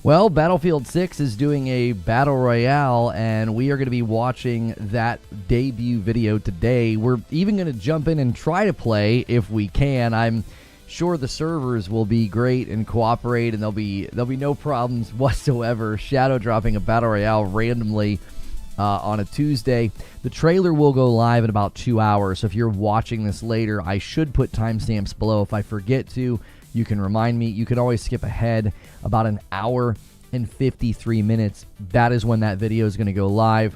Well, Battlefield 6 is doing a Battle Royale, and we are going to be watching that debut video today. We're even going to jump in and try to play if we can. I'm sure the servers will be great and cooperate, and there'll be no problems whatsoever shadow dropping a Battle Royale randomly on a Tuesday. The trailer will go live in about 2 hours, so if you're watching this later, I should put timestamps below. If I forget to, you can remind me. You can always skip ahead about an hour and 53 minutes. That is when that video is going to go live.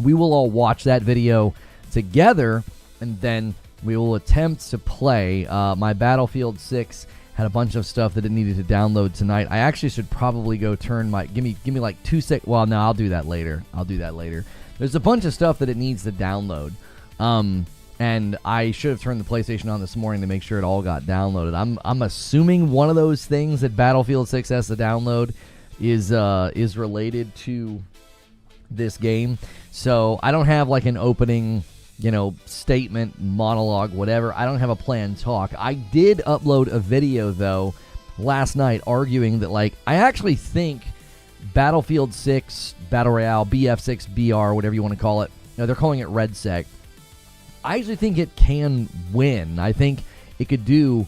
We will all watch that video together, and then we will attempt to play. My Battlefield 6 had a bunch of stuff that it needed to download tonight. I actually should probably go turn my... Give me like 2 seconds. Well, no, I'll do that later. There's a bunch of stuff that it needs to download. And I should have turned the PlayStation on this morning to make sure it all got downloaded. I'm assuming one of those things that Battlefield 6 has to download is related to this game. So I don't have like an opening, statement, monologue, whatever. I don't have a planned talk. I did upload a video though last night arguing that I actually think Battlefield 6 Battle Royale, BF6 BR, whatever you want to call it. They're calling it Redsec. I actually think it can win. I think it could do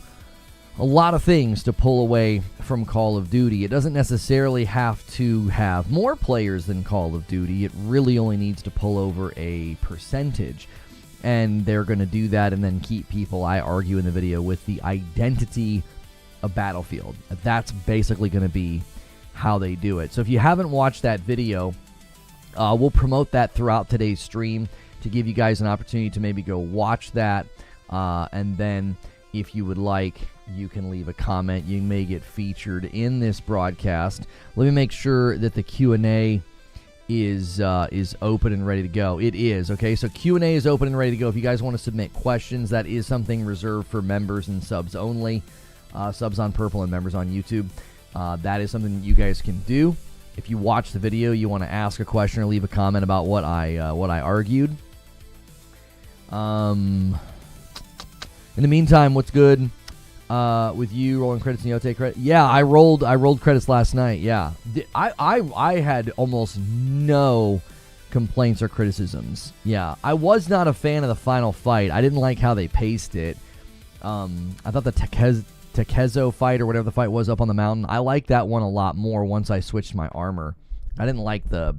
a lot of things to pull away from Call of Duty. It doesn't necessarily have to have more players than Call of Duty. It really only needs to pull over a percentage. And they're going to do that and then keep people, I argue in the video, with the identity of Battlefield. That's basically going to be how they do it. So if you haven't watched that video, we'll promote that throughout today's stream to give you guys an opportunity to maybe go watch that. And then if you would like, you can leave a comment. You may get featured in this broadcast. Let me make sure that the Q&A is open and ready to go. It is, okay? So Q&A is open and ready to go. If you guys want to submit questions, that is something reserved for members and subs only. Subs on Purple and members on YouTube. That is something that you guys can do. If you watch the video, you want to ask a question or leave a comment about what I argued. In the meantime, what's good with you rolling credits and Yote credit? Yeah, I rolled credits last night. Yeah, I had almost no complaints or criticisms. Yeah, I was not a fan of the final fight. I didn't like how they paced it. I thought the Tekezo fight or whatever the fight was up on the mountain, I liked that one a lot more once I switched my armor. I didn't like the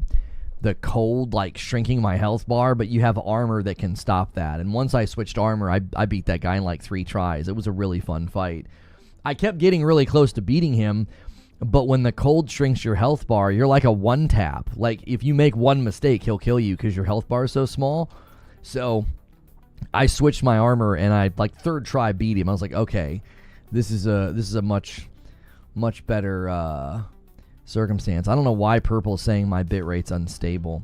cold, shrinking my health bar, but you have armor that can stop that. And once I switched armor, I beat that guy in 3 tries. It was a really fun fight. I kept getting really close to beating him, but when the cold shrinks your health bar, you're like a one-tap. If you make one mistake, he'll kill you because your health bar is so small. So I switched my armor, and I, third try, beat him. I was like, okay, this is a much better circumstance. I don't know why Purple is saying my bitrate's unstable.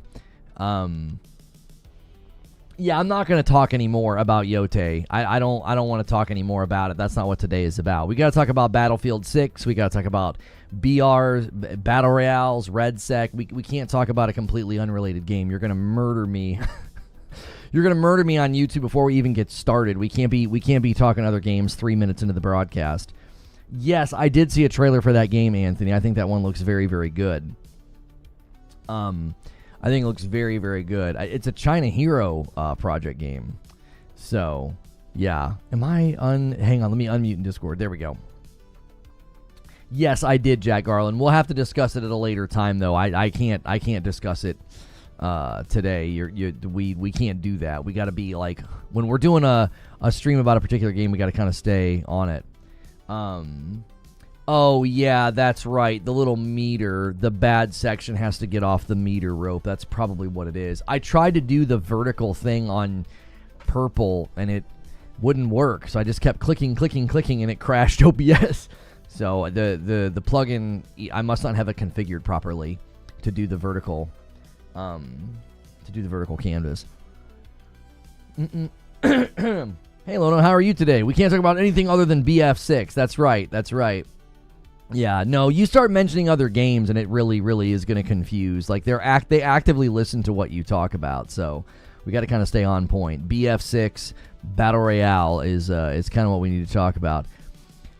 Yeah, I'm not going to talk anymore about Yote. I don't want to talk anymore about it. That's not what today is about. We got to talk about Battlefield 6. We got to talk about BRs, Battle Royales, Redsec. We can't talk about a completely unrelated game. You're going to murder me. You're going to murder me on YouTube before we even get started. We can't be talking other games 3 minutes into the broadcast. Yes, I did see a trailer for that game, Anthony. I think that one looks very, very good. I think it looks very, very good. It's a China Hero project game. So, yeah. Am I hang on, let me unmute in Discord. There we go. Yes, I did, Jack Garland. We'll have to discuss it at a later time, though. I can't discuss it today. We can't do that. We got to be when we're doing a stream about a particular game, we got to kind of stay on it. Oh yeah, that's right. The little meter, the bad section has to get off the meter rope. That's probably what it is. I tried to do the vertical thing on Purple and it wouldn't work. So I just kept clicking and it crashed OBS. So the plugin, I must not have it configured properly to do the vertical canvas. Hey, Lono, how are you today? We can't talk about anything other than BF6. That's right. Yeah, no, you start mentioning other games, and it really, really is going to confuse. They actively listen to what you talk about, so we got to kind of stay on point. BF6 Battle Royale is kind of what we need to talk about.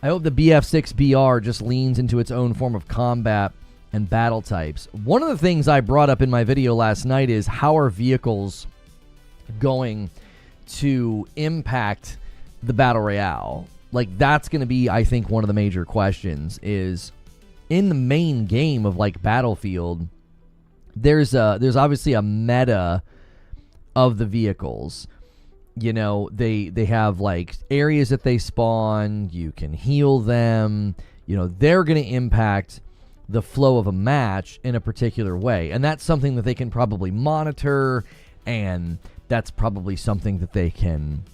I hope the BF6 BR just leans into its own form of combat and battle types. One of the things I brought up in my video last night is how are vehicles going to impact the Battle Royale? Like, that's going to be, I think, one of the major questions is in the main game of, like, Battlefield, there's obviously a meta of the vehicles. You know, they have, like, areas that they spawn. You can heal them. You know, they're going to impact the flow of a match in a particular way. And that's something that they can probably monitor, and that's probably something that they can,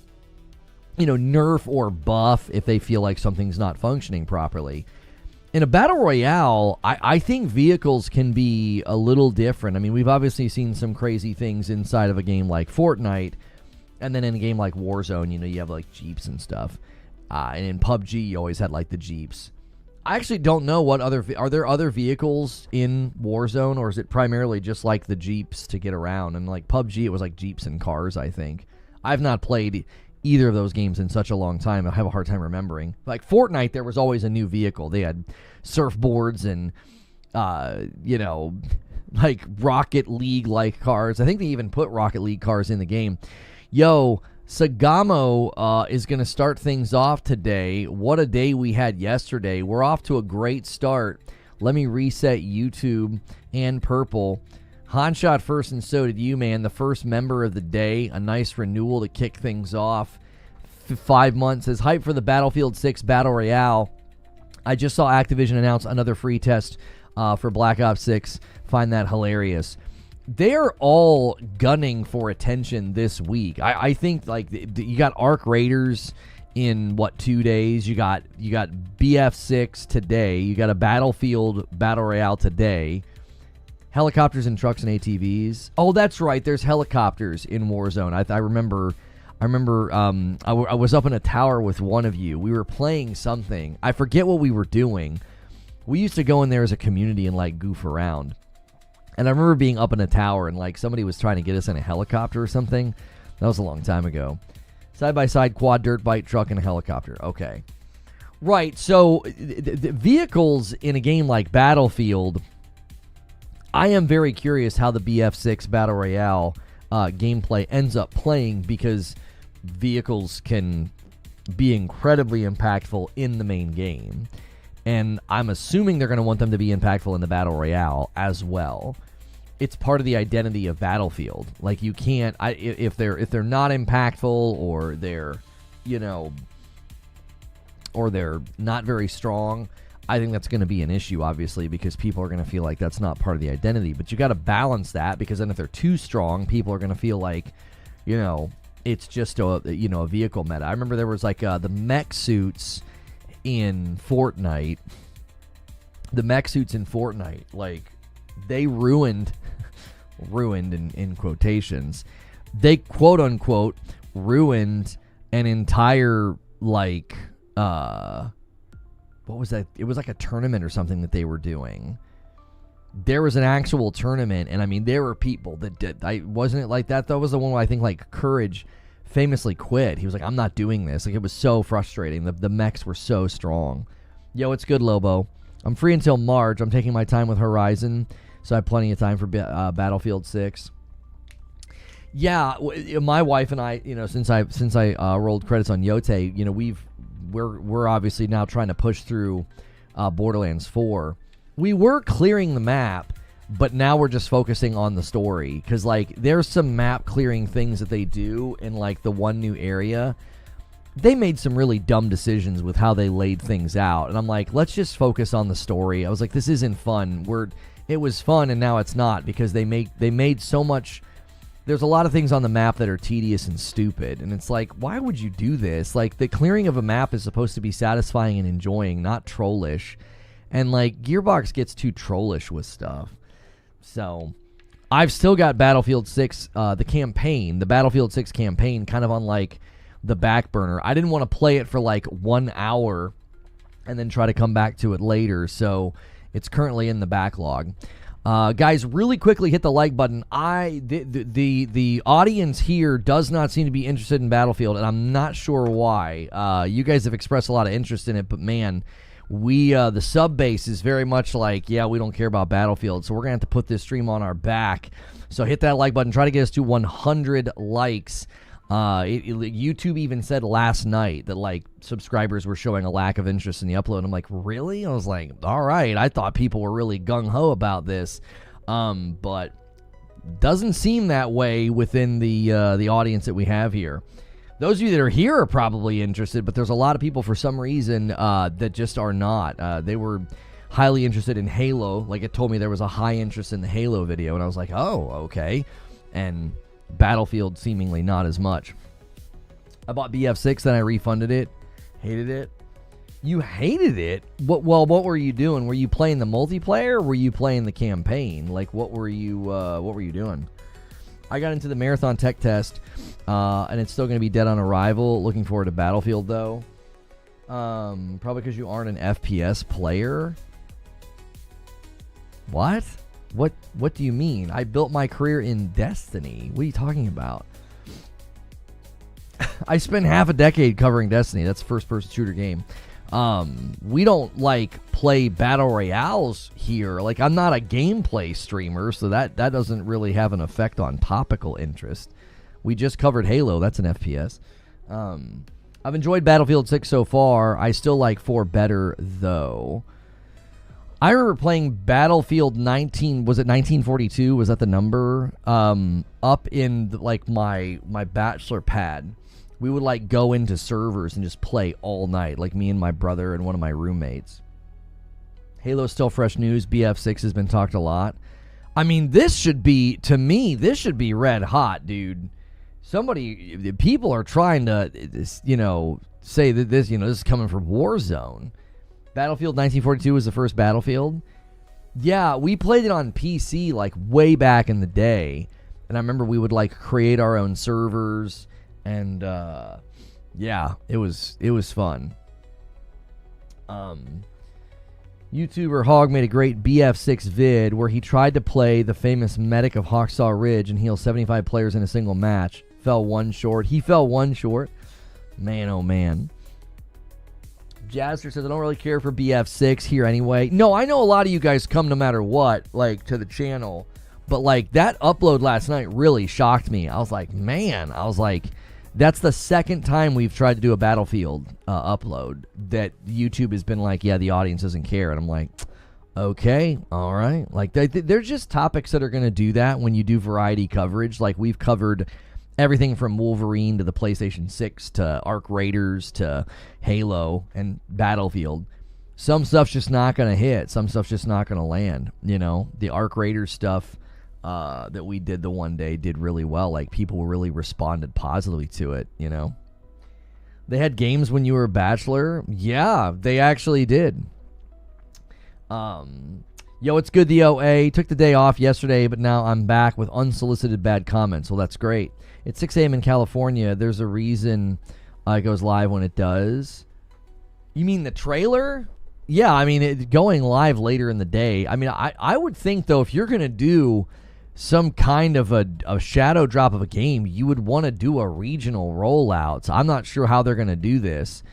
you know, nerf or buff if they feel like something's not functioning properly. In a Battle Royale, I think vehicles can be a little different. I mean, we've obviously seen some crazy things inside of a game like Fortnite, and then in a game like Warzone, you know, you have, like, Jeeps and stuff. And in PUBG, you always had, like, the Jeeps. I actually don't know what other... Are there other vehicles in Warzone, or is it primarily just, like, the Jeeps to get around? And, like, PUBG, it was, like, Jeeps and cars, I think. I've not played either of those games in such a long time. I have a hard time remembering. Like, Fortnite, there was always a new vehicle. They had surfboards and, you know, like, Rocket League-like cars. I think they even put Rocket League cars in the game. Yo, Sagamo is going to start things off today. What a day we had yesterday. We're off to a great start. Let me reset YouTube and Purple. Hanshot first, and so did you, man. The first member of the day. A nice renewal to kick things off. 5 months. Says, hype for the Battlefield 6 Battle Royale. I just saw Activision announce another free test for Black Ops 6. Find that hilarious. They're all gunning for attention this week. I think, like, you got Arc Raiders in, what, 2 days? You got BF6 today. You got a Battlefield Battle Royale today. Helicopters and trucks and ATVs. Oh, that's right. There's helicopters in Warzone. I remember. I was up in a tower with one of you. We were playing something. I forget what we were doing. We used to go in there as a community and, like, goof around. And I remember being up in a tower and, like, somebody was trying to get us in a helicopter or something. That was a long time ago. Side-by-side quad dirt bike truck and a helicopter. Okay. Right, so the vehicles in a game like Battlefield, I am very curious how the BF6 Battle Royale gameplay ends up playing, because vehicles can be incredibly impactful in the main game. And I'm assuming they're going to want them to be impactful in the Battle Royale as well. It's part of the identity of Battlefield. Like, you can't, if they're not impactful, or they're, you know, or they're not very strong, I think that's going to be an issue, obviously, because people are going to feel like that's not part of the identity. But you got to balance that, because then if they're too strong, people are going to feel like, you know, it's just a vehicle meta. I remember there was, like, the mech suits in Fortnite. The mech suits in Fortnite, like, they ruined in quotations, they quote unquote ruined an entire, like, what was that? It was like a tournament or something that they were doing. There was an actual tournament, and I mean, there were people that did. Wasn't it like that? That was the one where I think, like, Courage famously quit. He was like, I'm not doing this. Like, it was so frustrating. The mechs were so strong. Yo, it's good, Lobo. I'm free until March. I'm taking my time with Horizon, so I have plenty of time for Battlefield 6. Yeah, my wife and I, you know, since I rolled credits on Yote, you know, we're obviously now trying to push through Borderlands 4. We were clearing the map, but now we're just focusing on the story, because, like, there's some map clearing things that they do in, like, the one new area. They made some really dumb decisions with how they laid things out, and I'm like, let's just focus on the story. I was like, this isn't fun. It was fun, and now it's not, because they made so much. There's a lot of things on the map that are tedious and stupid, and it's like, why would you do this? Like, the clearing of a map is supposed to be satisfying and enjoying, not trollish. And, like, Gearbox gets too trollish with stuff. So, I've still got Battlefield 6, the campaign, the Battlefield 6 campaign, kind of on, like, the back burner. I didn't want to play it for, like, 1 hour and then try to come back to it later, so it's currently in the backlog. Guys, really quickly hit the like button. The audience here does not seem to be interested in Battlefield, and I'm not sure why. You guys have expressed a lot of interest in it, but man, the sub base is very much like, yeah, we don't care about Battlefield, so we're gonna have to put this stream on our back. So hit that like button. Try to get us to 100 likes. YouTube even said last night that like subscribers were showing a lack of interest in the upload. I'm like, really? I was like, all right. I thought people were really gung ho about this, but doesn't seem that way within the audience that we have here. Those of you that are here are probably interested, but there's a lot of people for some reason that just are not. They were highly interested in Halo. Like, it told me there was a high interest in the Halo video, and I was like, oh, okay. And Battlefield seemingly not as much. I bought BF6, then I refunded it. Hated it. You hated it? What were you doing? Were you playing the multiplayer, or were you playing the campaign? Like, what were you doing? I got into the Marathon Tech Test, and it's still going to be dead on arrival. Looking forward to Battlefield, though. Probably because you aren't an FPS player. What? What do you mean? I built my career in Destiny. What are you talking about? I spent half a decade covering Destiny. That's a first-person shooter game. We don't, like, play Battle Royales here. Like, I'm not a gameplay streamer, so that doesn't really have an effect on topical interest. We just covered Halo. That's an FPS. I've enjoyed Battlefield 6 so far. I still like 4 better, though. I remember playing Battlefield 19, was it 1942? Was that the number? Up in, like, my bachelor pad. We would, like, go into servers and just play all night, like me and my brother and one of my roommates. Halo's still fresh news. BF6 has been talked a lot. I mean, this should be, to me, this should be red hot, dude. People are trying to, you know, say that this, you know, this is coming from Warzone. Battlefield 1942 was the first Battlefield. Yeah, we played it on PC, like, way back in the day. And I remember we would, like, create our own servers. And, yeah, it was fun. YouTuber Hog made a great BF6 vid where he tried to play the famous medic of Hawksaw Ridge and heal 75 players in a single match. Fell one short. He fell one short. Man, oh, man. Jazzer says, I don't really care for BF6 here anyway. No, I know a lot of you guys come no matter what, like, to the channel. But, like, that upload last night really shocked me. I was like, man. I was like, that's the second time we've tried to do a Battlefield upload that YouTube has been like, yeah, the audience doesn't care. And I'm like, okay, all right. Like, they're just topics that are going to do that when you do variety coverage. Like, we've covered everything from Wolverine to the PlayStation 6 to Arc Raiders to Halo and Battlefield. Some stuff's just not going to hit. Some stuff's just not going to land. You know, the Arc Raiders stuff that we did the one day did really well. Like, people really responded positively to it, you know. They had games when you were a bachelor. Yeah, they actually did. Yo, it's good, the OA. Took the day off yesterday, but now I'm back with unsolicited bad comments. Well, that's great. It's 6 a.m. in California. There's a reason it goes live when it does. You mean the trailer? Yeah, I mean, going live later in the day. I mean, I would think, though, if you're going to do some kind of a shadow drop of a game, you would want to do a regional rollout. So I'm not sure how they're going to do this.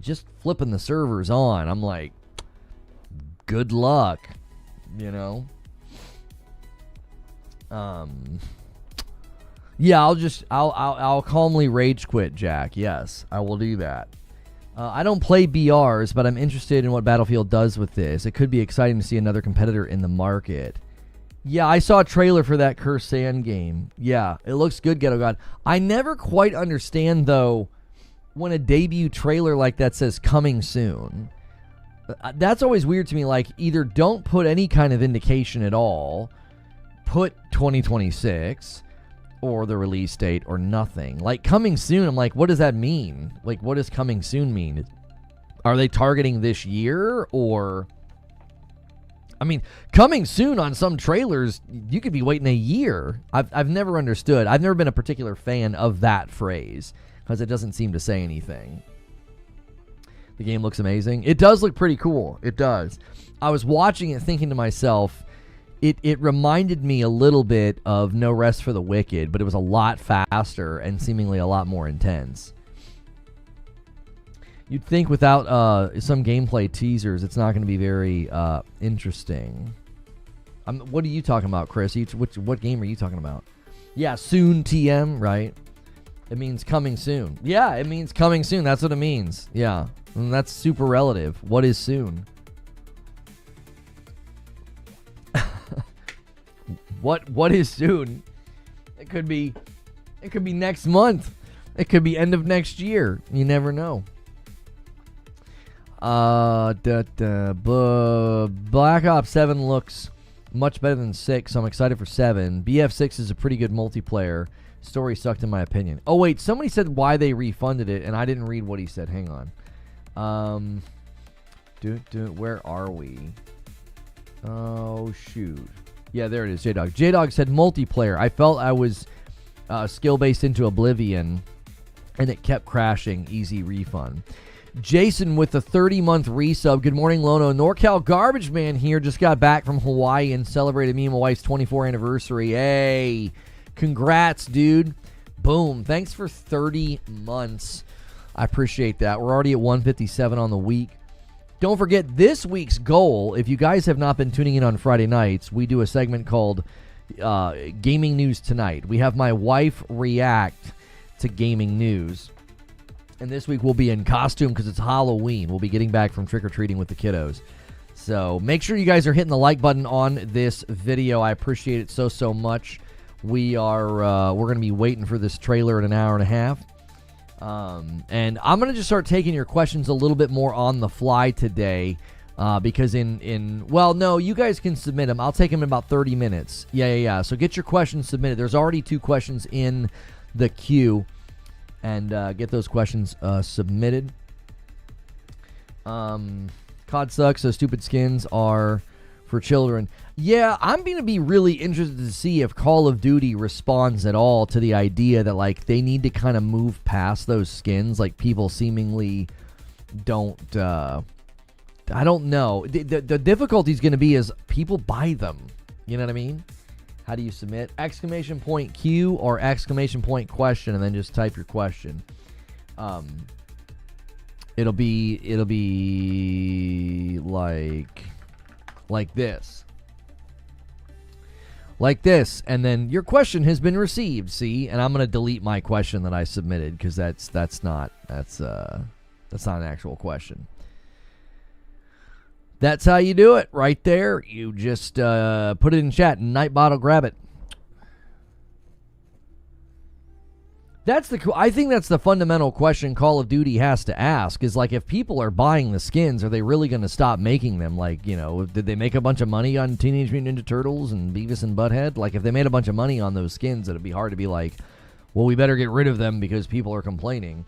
Just flipping the servers on, I'm like, good luck, you know? Yeah, I'll calmly rage quit, Jack. Yes, I will do that. I don't play BRs, but I'm interested in what Battlefield does with this. It could be exciting to see another competitor in the market. Yeah, I saw a trailer for that Cursed Sand game. Yeah, it looks good, Ghetto God. I never quite understand, though, when a debut trailer like that says coming soon. That's always weird to me. Like, either don't put any kind of indication at all, put 2026, or the release date, or nothing. Like, coming soon, I'm like, what does that mean? Like, what does coming soon mean? Are they targeting this year, or... I mean, coming soon on some trailers, you could be waiting a year. I've never understood. I've never been a particular fan of that phrase, because it doesn't seem to say anything. The game looks amazing. It does look pretty cool. It does. I was watching it thinking to myself, it reminded me a little bit of No Rest for the Wicked, but it was a lot faster and seemingly a lot more intense. You'd think without some gameplay teasers, it's not going to be very interesting. What are you talking about, Chris? What game are you talking about? Yeah, soon TM, right? It means coming soon. Yeah, it means coming soon. That's what it means. Yeah, and that's super relative. What is soon? What is soon? It could be next month. It could be end of next year. You never know. Black Ops 7 looks much better than 6, so I'm excited for 7. BF6 is a pretty good multiplayer. Story sucked in my opinion. Oh, wait, somebody said why they refunded it, and I didn't read what he said. Hang on. Where are we? Oh, shoot. Yeah, there it is, J-Dog. J-Dog said multiplayer. I felt I was skill-based into Oblivion, and it kept crashing. Easy refund. Jason with the 30-month resub. Good morning, Lono. NorCal Garbage Man here. Just got back from Hawaii and celebrated me and my wife's 24th anniversary. Hey, congrats, dude. Boom. Thanks for 30 months. I appreciate that. We're already at 157 on the week. Don't forget this week's goal. If you guys have not been tuning in on Friday nights, we do a segment called Gaming News Tonight. We have my wife react to gaming news. And this week we'll be in costume because it's Halloween. We'll be getting back from trick-or-treating with the kiddos. So make sure you guys are hitting the like button on this video. I appreciate it so much. We're going to be waiting for this trailer in an hour and a half. And I'm going to just start taking your questions a little bit more on the fly today. Because well, no, you guys can submit them. I'll take them in about 30 minutes. Yeah. So get your questions submitted. There's already 2 questions in the queue. And get those questions submitted. COD sucks, so stupid skins are for children. Yeah, I'm going to be really interested to see if Call of Duty responds at all to the idea that, like, they need to kind of move past those skins. Like, people seemingly don't, I don't know. The difficulty is going to be is people buy them. You know what I mean? How do you submit? Exclamation point Q or exclamation point question, and then just type your question. It'll be like this. Like this, and then your question has been received. See, and I'm gonna delete my question that I submitted because that's not an actual question. That's how you do it right there. You just put it in chat. Nightbot will grab it. I think that's the fundamental question Call of Duty has to ask is, like, if people are buying the skins, are they really going to stop making them? Like, you know, did they make a bunch of money on Teenage Mutant Ninja Turtles and Beavis and Butthead? Like, if they made a bunch of money on those skins, it'd be hard to be like, well, we better get rid of them because people are complaining.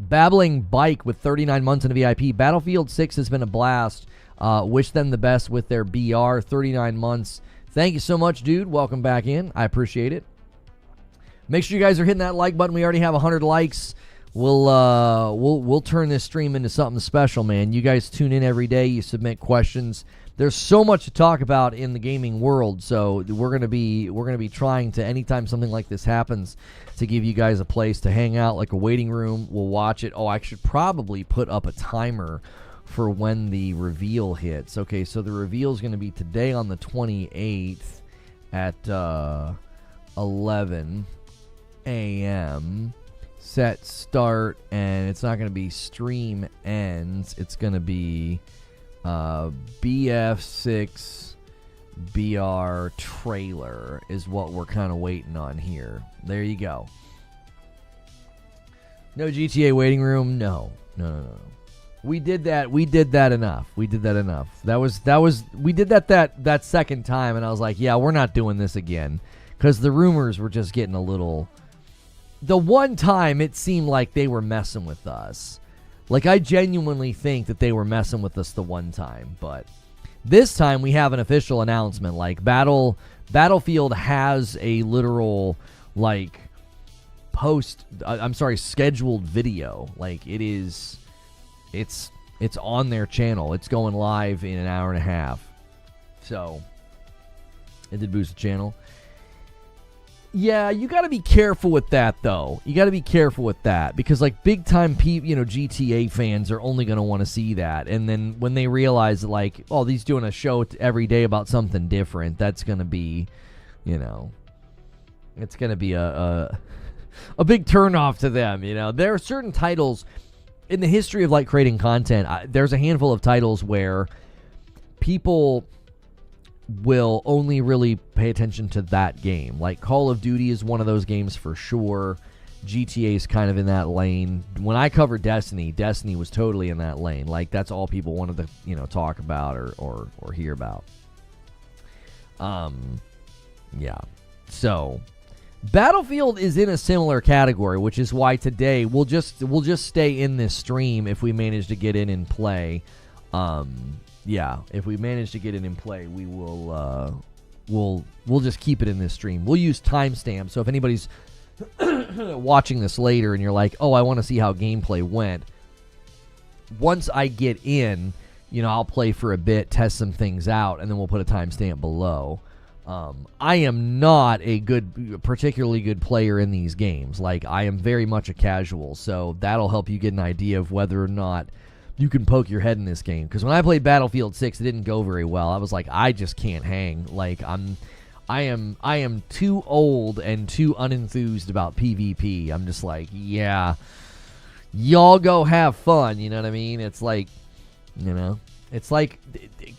Babbling Bike with 39 months in a VIP. Battlefield 6 has been a blast. Wish them the best with their BR. 39 months. Thank you so much, dude. Welcome back in. I appreciate it. Make sure you guys are hitting that like button. We already have 100 likes. We'll turn this stream into something special, man. You guys tune in every day. You submit questions. There's so much to talk about in the gaming world, so we're gonna be trying to, anytime something like this happens, to give you guys a place to hang out, like a waiting room. We'll watch it. Oh, I should probably put up a timer for when the reveal hits. Okay, so the reveal is gonna be today on the 28th at 11 a.m. Set start, and it's not gonna be stream ends. It's gonna be BF6 BR trailer is what we're kind of waiting on here. There you go. No GTA waiting room. No. We did that enough. We did that enough. We did that second time, and I was like, yeah, we're not doing this again, because the rumors were just getting a little. The one time it seemed like they were messing with us. Like, I genuinely think that they were messing with us the one time, but this time we have an official announcement. Like, Battlefield has a literal, like, scheduled video. Like, it's on their channel. It's going live in an hour and a half. So, it did boost the channel. Yeah, you got to be careful with that, though. You got to be careful with that because, like, big-time GTA fans are only going to want to see that. And then when they realize, like, oh, he's doing a show every day about something different, that's going to be, it's going to be a big turnoff to them, There are certain titles in the history of, like, creating content. There's a handful of titles where people will only really pay attention to that game. Like Call of Duty is one of those games for sure. GTA is kind of in that lane. When I covered Destiny was totally in that lane. Like that's all people wanted to, talk about or hear about. Yeah. So Battlefield is in a similar category, which is why today we'll just stay in this stream if we manage to get in and play. Yeah, if we manage to get it in play, we will we'll just keep it in this stream. We'll use timestamps, so if anybody's watching this later and you're like, oh, I want to see how gameplay went, once I get in, I'll play for a bit, test some things out, and then we'll put a timestamp below. I am not a particularly good player in these games. Like, I am very much a casual, so that'll help you get an idea of whether or not you can poke your head in this game. Because when I played Battlefield 6, it didn't go very well. I was like, I just can't hang. Like, I am too old and too unenthused about PvP. I'm just like, yeah, y'all go have fun. You know what I mean? It's like, it's like,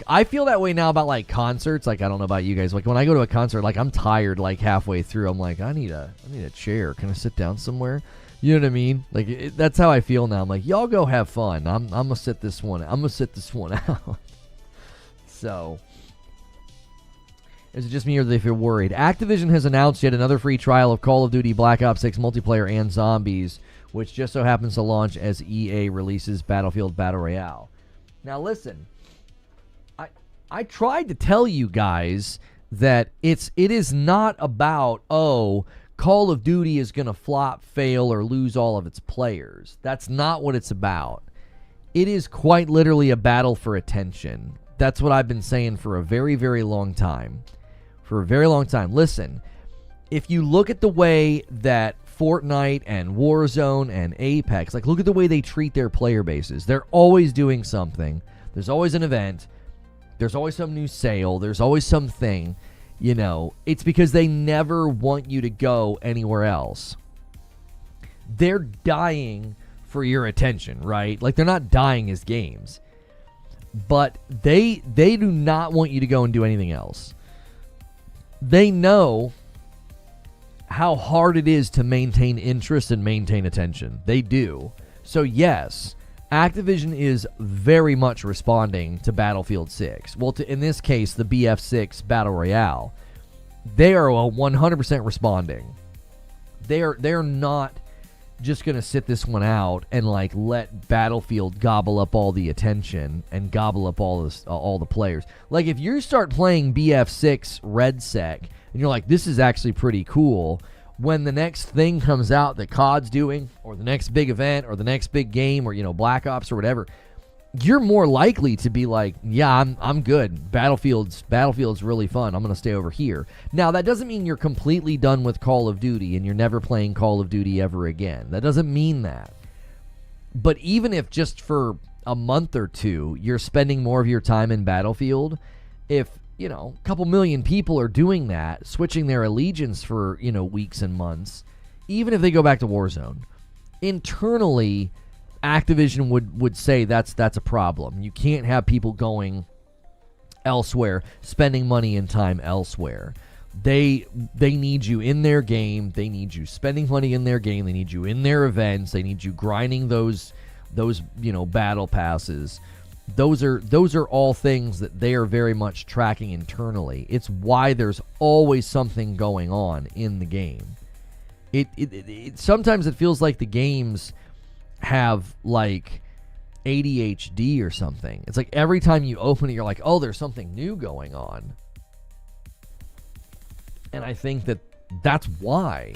I feel that way now about like concerts. Like, I don't know about you guys. Like when I go to a concert, like I'm tired like halfway through. I'm like, I need a chair. Can I sit down somewhere? You know what I mean? Like that's how I feel now. I'm like, y'all go have fun. I'm gonna sit this one out. So, is it just me or do they feel worried? Activision has announced yet another free trial of Call of Duty Black Ops 6 multiplayer and zombies, which just so happens to launch as EA releases Battlefield Battle Royale. Now listen, I tried to tell you guys that it is not about, oh, Call of Duty is going to flop, fail, or lose all of its players. That's not what it's about. It is quite literally a battle for attention. That's what I've been saying for a very, very long time. For a very long time. Listen, if you look at the way that Fortnite and Warzone and Apex, like look at the way they treat their player bases. They're always doing something. There's always an event. There's always some new sale. There's always something. It's because they never want you to go anywhere else. They're dying for your attention, right? Like, they're not dying as games. But they do not want you to go and do anything else. They know how hard it is to maintain interest and maintain attention. They do. So, yes, Activision is very much responding to Battlefield 6. Well, in this case, the BF6 Battle Royale. They are 100% responding. They're not just going to sit this one out and like let Battlefield gobble up all the attention and gobble up all the players. Like if you start playing BF6 Redsec and you're like, this is actually pretty cool, when the next thing comes out that COD's doing, or the next big event, or the next big game, or Black Ops or whatever, you're more likely to be like, yeah, I'm good. Battlefield's really fun. I'm gonna stay over here. Now that doesn't mean you're completely done with Call of Duty and you're never playing Call of Duty ever again. That doesn't mean that. But even if just for a month or two you're spending more of your time in Battlefield, if a couple million people are doing that, switching their allegiance for, weeks and months, even if they go back to Warzone, internally, Activision would say that's a problem. You can't have people going elsewhere, spending money and time elsewhere. They need you in their game. They need you spending money in their game. They need you in their events. They need you grinding those battle passes. Those are all things that they are very much tracking internally. It's why there's always something going on in the game. It sometimes it feels like the games have like ADHD or something. It's like every time you open it, you're like, oh, there's something new going on. And I think that's why.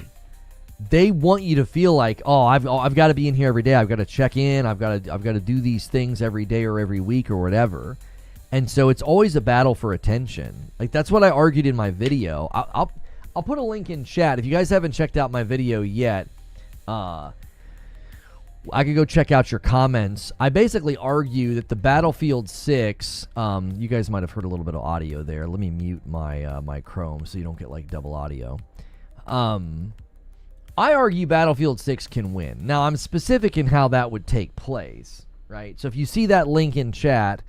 They want you to feel like, oh, I've got to be in here every day. I've got to check in. I've got to do these things every day or every week or whatever. And so it's always a battle for attention. Like that's what I argued in my video. I'll put a link in chat. If you guys haven't checked out my video yet, I could go check out your comments. I basically argue that the Battlefield 6, you guys might have heard a little bit of audio there. Let me mute my my Chrome so you don't get like double audio. I argue Battlefield 6 can win. Now, I'm specific in how that would take place, right? So if you see that link in chat,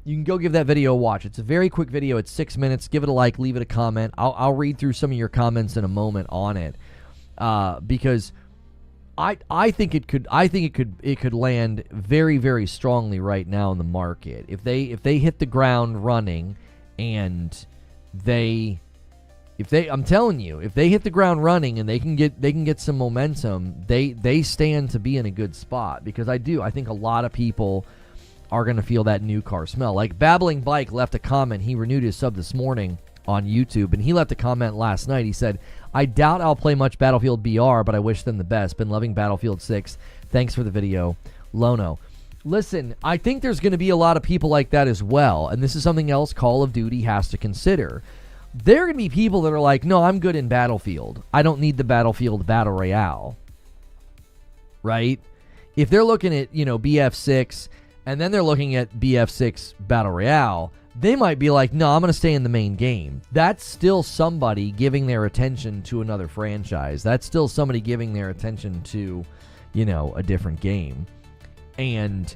you can go give that video a watch. It's a very quick video. It's 6 minutes. Give it a like. Leave it a comment. I'll read through some of your comments in a moment on it, because I think it could land very, very strongly right now in the market if they hit the ground running, and I'm telling you, if they hit the ground running and they can get some momentum, they stand to be in a good spot, because I think a lot of people are going to feel that new car smell. Like Babbling Bike left a comment. He renewed his sub this morning on YouTube, and he left a comment last night. He said, I doubt I'll play much Battlefield BR, but I wish them the best. Been loving Battlefield 6. Thanks for the video, Lono. Listen, I think there's going to be a lot of people like that as well, and this is something else Call of Duty has to consider. There are going to be people that are like, no, I'm good in Battlefield. I don't need the Battlefield Battle Royale. Right? If they're looking at, BF6, and then they're looking at BF6 Battle Royale, they might be like, no, I'm going to stay in the main game. That's still somebody giving their attention to another franchise. That's still somebody giving their attention to, a different game. And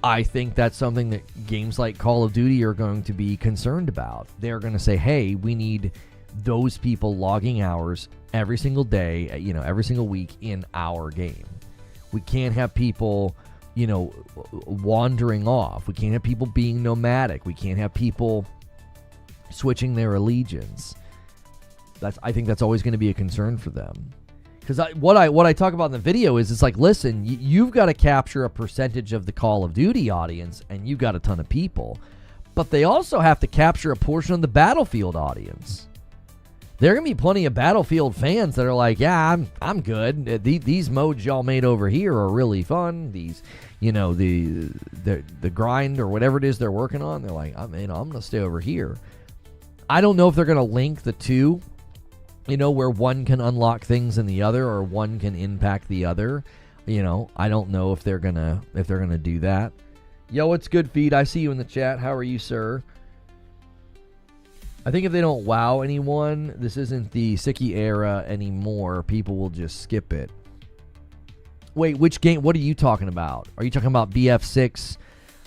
I think that's something that games like Call of Duty are going to be concerned about. They're going to say, hey, we need those people logging hours every single day, every single week in our game. We can't have people, wandering off. We can't have people being nomadic. We can't have people switching their allegiance. I think that's always going to be a concern for them. Because what I talk about in the video is, it's like, listen, you've got to capture a percentage of the Call of Duty audience, and you've got a ton of people. But they also have to capture a portion of the Battlefield audience. There are going to be plenty of Battlefield fans that are like, yeah, I'm good. These modes y'all made over here are really fun. These, the grind or whatever it is they're working on, they're like, I'm going to stay over here. I don't know if they're going to link the two, where one can unlock things in the other, or one can impact the other. I don't know if they're gonna do that. Yo, it's good, Feed. I see you in the chat. How are you, sir? I think if they don't wow anyone, this isn't the Sicky era anymore. People will just skip it. Wait, which game? What are you talking about? Are you talking about BF6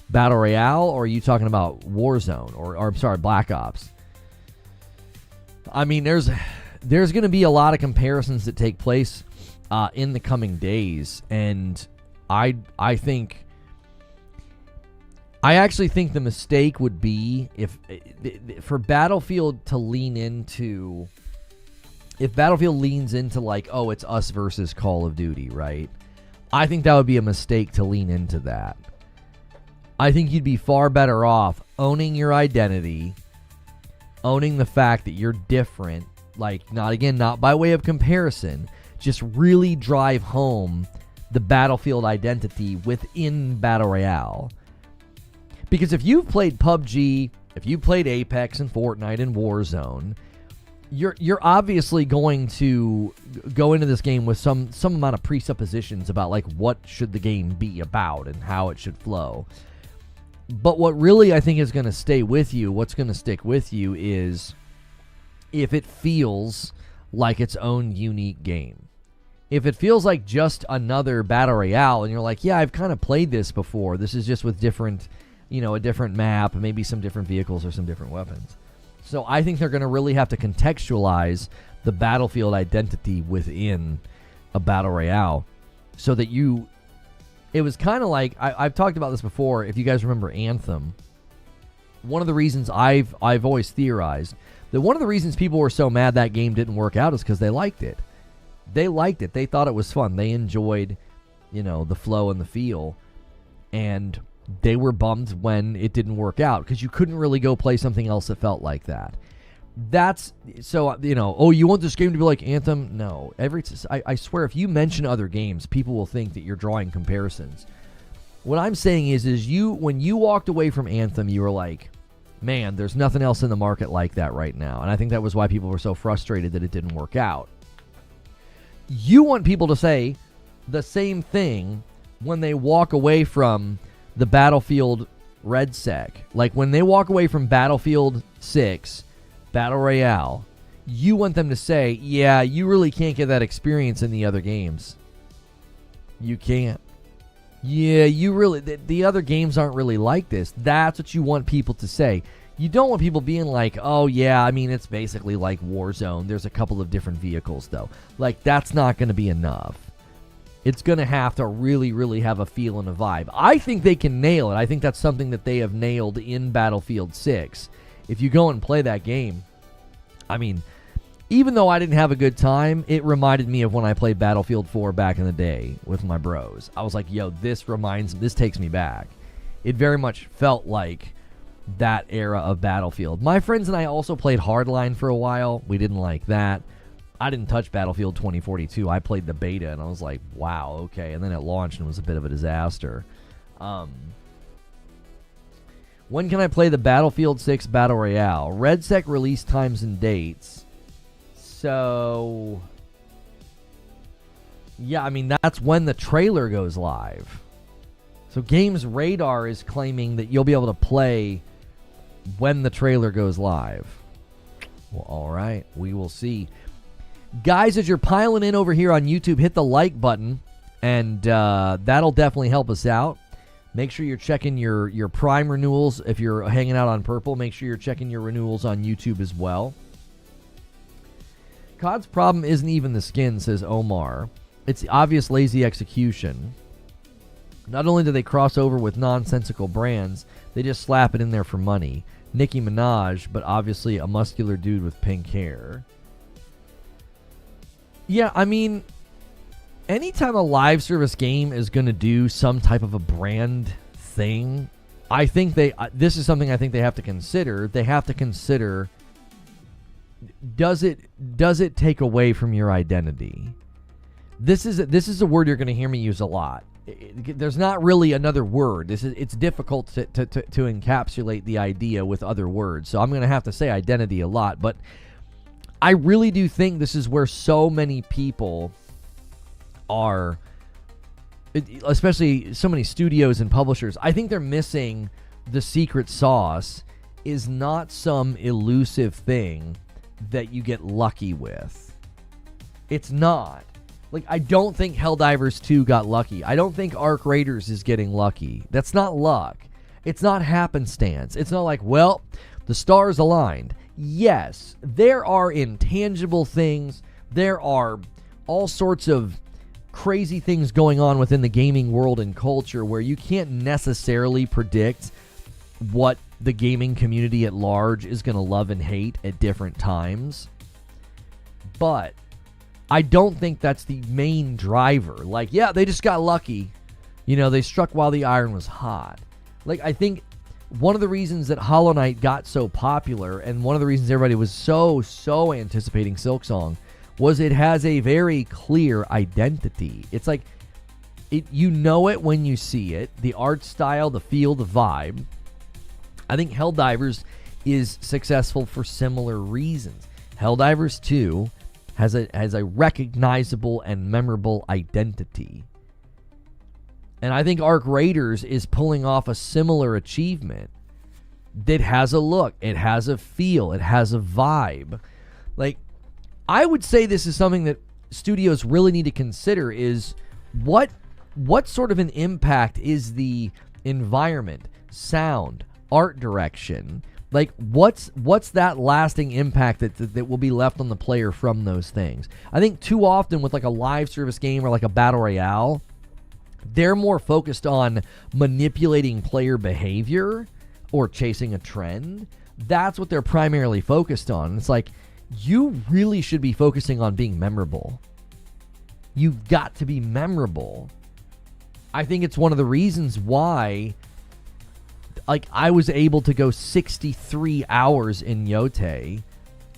Battle Royale, or are you talking about Warzone, or I'm sorry, Black Ops? I mean, there's going to be a lot of comparisons that take place in the coming days, and I actually think the mistake would be for Battlefield to lean into, if Battlefield leans into like, oh, it's us versus Call of Duty, right? I think that would be a mistake to lean into that. I think you'd be far better off owning your identity, owning the fact that you're different, like, not by way of comparison, just really drive home the Battlefield identity within Battle Royale. Because if you've played PUBG, if you played Apex and Fortnite and Warzone, you're obviously going to go into this game with some amount of presuppositions about like what should the game be about and how it should flow. But what really I think is going to stay with you, what's going to stick with you, is if it feels like its own unique game. If it feels like just another Battle Royale and you're like, yeah, I've kind of played this before. This is just with different, a different map, maybe some different vehicles or some different weapons. So I think they're going to really have to contextualize the Battlefield identity within a Battle Royale so that it was kind of like, I've talked about this before, if you guys remember Anthem. One of the reasons I've always theorized that one of the reasons people were so mad that game didn't work out is because they liked it. They liked it. They thought it was fun. They enjoyed, the flow and the feel. And they were bummed when it didn't work out because you couldn't really go play something else that felt like that. That's so, oh, you want this game to be like Anthem? No. I swear, if you mention other games, people will think that you're drawing comparisons. What I'm saying is when you walked away from Anthem, you were like, man, there's nothing else in the market like that right now. And I think that was why people were so frustrated that it didn't work out. You want people to say the same thing when they walk away from the Battlefield REDSEC. Like when they walk away from Battlefield 6 Battle Royale, you want them to say, yeah, you really can't get that experience in the other games. You can't. Yeah, you really, the other games aren't really like this. That's what you want people to say. You don't want people being like, oh yeah, I mean, it's basically like Warzone. There's a couple of different vehicles though. Like, that's not going to be enough. It's going to have to really, really have a feel and a vibe. I think they can nail it. I think that's something that they have nailed in Battlefield 6. If you go and play that game, I mean, even though I didn't have a good time, it reminded me of when I played Battlefield 4 back in the day with my bros. I was like, yo, this takes me back. It very much felt like that era of Battlefield. My friends and I also played Hardline for a while. We didn't like that. I didn't touch Battlefield 2042. I played the beta, and I was like, wow, okay. And then it launched, and it was a bit of a disaster. When can I play the Battlefield 6 Battle Royale? REDSEC release times and dates. So, yeah, I mean, that's when the trailer goes live. So Games Radar is claiming that you'll be able to play when the trailer goes live. Well, all right, we will see. Guys, as you're piling in over here on YouTube, hit the like button, and that'll definitely help us out. Make sure you're checking your Prime renewals. If you're hanging out on Purple, make sure you're checking your renewals on YouTube as well. COD's problem isn't even the skin, says Omar. It's the obvious lazy execution. Not only do they cross over with nonsensical brands, they just slap it in there for money. Nicki Minaj, but obviously a muscular dude with pink hair. Yeah, I mean, anytime a live service game is going to do some type of a brand thing, I think this is something I think they have to consider. They have to consider, does it take away from your identity? This is a word you're going to hear me use a lot. There's not really another word. It's difficult to encapsulate the idea with other words. So I'm going to have to say identity a lot, but I really do think this is where so many people are, especially so many studios and publishers. I think they're missing the secret sauce is not some elusive thing that you get lucky with. It's not. Like, I don't think Helldivers 2 got lucky. I don't think Arc Raiders is getting lucky. That's not luck. It's not happenstance. It's not like, well, the stars aligned. Yes, there are intangible things. There are all sorts of crazy things going on within the gaming world and culture where you can't necessarily predict what the gaming community at large is going to love and hate at different times. But I don't think that's the main driver. Like, yeah, they just got lucky. You know, they struck while the iron was hot. Like, I think one of the reasons that Hollow Knight got so popular, and one of the reasons everybody was so anticipating Silksong, was it has a very clear identity. It's like, you know it when you see it. The art style, the feel, the vibe. I think Helldivers is successful for similar reasons. Helldivers 2 has a recognizable and memorable identity. And I think Arc Raiders is pulling off a similar achievement that has a look, it has a feel, it has a vibe. Like, I would say this is something that studios really need to consider is what sort of an impact is the environment, sound, art direction, like what's that lasting impact that will be left on the player from those things. I think too often with like a live service game or like a battle royale, they're more focused on manipulating player behavior or chasing a trend. That's what they're primarily focused on. It's like, you really should be focusing on being memorable. You've got to be memorable. I think it's one of the reasons why, like, I was able to go 63 hours in Yote,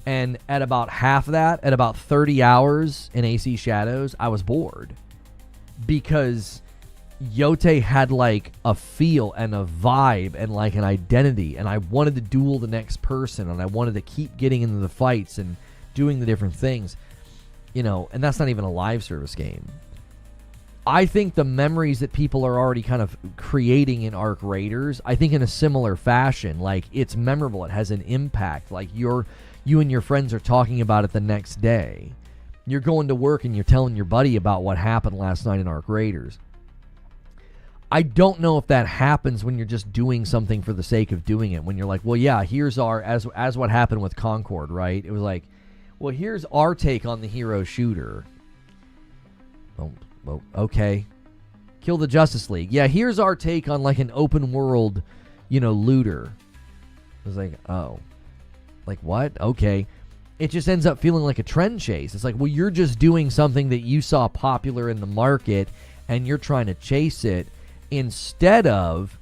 and at about half of that, at about 30 hours in AC Shadows, I was bored. Because Yote had like a feel and a vibe and like an identity, and I wanted to duel the next person, and I wanted to keep getting into the fights and doing the different things, you know, and that's not even a live service game. I think the memories that people are already kind of creating in Arc Raiders, I think in a similar fashion, like it's memorable, it has an impact, like you and your friends are talking about it the next day. You're going to work and you're telling your buddy about what happened last night in Arc Raiders. I don't know if that happens when you're just doing something for the sake of doing it. When you're like, well, yeah, here's our, as what happened with Concord, right? It was like, well, here's our take on the hero shooter. Oh, well, okay. Kill the Justice League. Yeah, here's our take on like an open world, you know, looter. It was like, oh. Like what? Okay. It just ends up feeling like a trend chase. It's like, well, you're just doing something that you saw popular in the market and you're trying to chase it, instead of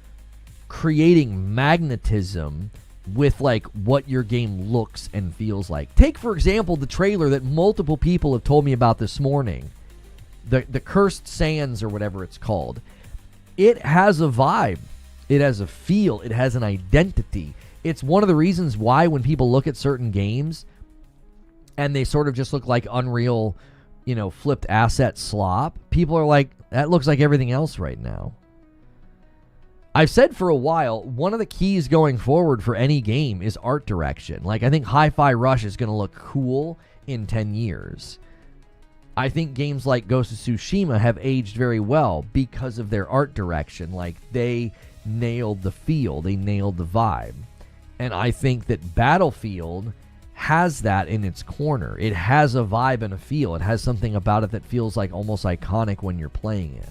creating magnetism with like what your game looks and feels like. Take, for example, the trailer that multiple people have told me about this morning. The Cursed Sands, or whatever it's called. It has a vibe. It has a feel. It has an identity. It's one of the reasons why when people look at certain games and they sort of just look like Unreal, you know, flipped asset slop, people are like, that looks like everything else right now. I've said for a while, one of the keys going forward for any game is art direction. Like, I think Hi-Fi Rush is going to look cool in 10 years. I think games like Ghost of Tsushima have aged very well because of their art direction. Like, they nailed the feel. They nailed the vibe. And I think that Battlefield has that in its corner. It has a vibe and a feel. It has something about it that feels like almost iconic when you're playing it.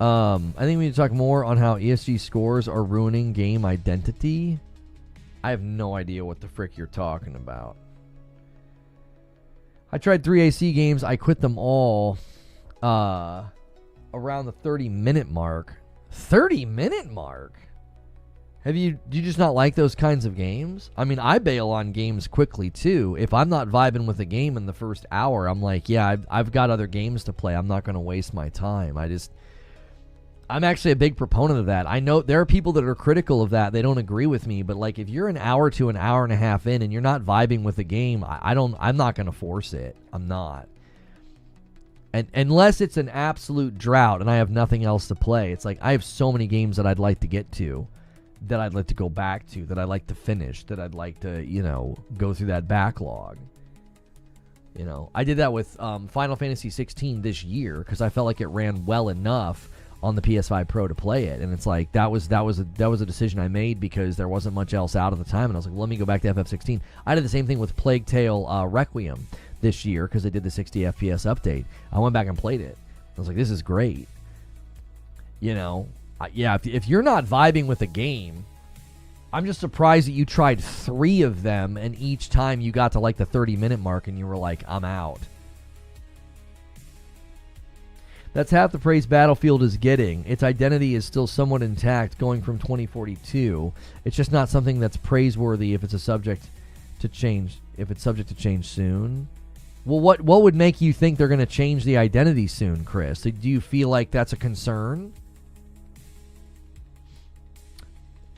I think we need to talk more on how ESG scores are ruining game identity. I have no idea what the frick you're talking about. I tried 3 AC games. I quit them all around the 30-minute mark. 30-minute mark? Do you just not like those kinds of games? I mean, I bail on games quickly, too. If I'm not vibing with a game in the first hour, I'm like, yeah, I've got other games to play. I'm not going to waste my time. I'm actually a big proponent of that. I know there are people that are critical of that. They don't agree with me, but like if you're an hour to an hour and a half in and you're not vibing with the game, I'm not going to force it. I'm not. And unless it's an absolute drought and I have nothing else to play, it's like I have so many games that I'd like to get to, that I'd like to go back to, that I'd like to finish, that I'd like to, you know, go through that backlog. You know, I did that with Final Fantasy 16 this year because I felt like it ran well enough on the PS5 Pro to play it, and it's like that was a decision I made because there wasn't much else out at the time, and I was like, well, let me go back to FF16. I did the same thing with Plague Tale Requiem this year because they did the 60 FPS update. I went back and played it. I was like, this is great. You know, if you're not vibing with a game, I'm just surprised that you tried 3 of them, and each time you got to like the 30-minute mark and you were like, I'm out. That's half the praise Battlefield is getting. Its identity is still somewhat intact going from 2042. It's just not something that's praiseworthy if it's subject to change soon. Well, what would make you think they're going to change the identity soon, Chris? Do you feel like that's a concern?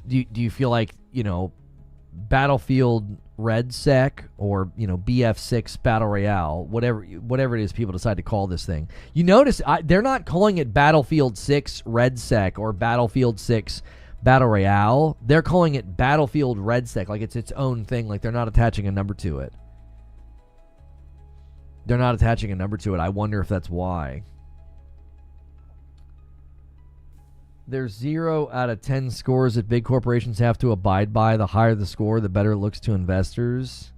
Do you feel like, you know, Battlefield REDSec or, you know, BF6 Battle Royale, whatever it is people decide to call this thing. You notice they're not calling it Battlefield 6 REDSec or Battlefield 6 Battle Royale. They're calling it Battlefield REDSec, like it's its own thing, like they're not attaching a number to it. I wonder if that's why. There's 0 out of 10 scores that big corporations have to abide by. The higher the score, the better it looks to investors.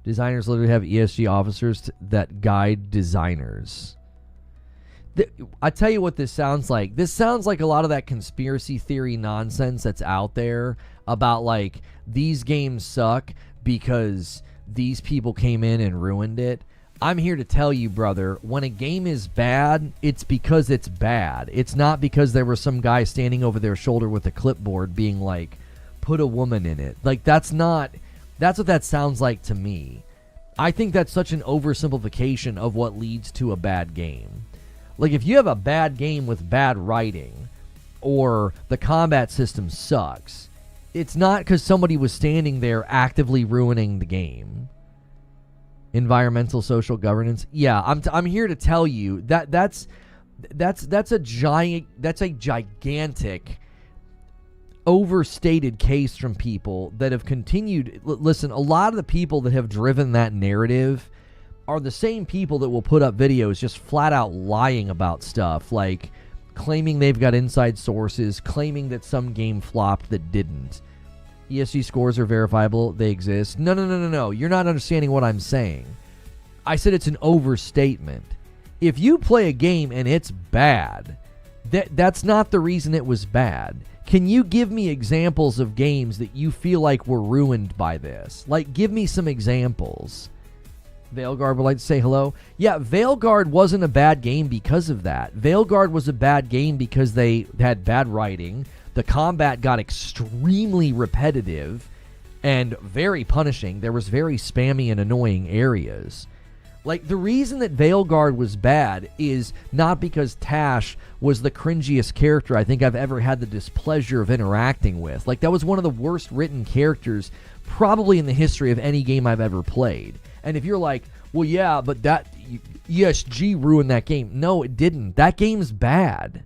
Designers literally have ESG officers that guide designers. I tell you what this sounds like. This sounds like a lot of that conspiracy theory nonsense that's out there about like these games suck because these people came in and ruined it. I'm here to tell you, brother, when a game is bad, it's because it's bad. It's not because there was some guy standing over their shoulder with a clipboard being like, put a woman in it. Like, that's what that sounds like to me. I think that's such an oversimplification of what leads to a bad game. Like, if you have a bad game with bad writing, or the combat system sucks, it's not because somebody was standing there actively ruining the game. Environmental social governance. Yeah, I'm here to tell you that's a gigantic overstated case from people that have continued. Listen, a lot of the people that have driven that narrative are the same people that will put up videos just flat out lying about stuff, like claiming they've got inside sources, claiming that some game flopped that didn't. ESG scores are verifiable, they exist. No. You're not understanding what I'm saying. I said it's an overstatement. If you play a game and it's bad, that's not the reason it was bad. Can you give me examples of games that you feel like were ruined by this? Like, give me some examples. Veilguard would like to say hello. Yeah, Veilguard wasn't a bad game because of that. Veilguard was a bad game because they had bad writing. The combat got extremely repetitive and very punishing. There was very spammy and annoying areas. Like, the reason that Veilguard was bad is not because Tash was the cringiest character I think I've ever had the displeasure of interacting with. Like, that was one of the worst written characters probably in the history of any game I've ever played. And if you're like, well, yeah, but that ESG ruined that game. No, it didn't. That game's bad.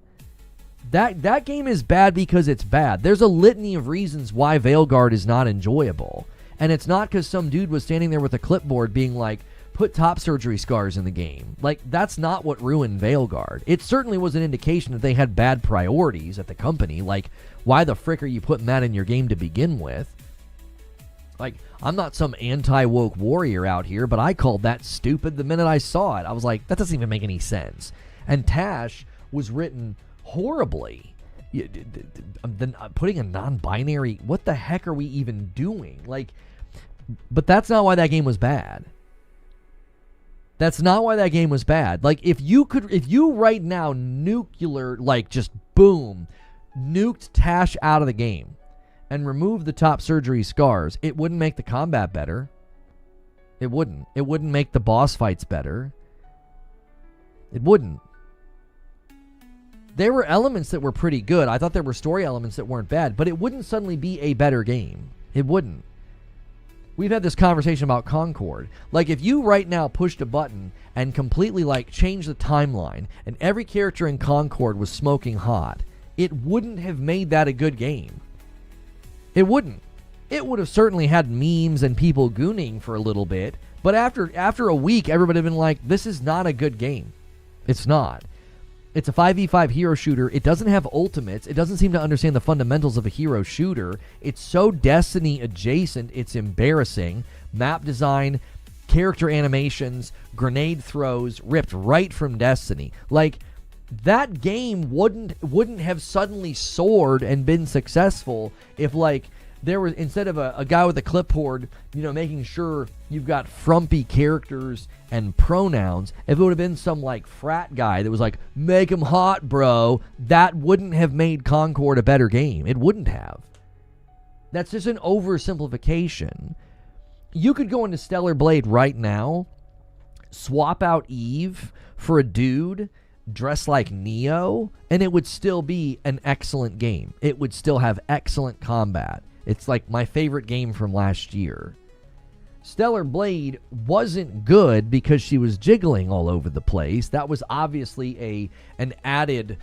That game is bad because it's bad. There's a litany of reasons why Veilguard is not enjoyable. And it's not because some dude was standing there with a clipboard being like, put top surgery scars in the game. Like, that's not what ruined Veilguard. It certainly was an indication that they had bad priorities at the company. Like, why the frick are you putting that in your game to begin with? Like, I'm not some anti-woke warrior out here, but I called that stupid the minute I saw it. I was like, that doesn't even make any sense. And Tash was written horribly. Putting a non-binary, what the heck are we even doing? Like, but that's not why that game was bad. That's not why that game was bad. Like, if you right now just boom, nuked Tash out of the game and removed the top surgery scars, it wouldn't make the combat better. It wouldn't. It wouldn't make the boss fights better. It wouldn't. There were elements that were pretty good. I thought there were story elements that weren't bad, but it wouldn't suddenly be a better game. It wouldn't. We've had this conversation about Concord. Like, if you right now pushed a button and completely, like, changed the timeline and every character in Concord was smoking hot, it wouldn't have made that a good game. It wouldn't. It would have certainly had memes and people gooning for a little bit, but after a week, everybody would have been like, this is not a good game. It's not. It's a 5v5 hero shooter. It doesn't have ultimates. It doesn't seem to understand the fundamentals of a hero shooter. It's so Destiny adjacent, it's embarrassing. Map design, character animations, grenade throws, ripped right from Destiny. Like, that game wouldn't have suddenly soared and been successful if, like, there was, instead of a guy with a clipboard, making sure you've got frumpy characters and pronouns, if it would have been some, like, frat guy that was like, make him hot, bro, that wouldn't have made Concord a better game. It wouldn't have. That's just an oversimplification. You could go into Stellar Blade right now, swap out Eve for a dude dressed like Neo, and it would still be an excellent game. It would still have excellent combat. It's like my favorite game from last year. Stellar Blade wasn't good because she was jiggling all over the place. That was obviously an added,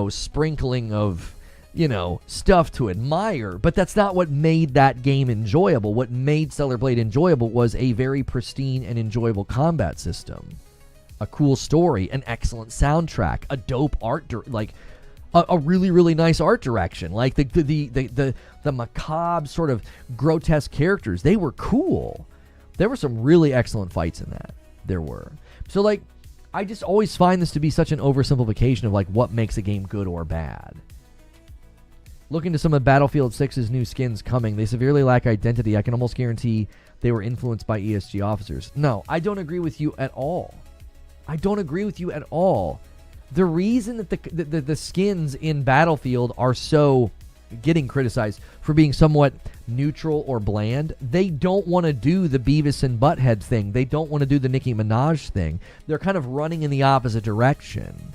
sprinkling of, stuff to admire. But that's not what made that game enjoyable. What made Stellar Blade enjoyable was a very pristine and enjoyable combat system. A cool story, an excellent soundtrack, a dope art, a really, really nice art direction. Like the macabre sort of grotesque characters, they were cool. There were some really excellent fights in that. There were. So, like, I just always find this to be such an oversimplification of, like, what makes a game good or bad. Look into some of Battlefield 6's new skins coming. They severely lack identity. I can almost guarantee they were influenced by ESG officers. No, I don't agree with you at all. I don't agree with you at all. The reason that the skins in Battlefield are so getting criticized for being somewhat neutral or bland. They don't want to do the Beavis and Butthead thing. They don't want to do the Nicki Minaj thing. They're kind of running in the opposite direction.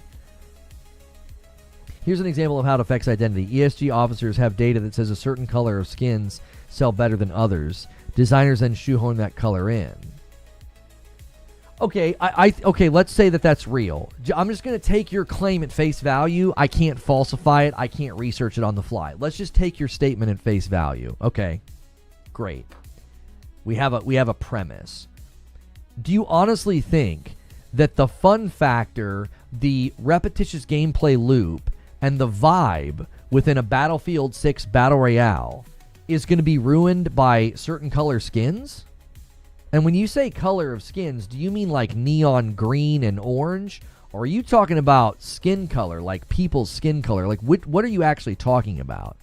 Here's an example of how it affects identity. ESG officers have data that says a certain color of skins sell better than others. Designers then shoehorn that color in. Okay, okay, let's say that that's real. I'm just going to take your claim at face value. I can't falsify it. I can't research it on the fly. Let's just take your statement at face value. Okay, great. We have a premise. Do you honestly think that the fun factor, the repetitious gameplay loop, and the vibe within a Battlefield 6 Battle Royale is going to be ruined by certain color skins? And when you say color of skins, do you mean like neon green and orange? Or are you talking about skin color, like people's skin color? Like, what are you actually talking about?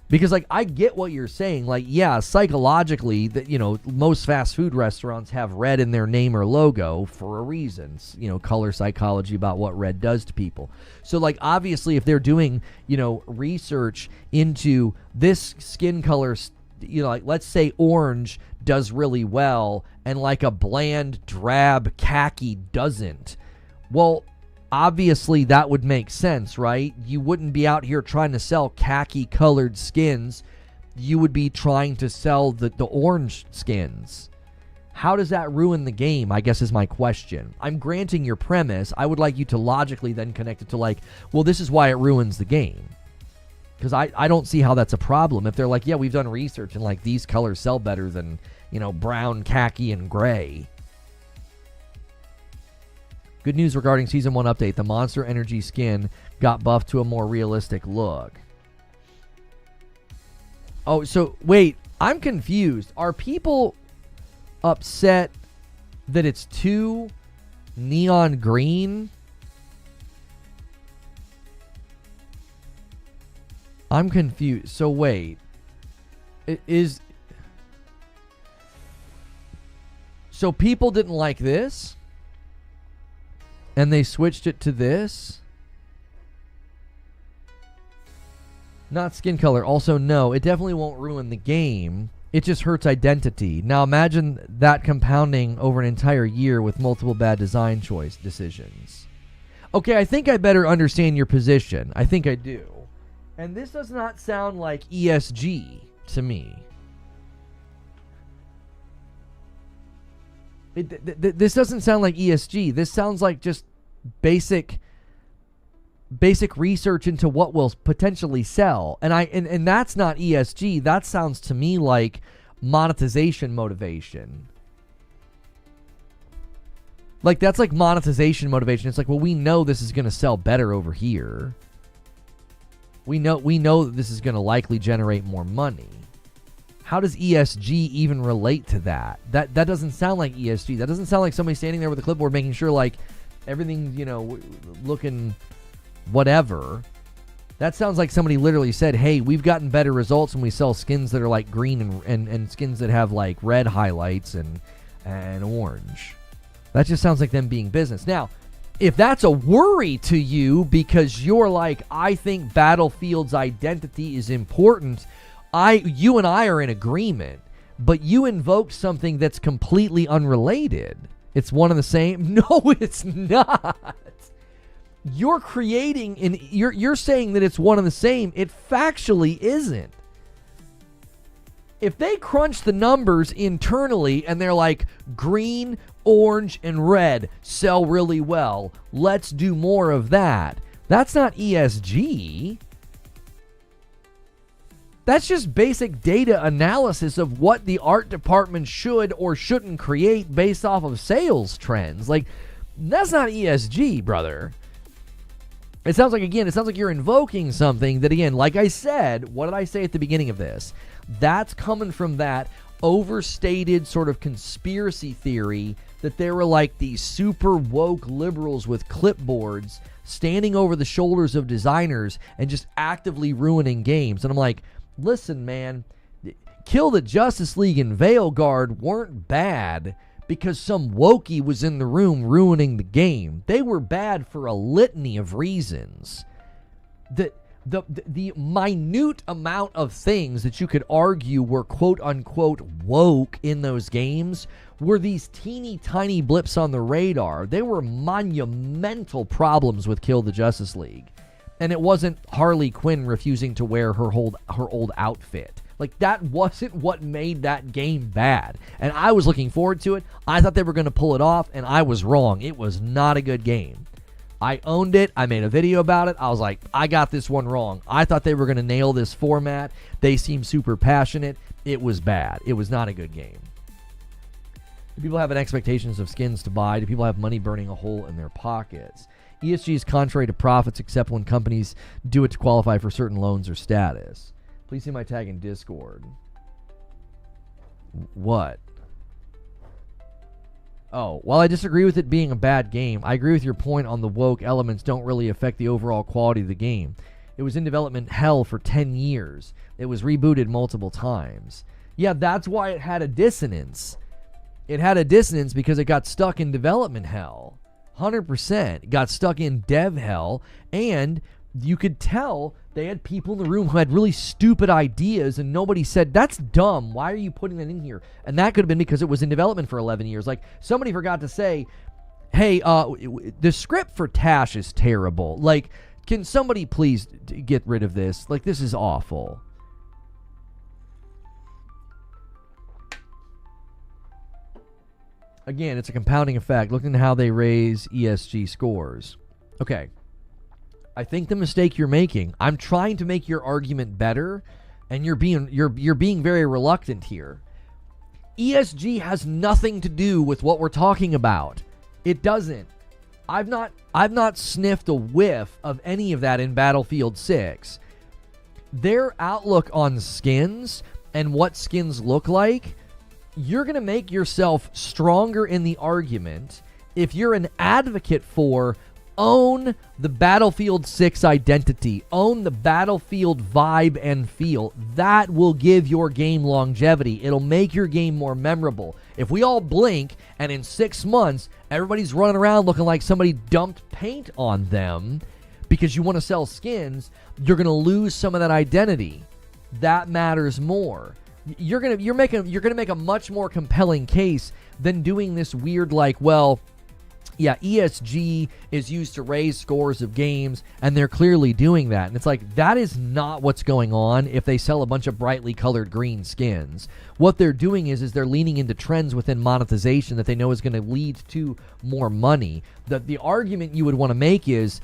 Because, like, I get what you're saying. Like, yeah, psychologically, that, you know, most fast food restaurants have red in their name or logo for a reason. You know, color psychology about what red does to people. So, like, obviously, if they're doing, you know, research into this skin color, you know, like, let's say orange does really well and like a bland drab khaki doesn't, well, obviously that would make sense, right? You wouldn't be out here trying to sell khaki colored skins. You would be trying to sell the orange skins. How does that ruin the game, I guess, is my question. I'm granting your premise. I would like you to logically then connect it to, like, well, this is why it ruins the game. Because I don't see how that's a problem. If they're like, yeah, we've done research and, like, these colors sell better than, you know, brown, khaki, and gray. Good news regarding Season 1 update. The Monster Energy skin got buffed to a more realistic look. Oh, so, wait. I'm confused. Are people upset that it's too neon green? I'm confused. So wait, so people didn't like this, and they switched it to this? Not skin color. Also, no, it definitely won't ruin the game. It just hurts identity. Now imagine that compounding over an entire year with multiple bad design choice decisions. Okay, I think I better understand your position. I think I do. And this does not sound like ESG to me. This doesn't sound like ESG. This sounds like just basic research into what will potentially sell. And that's not ESG. That sounds to me like monetization motivation. Like, that's like monetization motivation. It's like, well, we know this is going to sell better over here. We know that this is going to likely generate more money. How does ESG even relate to that? That doesn't sound like ESG. That doesn't sound like somebody standing there with a clipboard making sure, like, everything's, you know, looking whatever. That sounds like somebody literally said, hey, we've gotten better results when we sell skins that are like green and skins that have like red highlights and orange. That just sounds like them being business. Now, if that's a worry to you because you're like, I think Battlefield's identity is important, you and I are in agreement, but you invoked something that's completely unrelated. It's one and the same? No, it's not. You're creating, you're saying that it's one and the same. It factually isn't. If they crunch the numbers internally and they're like, green, orange, and red sell really well, let's do more of that. That's not ESG. That's just basic data analysis of what the art department should or shouldn't create based off of sales trends. Like, that's not ESG, brother. It sounds like, again, you're invoking something that, again, like I said, what did I say at the beginning of this? That's coming from that overstated sort of conspiracy theory that there were like these super woke liberals with clipboards standing over the shoulders of designers and just actively ruining games. And I'm like, listen, man, Kill the Justice League and Veilguard weren't bad because some wokey was in the room ruining the game. They were bad for a litany of reasons. That The minute amount of things that you could argue were quote-unquote woke in those games were these teeny tiny blips on the radar. They were monumental problems with Kill the Justice League. And it wasn't Harley Quinn refusing to wear her old outfit. Like, that wasn't what made that game bad. And I was looking forward to it. I thought they were going to pull it off, and I was wrong. It was not a good game. I owned it. I made a video about it. I was like, I got this one wrong. I thought they were going to nail this format. They seemed super passionate. It was bad. It was not a good game. Do people have expectations of skins to buy? Do people have money burning a hole in their pockets? ESG is contrary to profits except when companies do it to qualify for certain loans or status. Please see my tag in Discord. What? Oh, while I disagree with it being a bad game, I agree with your point on the woke elements don't really affect the overall quality of the game. It was in development hell for 10 years. It was rebooted multiple times. Yeah, that's why it had a dissonance. It had a dissonance because it got stuck in development hell. 100% got stuck in dev hell, and you could tell they had people in the room who had really stupid ideas, and nobody said, that's dumb, why are you putting that in here? And that could have been because it was in development for 11 years. Like, somebody forgot to say, hey, the script for Tash is terrible. Like, can somebody please get rid of this? Like, this is awful. Again, it's a compounding effect. Look at how they raise ESG scores. Okay. I think the mistake you're making, I'm trying to make your argument better, and you're being very reluctant here. ESG has nothing to do with what we're talking about. It doesn't. I've not sniffed a whiff of any of that in Battlefield 6. Their outlook on skins and what skins look like, you're going to make yourself stronger in the argument if you're an advocate for own the Battlefield 6 identity, own the Battlefield vibe and feel. That will give your game longevity. It'll make your game more memorable. If we all blink and in 6 months everybody's running around looking like somebody dumped paint on them because you want to sell skins, you're going to lose some of that identity. That matters more. You're gonna make a much more compelling case than doing this weird, like, well, yeah, ESG is used to raise scores of games, and they're clearly doing that. And it's like, that is not what's going on if they sell a bunch of brightly colored green skins. What they're doing is they're leaning into trends within monetization that they know is going to lead to more money. The argument you would want to make is,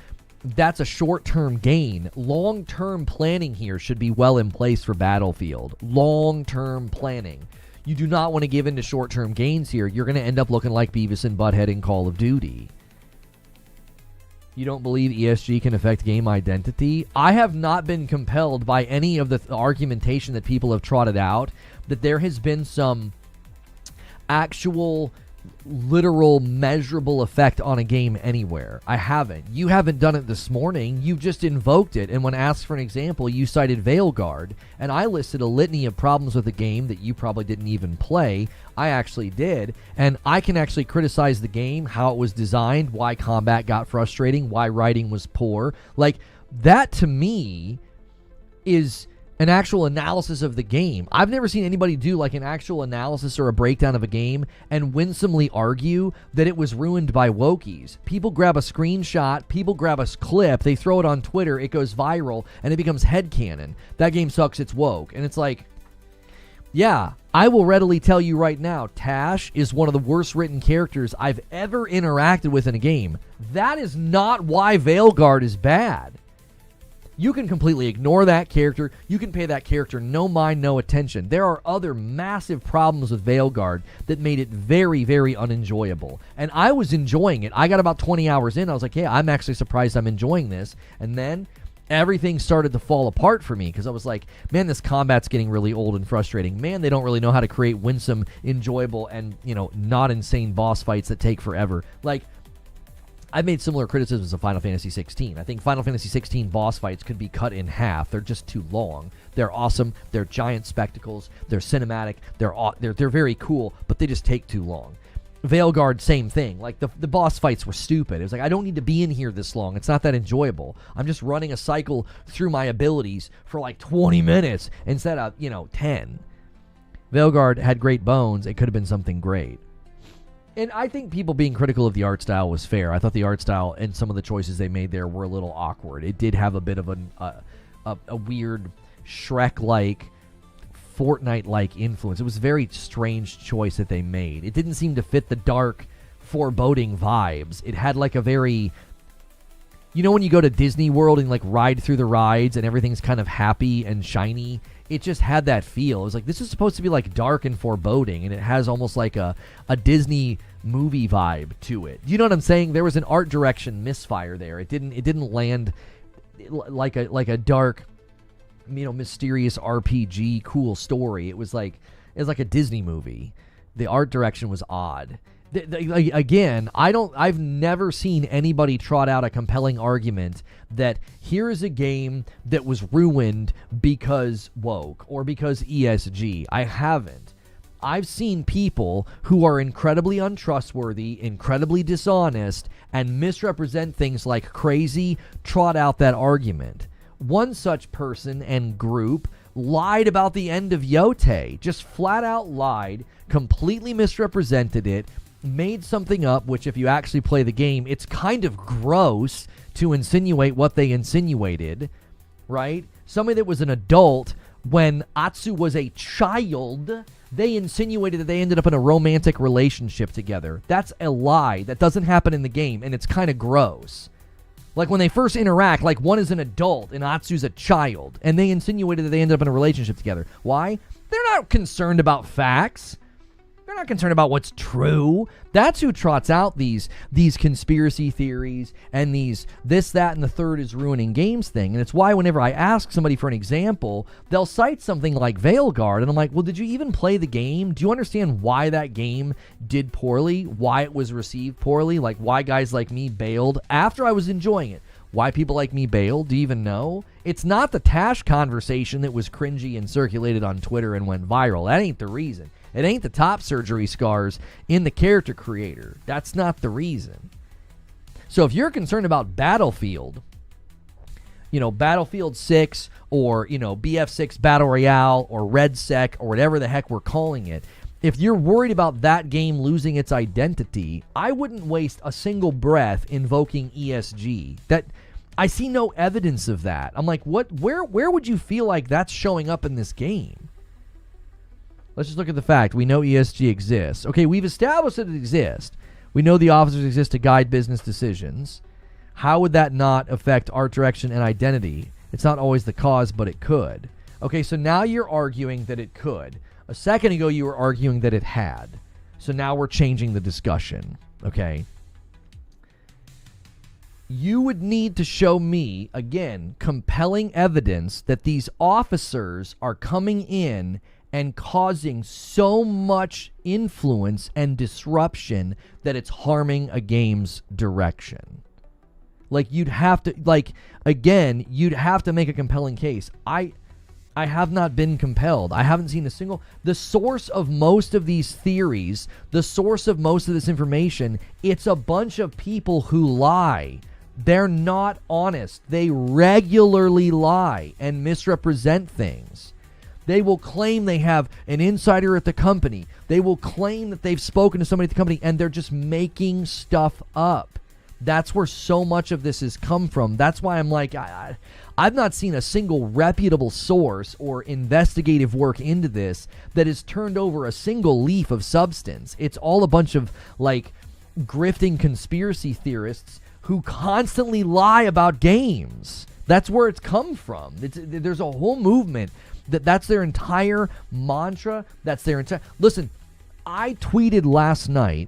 that's a short-term gain. Long-term planning here should be well in place for Battlefield. Long-term planning. You do not want to give in to short-term gains here. You're going to end up looking like Beavis and Butthead in Call of Duty. You don't believe ESG can affect game identity? I have not been compelled by any of the argumentation that people have trotted out that there has been some actual literal measurable effect on a game anywhere. I haven't. You haven't done it this morning. You've just invoked it, and when asked for an example, you cited Veilguard, and I listed a litany of problems with the game that you probably didn't even play. I actually did, and I can actually criticize the game, how it was designed, why combat got frustrating, why writing was poor. Like, that to me is an actual analysis of the game. I've never seen anybody do like an actual analysis or a breakdown of a game and winsomely argue that it was ruined by wokies. People grab a screenshot, people grab a clip, they throw it on Twitter, it goes viral, and it becomes headcanon. That game sucks, it's woke. And it's like, yeah, I will readily tell you right now, Tash is one of the worst written characters I've ever interacted with in a game. That is not why Veilguard is bad. You can completely ignore that character. You can pay that character no mind, no attention. There are other massive problems with Veilguard that made it very, very unenjoyable. And I was enjoying it. I got about 20 hours in. I was like, yeah, I'm actually surprised I'm enjoying this. And then everything started to fall apart for me because I was like, man, this combat's getting really old and frustrating. Man, they don't really know how to create winsome, enjoyable, and, not insane boss fights that take forever. Like, I've made similar criticisms of Final Fantasy 16. I think Final Fantasy 16 boss fights could be cut in half. They're just too long. They're awesome. They're giant spectacles. They're cinematic. They're very cool, but they just take too long. Veilguard, same thing. Like, the boss fights were stupid. It was like, I don't need to be in here this long. It's not that enjoyable. I'm just running a cycle through my abilities for like 20 minutes instead of, 10. Veilguard had great bones. It could have been something great. And I think people being critical of the art style was fair. I thought the art style and some of the choices they made there were a little awkward. It did have a bit of a weird Shrek-like, Fortnite-like influence. It was a very strange choice that they made. It didn't seem to fit the dark, foreboding vibes. It had like a very... when you go to Disney World and like ride through the rides and everything's kind of happy and shiny? It just had that feel. It was like, this is supposed to be like dark and foreboding, and it has almost like a Disney movie vibe to it. You know what I'm saying? There was an art direction misfire there. It didn't land like a dark, mysterious RPG cool story. It was like a Disney movie. The art direction was odd. Again, I've never seen anybody trot out a compelling argument that here is a game that was ruined because woke or because ESG. I haven't. I've seen people who are incredibly untrustworthy, incredibly dishonest, and misrepresent things like crazy trot out that argument. One such person and group lied about the end of Yote. Just flat out lied, completely misrepresented it, made something up, which if you actually play the game, it's kind of gross to insinuate what they insinuated, right? Somebody that was an adult when Atsu was a child, they insinuated that they ended up in a romantic relationship together. That's a lie. That doesn't happen in the game, and it's kind of gross. Like when they first interact, like one is an adult and Atsu's a child, and they insinuated that they ended up in a relationship together. Why? They're not concerned about facts. They're not concerned about what's true. That's who trots out these conspiracy theories and this, that, and the third is ruining games thing. And it's why whenever I ask somebody for an example, they'll cite something like Veilguard. And I'm like, well, did you even play the game? Do you understand why that game did poorly? Why it was received poorly? Like why guys like me bailed after I was enjoying it? Why people like me bailed? Do you even know? It's not the Tash conversation that was cringy and circulated on Twitter and went viral. That ain't the reason. It ain't the top surgery scars in the character creator. That's not the reason. So if you're concerned about Battlefield, Battlefield 6 or, BF6 Battle Royale or Redsec or whatever the heck we're calling it, if you're worried about that game losing its identity, I wouldn't waste a single breath invoking ESG. That I see no evidence of that. I'm like, where would you feel like that's showing up in this game? Let's just look at the fact. We know ESG exists. Okay, we've established that it exists. We know the officers exist to guide business decisions. How would that not affect art direction and identity? It's not always the cause, but it could. Okay, so now you're arguing that it could. A second ago, you were arguing that it had. So now we're changing the discussion, okay? You would need to show me, again, compelling evidence that these officers are coming in and causing so much influence and disruption that it's harming a game's direction. Like, you'd have to, you'd have to make a compelling case. I have not been compelled. I haven't seen a single... The source of most of these theories, the source of most of this information, it's a bunch of people who lie. They're not honest. They regularly lie and misrepresent things. They will claim they have an insider at the company. They will claim that they've spoken to somebody at the company, and they're just making stuff up. That's where so much of this has come from. That's why I'm like, I've not seen a single reputable source or investigative work into this that has turned over a single leaf of substance. It's all a bunch of, grifting conspiracy theorists who constantly lie about games. That's where it's come from. There's a whole movement that's their entire mantra. That's their entire... Listen, I tweeted last night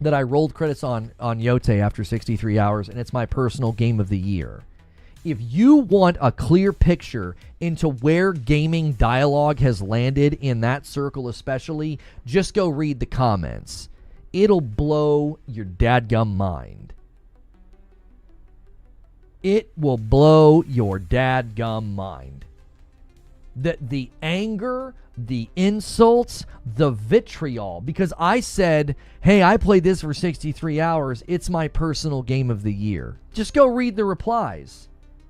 that I rolled credits on Yote after 63 hours, and it's my personal game of the year. If you want a clear picture into where gaming dialogue has landed in that circle especially, just go read the comments. It'll blow your dadgum mind. It will blow your dadgum mind. The anger, the insults, the vitriol. Because I said, hey, I played this for 63 hours. It's my personal game of the year. Just go read the replies.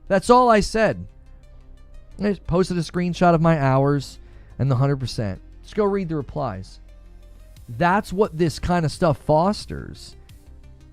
That's all I said. I just posted a screenshot of my hours and the 100%. Just go read the replies. That's what this kind of stuff fosters.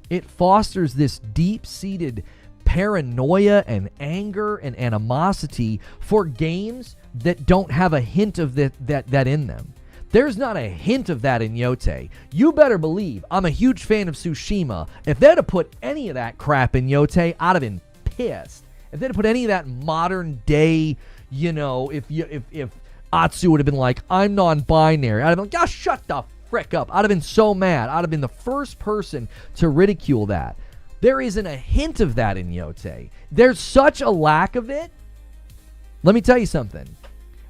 It fosters this deep-seated paranoia and anger and animosity for games that don't have a hint of that in them. There's not a hint of that in Yote. You better believe I'm a huge fan of Tsushima. If they'd have put any of that crap in Yote, I'd have been pissed. If they'd have put any of that modern day, if Atsu would have been like, I'm non-binary, I'd have been like, oh, shut the frick up. I'd have been so mad. I'd have been the first person to ridicule that. There isn't a hint of that in Yote. There's such a lack of it. Let me tell you something.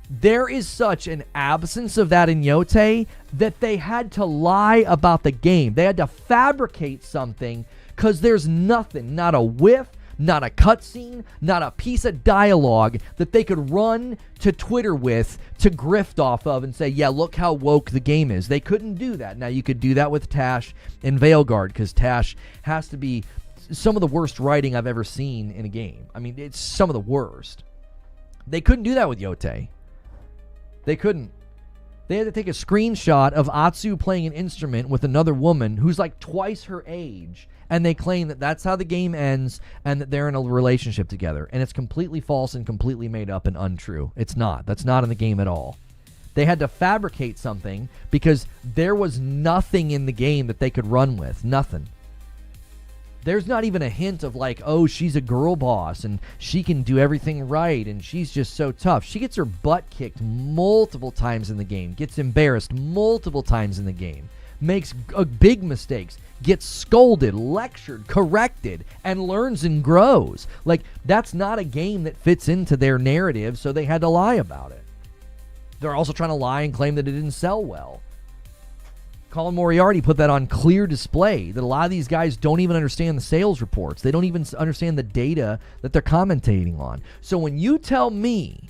There is such an absence of that in Yote that they had to lie about the game. They had to fabricate something because there's nothing, not a whiff, not a cutscene, not a piece of dialogue that they could run to Twitter with to grift off of and say, yeah, look how woke the game is. They couldn't do that. Now, you could do that with Tash and Veilguard because Tash has to be some of the worst writing I've ever seen in a game. I mean, it's some of the worst. They couldn't do that with Yote. They couldn't. They had to take a screenshot of Atsu playing an instrument with another woman who's like twice her age, and they claim that that's how the game ends and that they're in a relationship together. And it's completely false and completely made up and untrue. It's not. That's not in the game at all. They had to fabricate something because there was nothing in the game that they could run with. Nothing. There's not even a hint of like, oh, she's a girl boss and she can do everything right and she's just so tough. She gets her butt kicked multiple times in the game, gets embarrassed multiple times in the game, makes big mistakes, gets scolded, lectured, corrected, and learns and grows. Like, that's not a game that fits into their narrative, so they had to lie about it. They're also trying to lie and claim that it didn't sell well. Colin Moriarty put that on clear display, that a lot of these guys don't even understand the sales reports. They don't even understand the data that they're commentating on. So when you tell me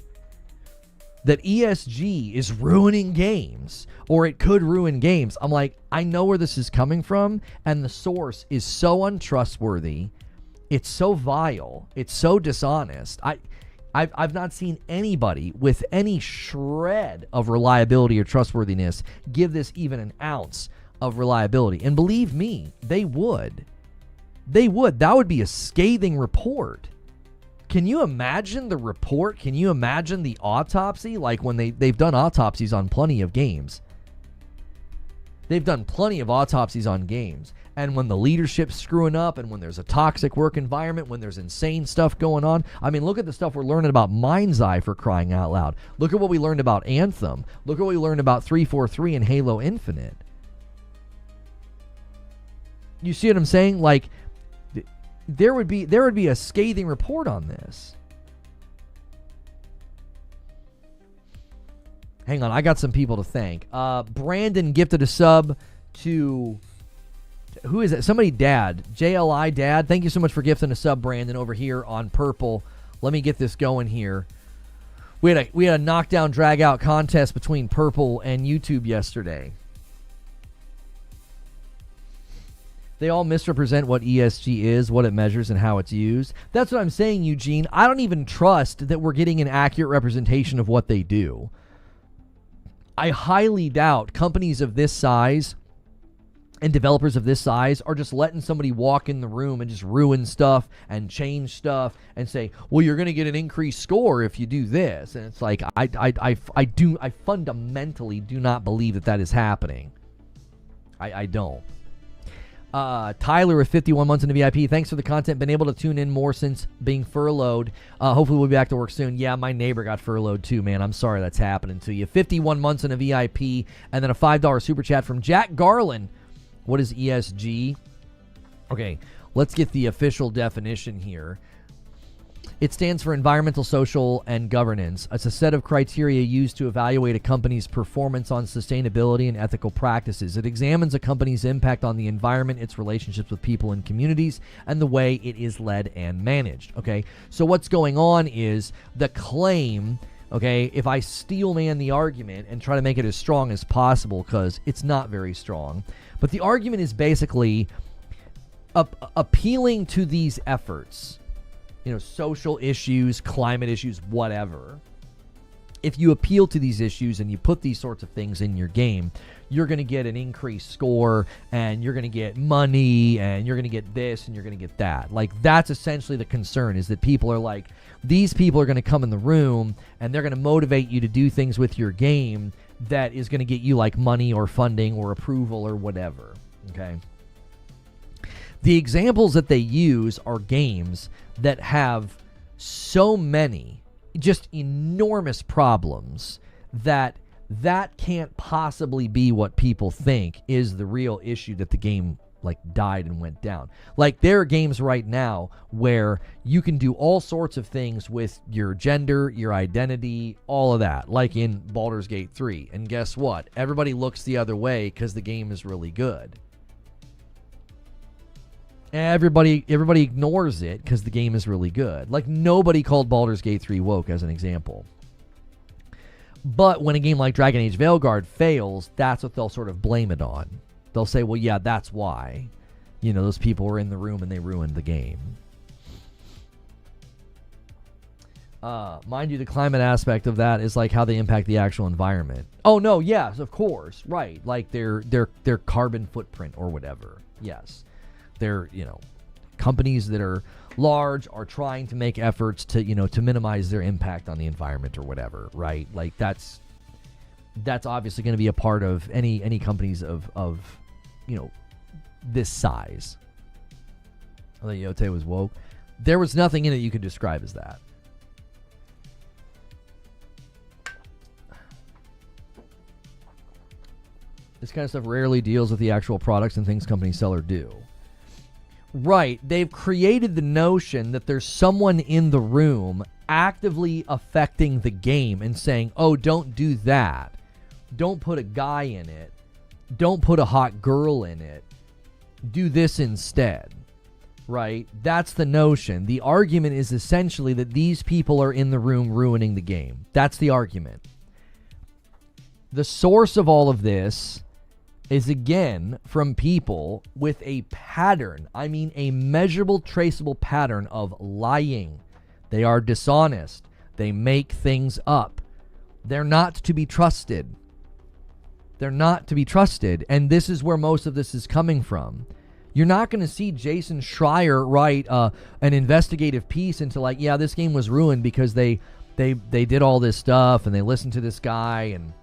that ESG is ruining games, or it could ruin games, I'm like, I know where this is coming from, and the source is so untrustworthy, it's so vile, it's so dishonest. I've not seen anybody with any shred of reliability or trustworthiness give this even an ounce of reliability. And believe me, they would. They would. That would be a scathing report. Can you imagine the report? Can you imagine the autopsy? Like when they've done autopsies on plenty of games. They've done plenty of autopsies on games. And when the leadership's screwing up and when there's a toxic work environment, when there's insane stuff going on. I mean, look at the stuff we're learning about Mind's Eye, for crying out loud. Look at what we learned about Anthem. Look at what we learned about 343 and Halo Infinite. You see what I'm saying? Like, there would be a scathing report on this. Hang on, I got some people to thank. Brandon gifted a sub to... Who is it? Somebody Dad. JLI Dad. Thank you so much for gifting a sub, Brandon, over here on Purple. Let me get this going here. We had a knockdown drag out contest between Purple and YouTube yesterday. They all misrepresent what ESG is, what it measures, and how it's used. That's what I'm saying, Eugene. I don't even trust that we're getting an accurate representation of what they do. I highly doubt companies of this size and developers of this size are just letting somebody walk in the room and just ruin stuff and change stuff and say, well, you're going to get an increased score if you do this. And it's like, I fundamentally do not believe that is happening. I don't. Tyler with 51 months in the VIP. Thanks for the content. Been able to tune in more since being furloughed. Hopefully we'll be back to work soon. Yeah, my neighbor got furloughed too, man. I'm sorry that's happening to you. 51 months in a VIP. And then a $5 super chat from Jack Garland. What is ESG? Okay, let's get the official definition here. It stands for environmental, social, and governance. It's a set of criteria used to evaluate a company's performance on sustainability and ethical practices. It examines a company's impact on the environment, its relationships with people and communities, and the way it is led and managed. Okay, so what's going on is the claim, Okay, if I steel man the argument and try to make it as strong as possible, because it's not very strong, but the argument is basically appealing to these efforts, social issues, climate issues, whatever. If you appeal to these issues and you put these sorts of things in your game, you're going to get an increased score, and you're going to get money, and you're going to get this, and you're going to get that. Like, that's essentially the concern, is that people are like, these people are going to come in the room, and they're going to motivate you to do things with your game that is going to get you, like, money or funding or approval or whatever, okay? The examples that they use are games that have so many just enormous problems that can't possibly be what people think is the real issue that the game died and went down. Like, there are games right now where you can do all sorts of things with your gender, your identity, all of that, like in Baldur's Gate 3. And guess what? Everybody looks the other way because the game is really good. Everybody ignores it because the game is really good. Like, nobody called Baldur's Gate 3 woke, as an example. But when a game like Dragon Age Veilguard fails, that's what they'll sort of blame it on. They'll say, well, yeah, that's why. Those people were in the room and they ruined the game. Mind you, the climate aspect of that is like how they impact the actual environment. Oh, no, yes, of course. Right. Like their carbon footprint or whatever. Yes. They're, companies that are large are trying to make efforts to, to minimize their impact on the environment or whatever, right? Like that's obviously going to be a part of any companies of this size. I thought Yote was woke. There was nothing in it you could describe as that. This kind of stuff rarely deals with the actual products and things companies sell or do. Right. They've created the notion that there's someone in the room actively affecting the game and saying, oh, don't do that. Don't put a guy in it. Don't put a hot girl in it. Do this instead. Right? That's the notion. The argument is essentially that these people are in the room ruining the game. That's the argument. The source of all of this is, again, from people with a pattern. I mean, a measurable, traceable pattern of lying. They are dishonest. They make things up. They're not to be trusted. They're not to be trusted. And this is where most of this is coming from. You're not going to see Jason Schreier write an investigative piece into like, yeah, this game was ruined because they did all this stuff and they listened to this guy and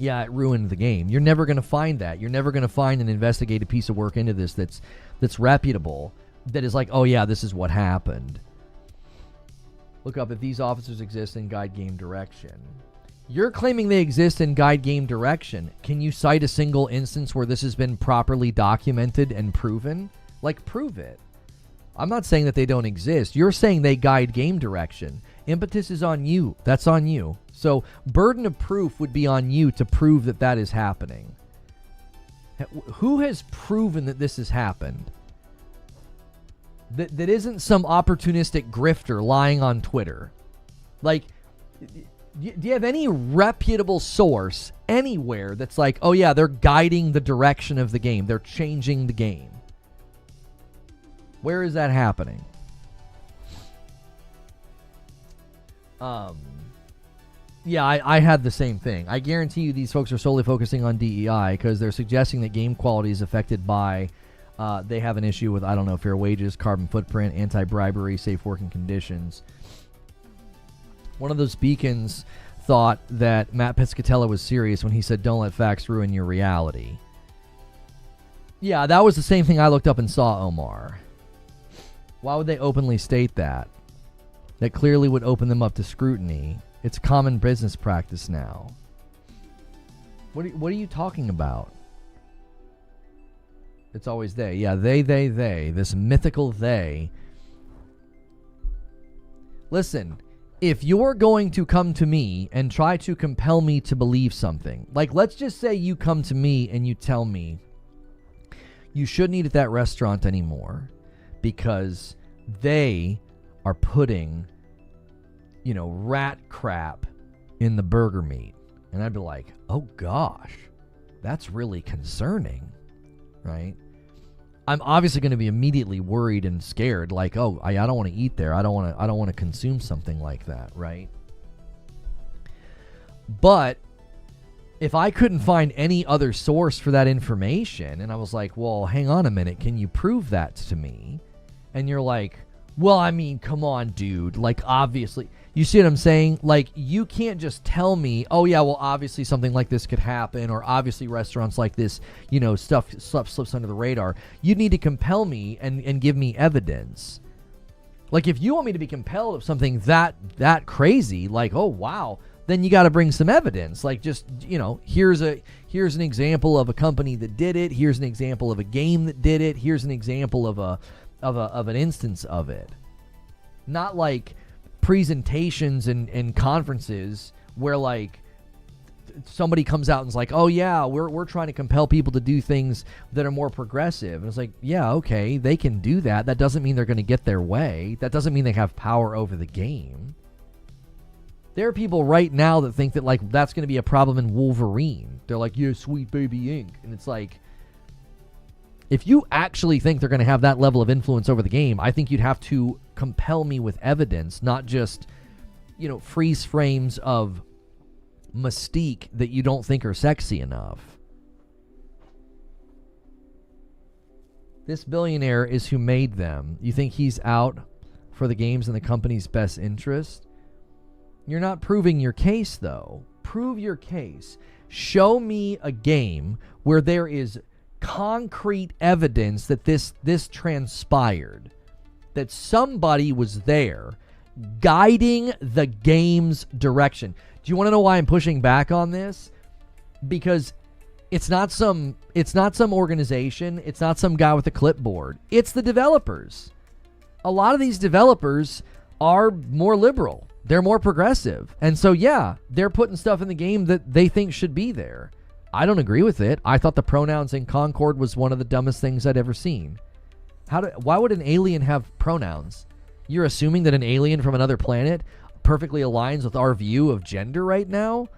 yeah, it ruined the game. You're never going to find that. You're never going to find an investigative piece of work into this that's reputable, that is like, oh yeah, this is what happened. Look up if these officers exist in guide game direction. You're claiming they exist in guide game direction. Can you cite a single instance where this has been properly documented and proven? Like, prove it. I'm not saying that they don't exist. You're saying they guide game direction. Impetus is on you. That's on you. So burden of proof would be on you to prove that that is happening. Who has proven that this has happened? That isn't some opportunistic grifter lying on Twitter. Like, do you have any reputable source anywhere that's like, oh yeah, they're guiding the direction of the game. They're changing the game. Where is that happening? Yeah, I had the same thing. I guarantee you these folks are solely focusing on DEI because they're suggesting that game quality is affected by, they have an issue with, I don't know, fair wages, carbon footprint, anti-bribery, safe working conditions. One of those beacons thought that Matt Piscatella was serious when he said, don't let facts ruin your reality. Yeah, that was the same thing I looked up and saw, Omar. Why would they openly state that? That clearly would open them up to scrutiny. It's common business practice now. What are you talking about? It's always they. Yeah, they. This mythical they. Listen, if you're going to come to me and try to compel me to believe something, like let's just say you come to me and you tell me you shouldn't eat at that restaurant anymore because they are putting, rat crap in the burger meat. And I'd be like, oh gosh, that's really concerning, right? I'm obviously going to be immediately worried and scared, like, oh, I don't want to eat there. I don't want to consume something like that, right? But if I couldn't find any other source for that information, and I was like, well, hang on a minute, can you prove that to me? And you're like, well, I mean, come on, dude. Like, obviously, you see what I'm saying? Like, you can't just tell me, oh, yeah, well, obviously something like this could happen, or obviously restaurants like this, you know, stuff slips under the radar. You need to compel me and give me evidence. Like, if you want me to be compelled of something that crazy, like, oh, wow, then you got to bring some evidence. Like, just, you know, here's an example of a company that did it. Here's an example of a game that did it. Here's an example of an instance of it. Not like presentations and conferences where, like, somebody comes out and is like, oh yeah, we're trying to compel people to do things that are more progressive. And it's like, yeah, okay, they can do that. That doesn't mean they're going to get their way. That doesn't mean they have power over the game. There are people right now that think that, like, that's going to be a problem in Wolverine. They're like, yeah, sweet baby ink. And it's like, if you actually think they're going to have that level of influence over the game, I think you'd have to compel me with evidence, not just, you know, freeze frames of mystique that you don't think are sexy enough. This billionaire is who made them. You think he's out for the games in the company's best interest? You're not proving your case, though. Prove your case. Show me a game where there is concrete evidence that this transpired, that somebody was there guiding the game's direction. Do you want to know why I'm pushing back on this? Because it's not some organization, it's not some guy with a clipboard. It's the developers. A lot of these developers are more liberal. They're more progressive. And so, yeah, they're putting stuff in the game that they think should be there. I don't agree with it. I thought the pronouns in Concord was one of the dumbest things I'd ever seen. Why would an alien have pronouns? You're assuming that an alien from another planet perfectly aligns with our view of gender right now?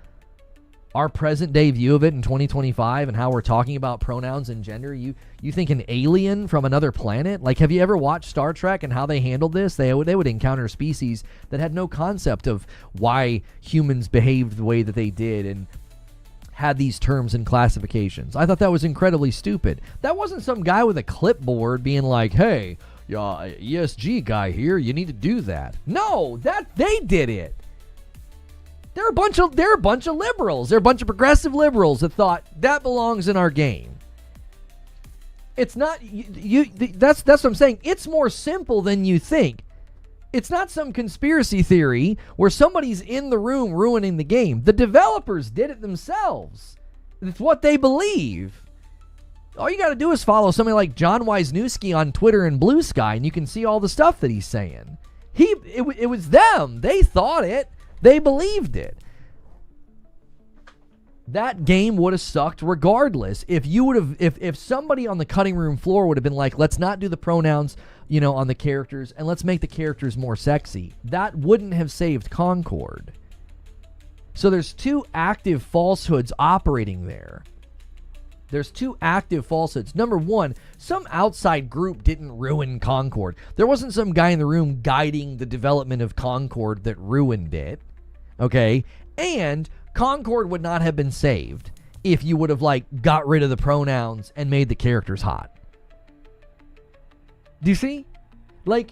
Our present day view of it in 2025 and how we're talking about pronouns and gender? You think an alien from another planet? Like, have you ever watched Star Trek and how they handled this? They would encounter species that had no concept of why humans behaved the way that they did and had these terms and classifications. I thought that was incredibly stupid. That wasn't some guy with a clipboard being like, hey, ESG guy here, you need to do that. No, that they did it. They're a bunch of liberals. They're a bunch of progressive liberals that thought that belongs in our game. It's not that's what I'm saying. It's more simple than you think. It's not some conspiracy theory where somebody's in the room ruining the game. The developers did it themselves. It's what they believe. All you got to do is follow somebody like John Wisniewski on Twitter and Blue Sky, and you can see all the stuff that he's saying. It was them. They thought it. They believed it. That game would have sucked regardless. If somebody on the cutting room floor would have been like, let's not do the pronouns, on the characters, and let's make the characters more sexy, that wouldn't have saved Concord. So there's two active falsehoods operating there. There's two active falsehoods. Number one, some outside group didn't ruin Concord. There wasn't some guy in the room guiding the development of Concord that ruined it. Okay? And Concord would not have been saved if you would have, got rid of the pronouns and made the characters hot. Do you see? They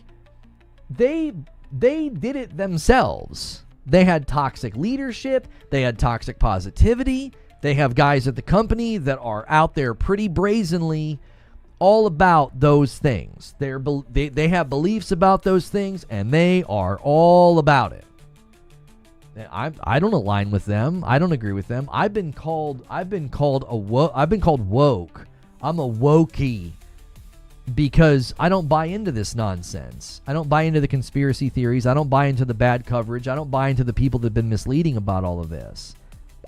did it themselves. They had toxic leadership. They had toxic positivity. They have guys at the company that are out there pretty brazenly all about those things. They have beliefs about those things, and they are all about it. I don't align with them. I don't agree with them. I've been called woke. I'm a wokey because I don't buy into this nonsense. I don't buy into the conspiracy theories. I don't buy into the bad coverage. I don't buy into the people that have been misleading about all of this.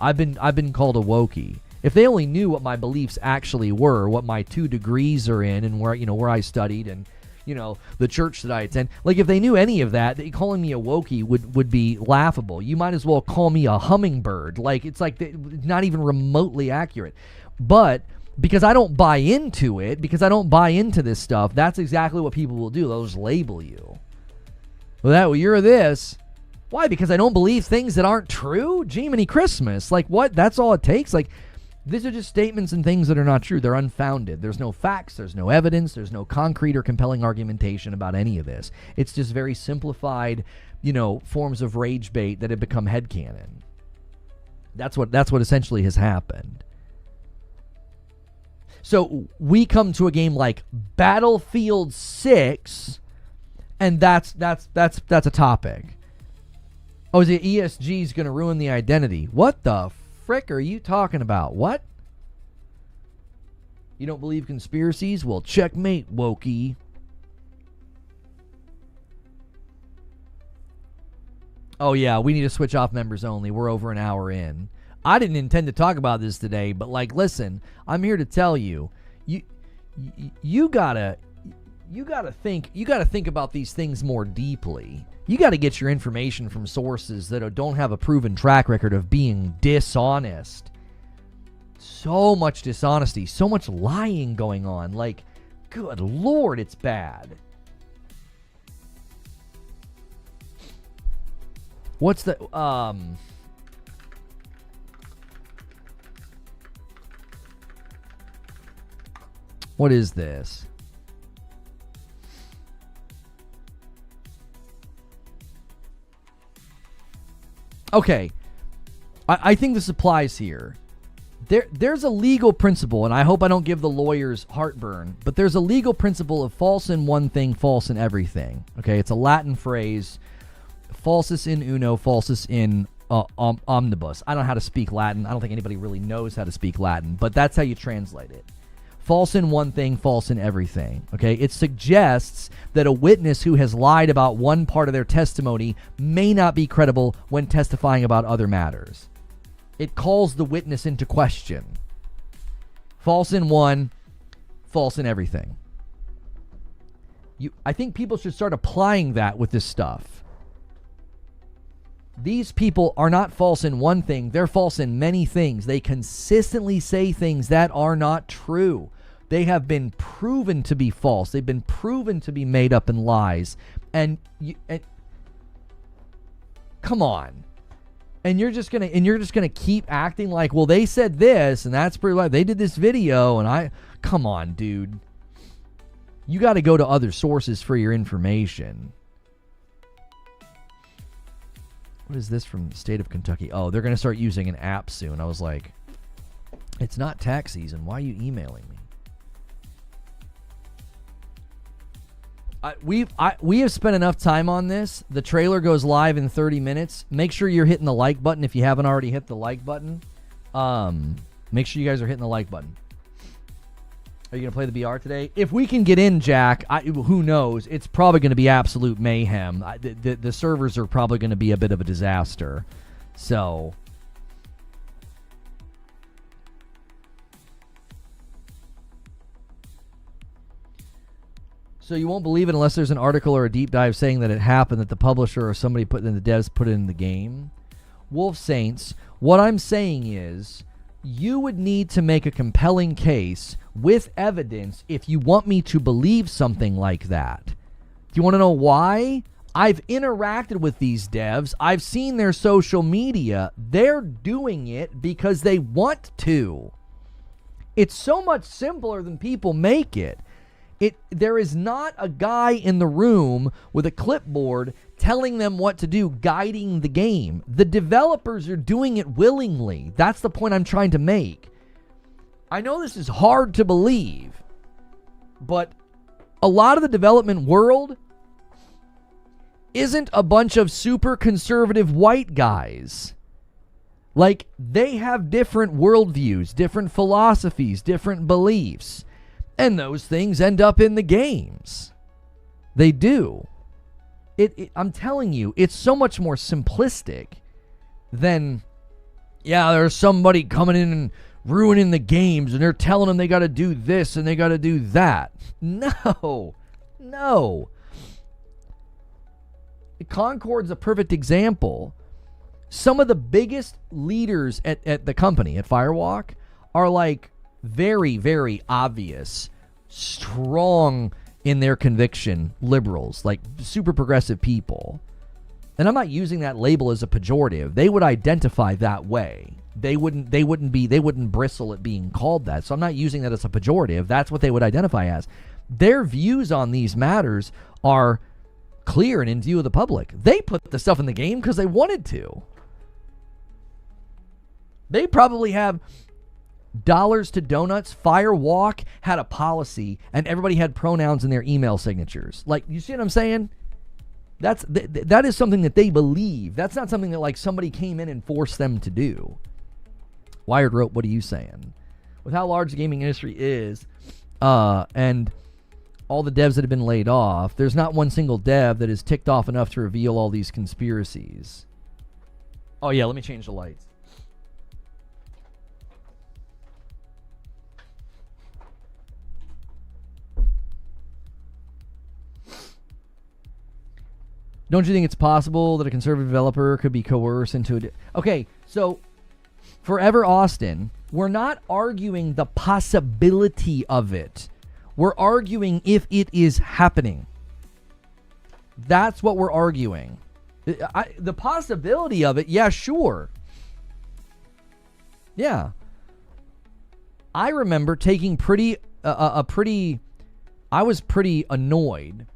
I've been called a wokey. If they only knew what my beliefs actually were, what my 2 degrees are in, and where I studied, and the church that I attend. Like, if they knew any of that, calling me a wokey would be laughable. You might as well call me a hummingbird. Like, it's like not even remotely accurate. But because I don't buy into it, because I don't buy into this stuff, that's exactly what people will do. They'll just label you. Well, you're this. Why? Because I don't believe things that aren't true? Jiminy Christmas. Like, what? That's all it takes? Like, these are just statements and things that are not true. They're unfounded. There's no facts. There's no evidence. There's no concrete or compelling argumentation about any of this. It's just very simplified, forms of rage bait that have become headcanon. That's what essentially has happened. So we come to a game like Battlefield 6, and that's a topic. Oh, the ESG is going to ruin the identity. What the frick are you talking about? What? You don't believe conspiracies? Well, checkmate, wokey. Oh, yeah, we need to switch off members only. We're over an hour in. I didn't intend to talk about this today, but, listen, I'm here to tell you, you gotta think about these things more deeply. You got to get your information from sources that don't have a proven track record of being dishonest. So much dishonesty, so much lying going on. Like, good Lord, it's bad. What's the what is this? Okay, I think this applies here. There's a legal principle, and I hope I don't give the lawyers heartburn, but there's a legal principle of false in one thing, false in everything. Okay, it's a Latin phrase, falsus in uno, falsus in omnibus. I don't know how to speak Latin. I don't think anybody really knows how to speak Latin, but that's how you translate it. False in one thing, false in everything. Okay, it suggests that a witness who has lied about one part of their testimony may not be credible when testifying about other matters. It calls the witness into question. False in one, false in everything. I think people should start applying that with this stuff. These people are not false in one thing. They're false in many things. They consistently say things that are not true. They have been proven to be false. They've been proven to be made up in lies. And come on. And you're just gonna keep acting like, well, they said this, and that's pretty like they did this video, and come on, dude. You got to go to other sources for your information. What is this from the state of Kentucky? Oh, they're going to start using an app soon. I was like, it's not tax season. Why are you emailing me? We have spent enough time on this. The trailer goes live in 30 minutes. Make sure you're hitting the like button if you haven't already hit the like button. Make sure you guys are hitting the like button. Are you going to play the BR today? If we can get in, Jack, who knows? It's probably going to be absolute mayhem. The servers are probably going to be a bit of a disaster. So you won't believe it unless there's an article or a deep dive saying that it happened, that the publisher or somebody put in the devs put it in the game. Wolf Saints, what I'm saying is you would need to make a compelling case with evidence if you want me to believe something like that. Do you want to know why? I've interacted with these devs. I've seen their social media. They're doing it because they want to. It's so much simpler than people make it. There is not a guy in the room with a clipboard telling them what to do, guiding the game. The developers are doing it willingly. That's the point I'm trying to make. I know this is hard to believe, but a lot of the development world isn't a bunch of super conservative white guys. Like, they have different worldviews, different philosophies, different beliefs. And those things end up in the games. They do. I'm telling you, it's so much more simplistic than, yeah, there's somebody coming in and ruining the games and they're telling them they got to do this and they got to do that. No. No. Concord's a perfect example. Some of the biggest leaders at the company, at Firewalk, are like very, very obvious, strong in their conviction liberals, like super progressive people. And I'm not using that label as a pejorative. They would identify that way. They wouldn't bristle at being called that. So I'm not using that as a pejorative. That's what they would identify as. Their views on these matters are clear and in view of the public. They put the stuff in the game because they wanted to. They probably have dollars to donuts. Firewalk had a policy and everybody had pronouns in their email signatures. Like, you see what I'm saying? That is something that they believe. That's not something that like somebody came in and forced them to do. Wired wrote, what are you saying? With how large the gaming industry is, and all the devs that have been laid off, there's not one single dev that is ticked off enough to reveal all these conspiracies. Oh yeah, let me change the lights. Don't you think it's possible that a conservative developer could be coerced into it? Okay, so Forever Austin, we're not arguing the possibility of it. We're arguing if it is happening. That's what we're arguing. The possibility of it, yeah, sure. Yeah. I remember taking I was pretty annoyed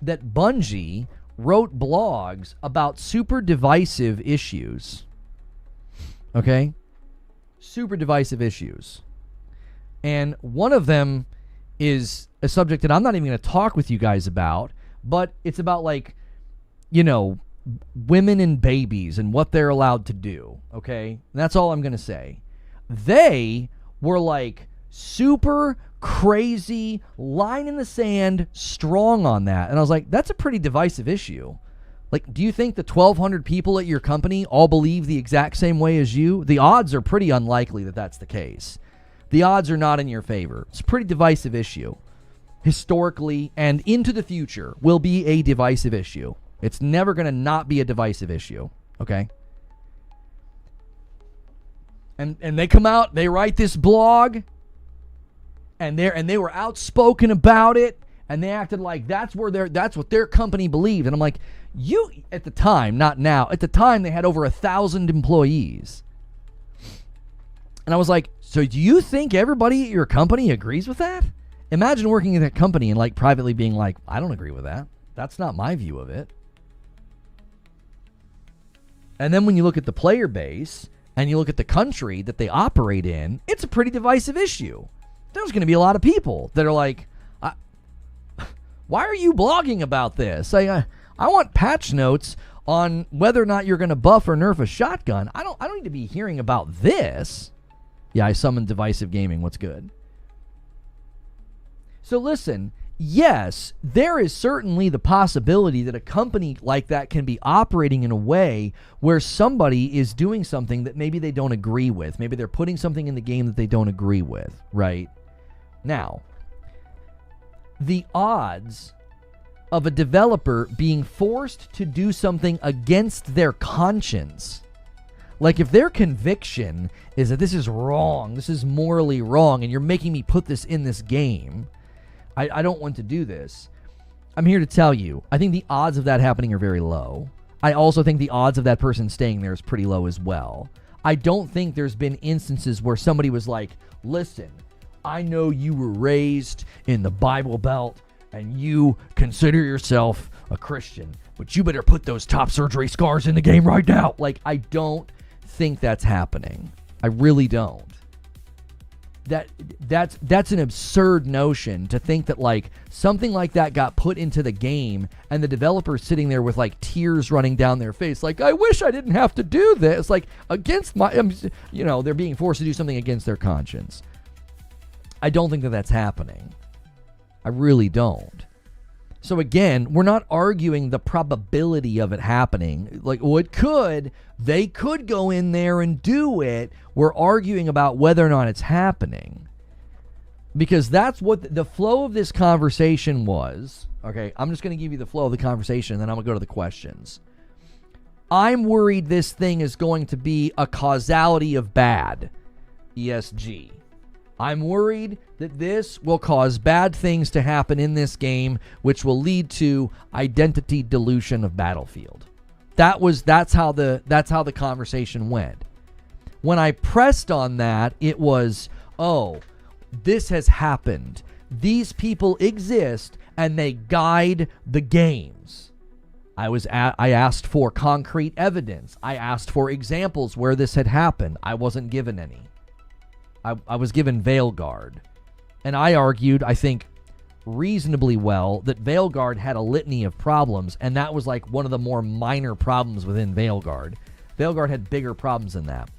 that Bungie wrote blogs about super divisive issues. Okay? Super divisive issues. And one of them is a subject that I'm not even going to talk with you guys about, but it's about, like, you know, women and babies and what they're allowed to do. Okay? And that's all I'm going to say. They were, like, super crazy, line in the sand, strong on that. And I was like, that's a pretty divisive issue. Like, do you think the 1,200 people at your company all believe the exact same way as you? The odds are pretty unlikely that that's the case. The odds are not in your favor. It's a pretty divisive issue. Historically and into the future will be a divisive issue. It's never going to not be a divisive issue. Okay? And they come out, they write this blog, and they were outspoken about it, and they acted like that's what their company believed. And I'm like, you, at the time, not now, at the time they had over 1,000 employees. And I was like, so do you think everybody at your company agrees with that? Imagine working at that company and like privately being like, I don't agree with that. That's not my view of it. And then when you look at the player base and you look at the country that they operate in, it's a pretty divisive issue. There's going to be a lot of people that are like, why are you blogging about this? I want patch notes on whether or not you're going to buff or nerf a shotgun. I don't need to be hearing about this. Yeah, I summoned divisive gaming. What's good? So listen, yes, there is certainly the possibility that a company like that can be operating in a way where somebody is doing something that maybe they don't agree with. Maybe they're putting something in the game that they don't agree with, right? Now, the odds of a developer being forced to do something against their conscience, like if their conviction is that this is wrong, this is morally wrong, and you're making me put this in this game, I don't want to do this. I'm here to tell you, I think the odds of that happening are very low. I also think the odds of that person staying there is pretty low as well. I don't think there's been instances where somebody was like, listen, I know you were raised in the Bible Belt and you consider yourself a Christian, but you better put those top surgery scars in the game right now. Like, I don't think that's happening. I really don't. That's an absurd notion to think that like something like that got put into the game and the developer's sitting there with like tears running down their face, like, I wish I didn't have to do this, like against my, you know, they're being forced to do something against their conscience. I don't think that that's happening. I really don't. So again, we're not arguing the probability of it happening. Like, well, it could. They could go in there and do it. We're arguing about whether or not it's happening. Because that's what the flow of this conversation was. Okay, I'm just going to give you the flow of the conversation, and then I'm going to go to the questions. I'm worried this thing is going to be a causality of bad, ESG. I'm worried that this will cause bad things to happen in this game, which will lead to identity dilution of Battlefield. That's how the conversation went. When I pressed on that, it was, oh, this has happened. These people exist and they guide the games. I asked for concrete evidence. I asked for examples where this had happened. I wasn't given any. I was given Veilguard. And I argued, I think, reasonably well, that Veilguard had a litany of problems, and that was like one of the more minor problems within Veilguard. Veilguard had bigger problems than that.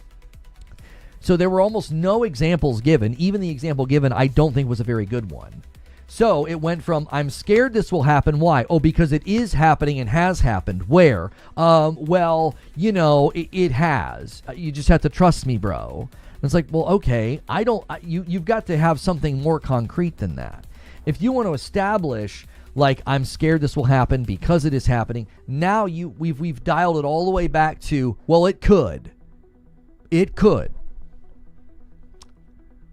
So there were almost no examples given. Even the example given, I don't think was a very good one. So it went from, I'm scared this will happen. Why? Oh, because it is happening and has happened. Where? Well, you know, it has. You just have to trust me, bro. And it's like, well, okay, you've got to have something more concrete than that. If you want to establish, like, I'm scared this will happen because it is happening, now we've dialed it all the way back to, well, it could. It could.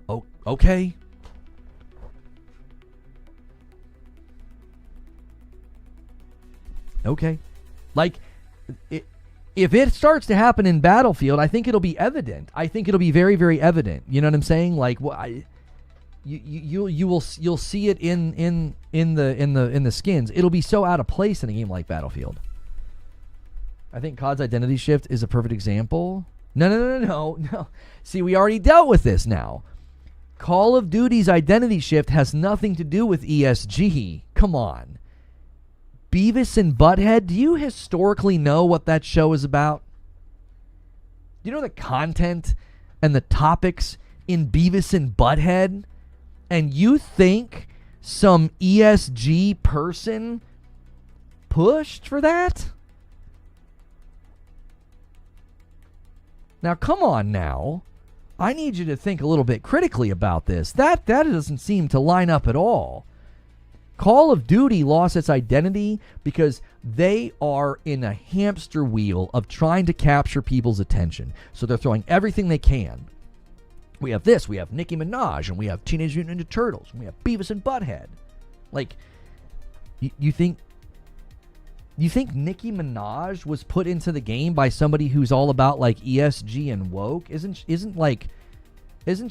Oh, okay. Okay. Like, if it starts to happen in Battlefield, I think it'll be evident. I think it'll be very, very evident. You know what I'm saying? Like, you'll see it in the skins. It'll be so out of place in a game like Battlefield. I think COD's identity shift is a perfect example. No. See, we already dealt with this now. Call of Duty's identity shift has nothing to do with ESG. Come on. Beavis and Butthead, do you historically know what that show is about? Do you know the content and the topics in Beavis and Butthead? And you think some ESG person pushed for that? Now, come on now. I need you to think a little bit critically about this. That doesn't seem to line up at all. Call of Duty lost its identity because they are in a hamster wheel of trying to capture people's attention. So they're throwing everything they can. We have this, we have Nicki Minaj, and we have Teenage Mutant Ninja Turtles, and we have Beavis and Butthead. Like, you think Nicki Minaj was put into the game by somebody who's all about, like, ESG and woke? Isn't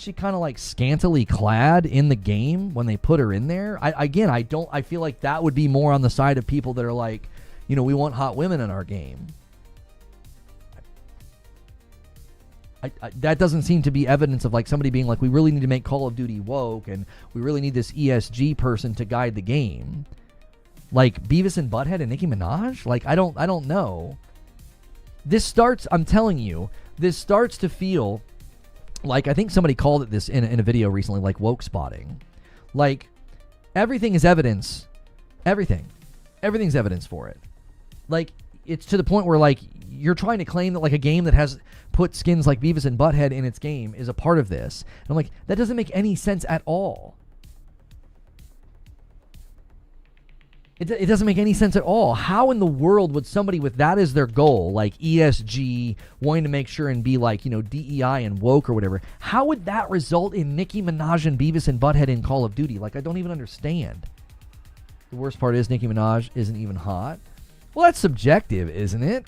she kind of like scantily clad in the game when they put her in there? I feel like that would be more on the side of people that are like, you know, we want hot women in our game. That doesn't seem to be evidence of like somebody being like, we really need to make Call of Duty woke and we really need this ESG person to guide the game. Like Beavis and Butthead and Nicki Minaj? Like, I don't know. I'm telling you, this starts to feel like, I think somebody called it this in a video recently, like woke spotting. Like, everything is evidence. Everything's evidence for it. Like, it's to the point where, like, you're trying to claim that, like, a game that has put skins like Beavis and Butthead in its game is a part of this. And I'm like, that doesn't make any sense at all. It doesn't make any sense at all. How in the world would somebody with that as their goal, like ESG, wanting to make sure and be like, you know, DEI and woke or whatever, how would that result in Nicki Minaj and Beavis and Butthead in Call of Duty? Like, I don't even understand. The worst part is Nicki Minaj isn't even hot. Well, that's subjective, isn't it?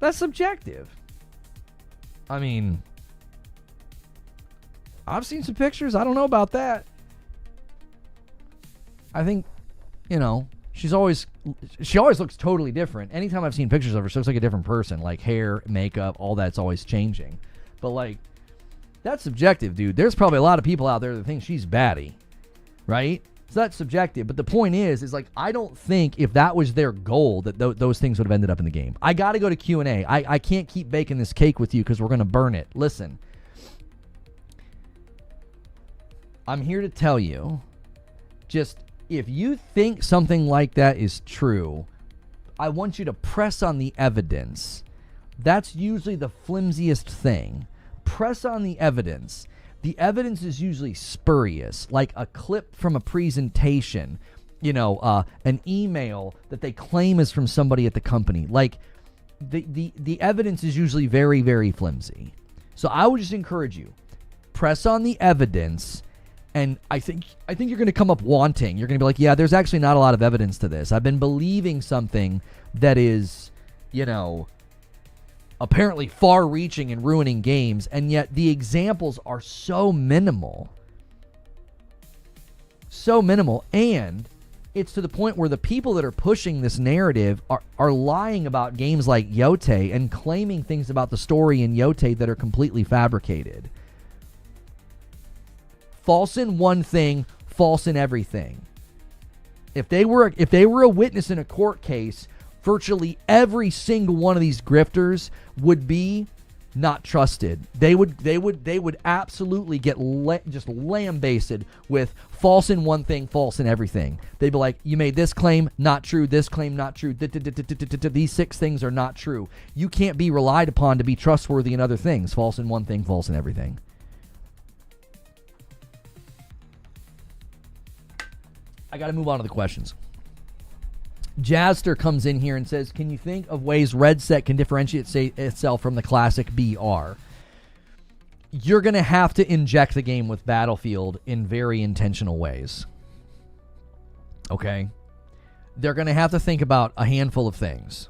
That's subjective. I mean, I've seen some pictures. I don't know about that. I think, you know, she always looks totally different. Anytime I've seen pictures of her, she looks like a different person. Like hair, makeup, all that's always changing. But like, that's subjective, dude. There's probably a lot of people out there that think she's baddie, right? So that's subjective. But the point is like, I don't think if that was their goal that those things would have ended up in the game. I got to go to Q&A. I can't keep baking this cake with you because we're going to burn it. Listen, I'm here to tell you, just if you think something like that is true, I want you to press on the evidence. That's usually the flimsiest thing. press on the evidence. The evidence is usually spurious, like a clip from a presentation, an email that they claim is from somebody at the company. Like, the evidence is usually very, very flimsy. So I would just encourage you, press on the evidence, and I think you're going to come up wanting. You're going to be like, yeah, there's actually not a lot of evidence to this. I've been believing something that is, apparently far-reaching and ruining games, and yet the examples are so minimal. So minimal, and it's to the point where the people that are pushing this narrative are lying about games like Yote and claiming things about the story in Yote that are completely fabricated. False in one thing, false in everything. If they were a witness in a court case, virtually every single one of these grifters would be not trusted. They would absolutely get just lambasted with false in one thing, false in everything. They'd be like, you made this claim, not true, this claim, not true. These 6 things are not true. You can't be relied upon to be trustworthy in other things. False in one thing, false in everything. I got to move on to the questions. Jazster comes in here and says, can you think of ways Redsec can differentiate itself from the classic BR? You're going to have to inject the game with Battlefield in very intentional ways. Okay? They're going to have to think about a handful of things.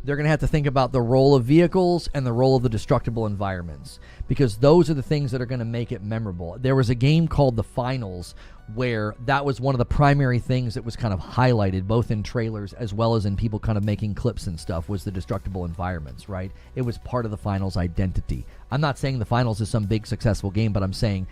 They're going to have to think about the role of vehicles and the role of the destructible environments, because those are the things that are going to make it memorable. There was a game called The Finals where that was one of the primary things that was kind of highlighted, both in trailers as well as in people kind of making clips and stuff, was the destructible environments, right? It was part of the Finals identity. I'm not saying the Finals is some big successful game, but I'm saying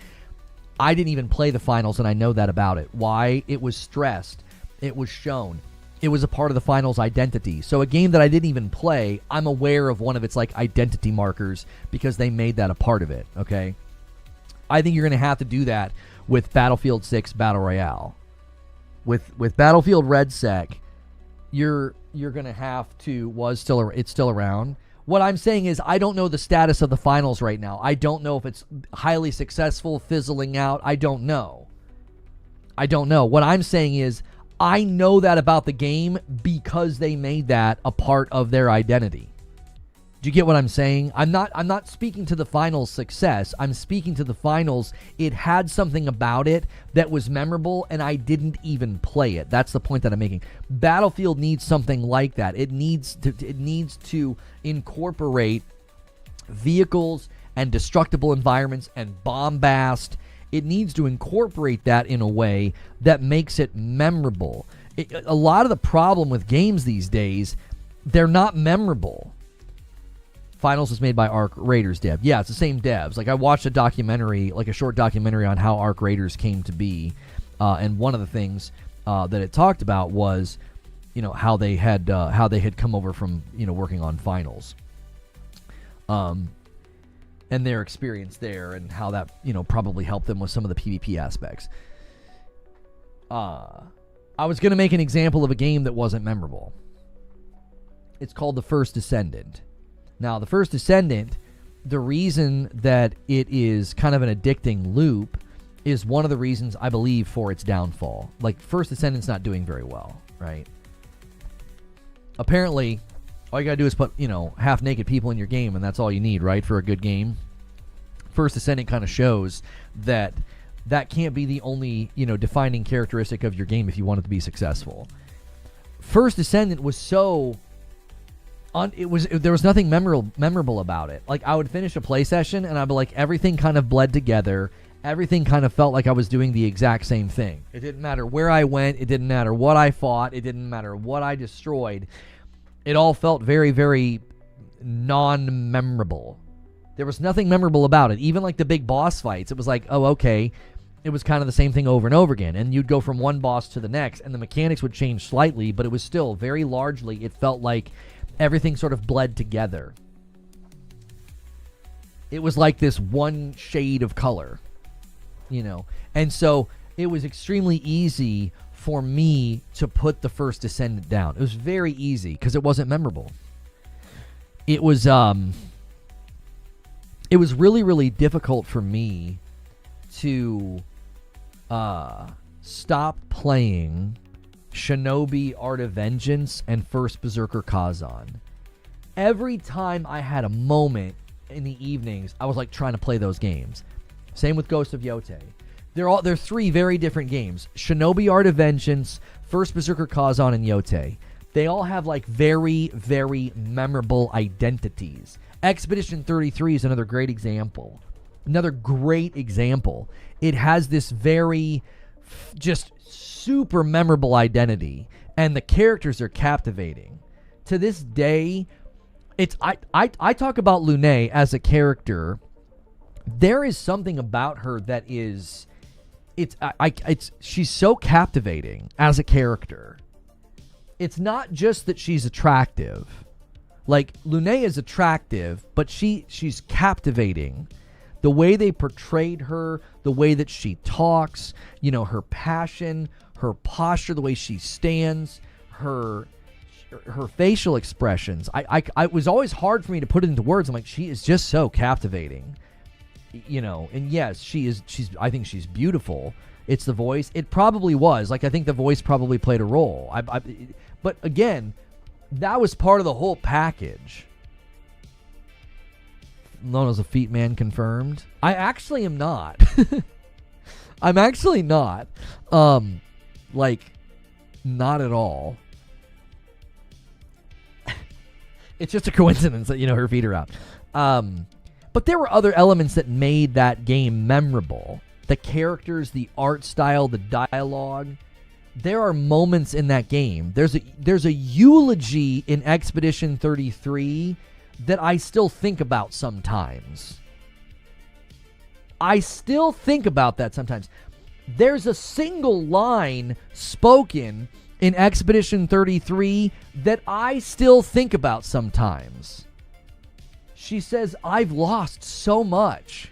I didn't even play the Finals, and I know that about it. Why? It was stressed. It was shown. It was a part of the Finals identity. So a game that I didn't even play, I'm aware of one of its identity markers because they made that a part of it, okay? I think you're going to have to do that with Battlefield 6 Battle Royale. With Battlefield REDSEC, you're going to have to, it's still around. What I'm saying is I don't know the status of the Finals right now. I don't know if it's highly successful, fizzling out. I don't know. What I'm saying is I know that about the game because they made that a part of their identity. Do you get what I'm saying? I'm not speaking to the Finals' success. I'm speaking to the Finals. It had something about it that was memorable, and I didn't even play it. That's the point that I'm making. Battlefield needs something like that. It needs to incorporate vehicles and destructible environments and bombast. It needs to incorporate that in a way that makes it memorable. A lot of the problem with games these days, they're not memorable. Finals was made by Arc Raiders dev. Yeah, it's the same devs. I watched a documentary, a short documentary on how Arc Raiders came to be, and one of the things that it talked about was, how they had come over from working on Finals, and their experience there, and how that probably helped them with some of the PvP aspects. I was going to make an example of a game that wasn't memorable. It's called The First Descendant. Now, The First Descendant, the reason that it is kind of an addicting loop is one of the reasons, I believe, for its downfall. First Descendant's not doing very well, right? Apparently, all you gotta do is put, half-naked people in your game, and that's all you need, right, for a good game. First Descendant kind of shows that can't be the only, defining characteristic of your game if you want it to be successful. First Descendant was so... there was nothing memorable about it. I would finish a play session and I'd be like, everything kind of bled together. Everything kind of felt like I was doing the exact same thing. It didn't matter where I went. It didn't matter what I fought. It didn't matter what I destroyed. It all felt very, very non-memorable. There was nothing memorable about it. Even the big boss fights, it was like, oh, okay. It was kind of the same thing over and over again. And you'd go from one boss to the next, and the mechanics would change slightly, but it was still very largely, it felt like everything sort of bled together. It was like this one shade of color, And so it was extremely easy for me to put The First Descendant down. It was very easy because it wasn't memorable. It was it was really, really difficult for me to stop playing Shinobi Art of Vengeance and First Berserker Kazan. Every time I had a moment in the evenings, I was like trying to play those games. Same with Ghost of Yotei. They're three very different games. Shinobi Art of Vengeance, First Berserker Kazan, and Yotei. They all have like very, very memorable identities. Expedition 33 is another great example. Another great example. It has this very just super memorable identity, and the characters are captivating. To this day, I talk about Lune as a character. There is something about her that is she's so captivating as a character. It's not just that she's attractive. Like, Lune is attractive, but she's captivating. The way they portrayed her, the way that she talks, you know, her passion, her posture, the way she stands, her facial expressions. It was always hard for me to put it into words. I'm like, she is just so captivating. You know, and yes, I think she's beautiful. It's the voice. It probably was. Like, I think the voice probably played a role. But again, that was part of the whole package. Known as a feet man confirmed. I actually am not. I'm actually not. Like, not at all. It's just a coincidence that, you know, her feet are out. But there were other elements that made that game memorable. The characters, the art style, the dialogue. There are moments in that game. There's a eulogy in Expedition 33 that I still think about sometimes. I still think about that sometimes. There's a single line spoken in Expedition 33 that I still think about sometimes. She says, "I've lost so much."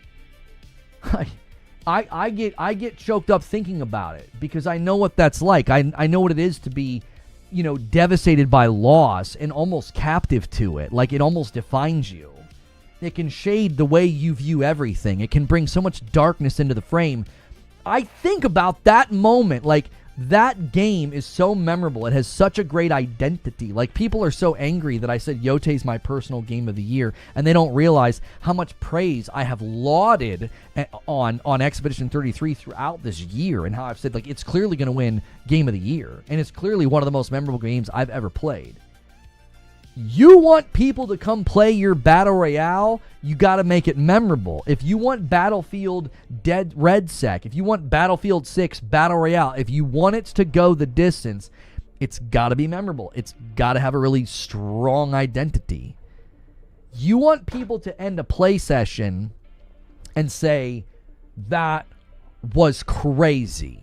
I get choked up thinking about it because I know what that's like. I know what it is to be, you know, devastated by loss and almost captive to it. Like, it almost defines you. It can shade the way you view everything. It can bring so much darkness into the frame. I think about that moment. Like, that game is so memorable. It has such a great identity. Like, people are so angry that I said Yotei's my personal game of the year, and they don't realize how much praise I have lauded on Expedition 33 throughout this year, and how I've said, like, it's clearly going to win Game of the Year, and it's clearly one of the most memorable games I've ever played. You want people to come play your Battle Royale, you got to make it memorable. If you want Battlefield REDSEC, if you want Battlefield 6 Battle Royale, if you want it to go the distance, it's got to be memorable. It's got to have a really strong identity. You want people to end a play session and say, that was crazy.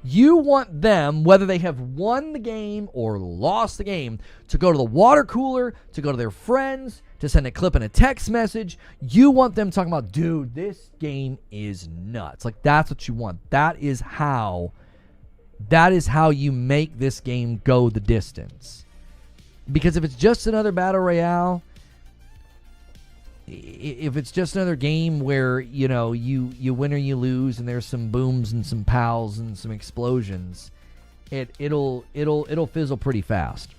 You want them, whether they have won the game or lost the game, to go to the water cooler, to go to their friends, to send a clip and a text message. You want them talking about, dude, this game is nuts. Like, that's what you want. That is how you make this game go the distance. Because if it's just another Battle Royale, if it's just another game where, you know, you win or you lose and there's some booms and some pals and some explosions, it'll fizzle pretty fast.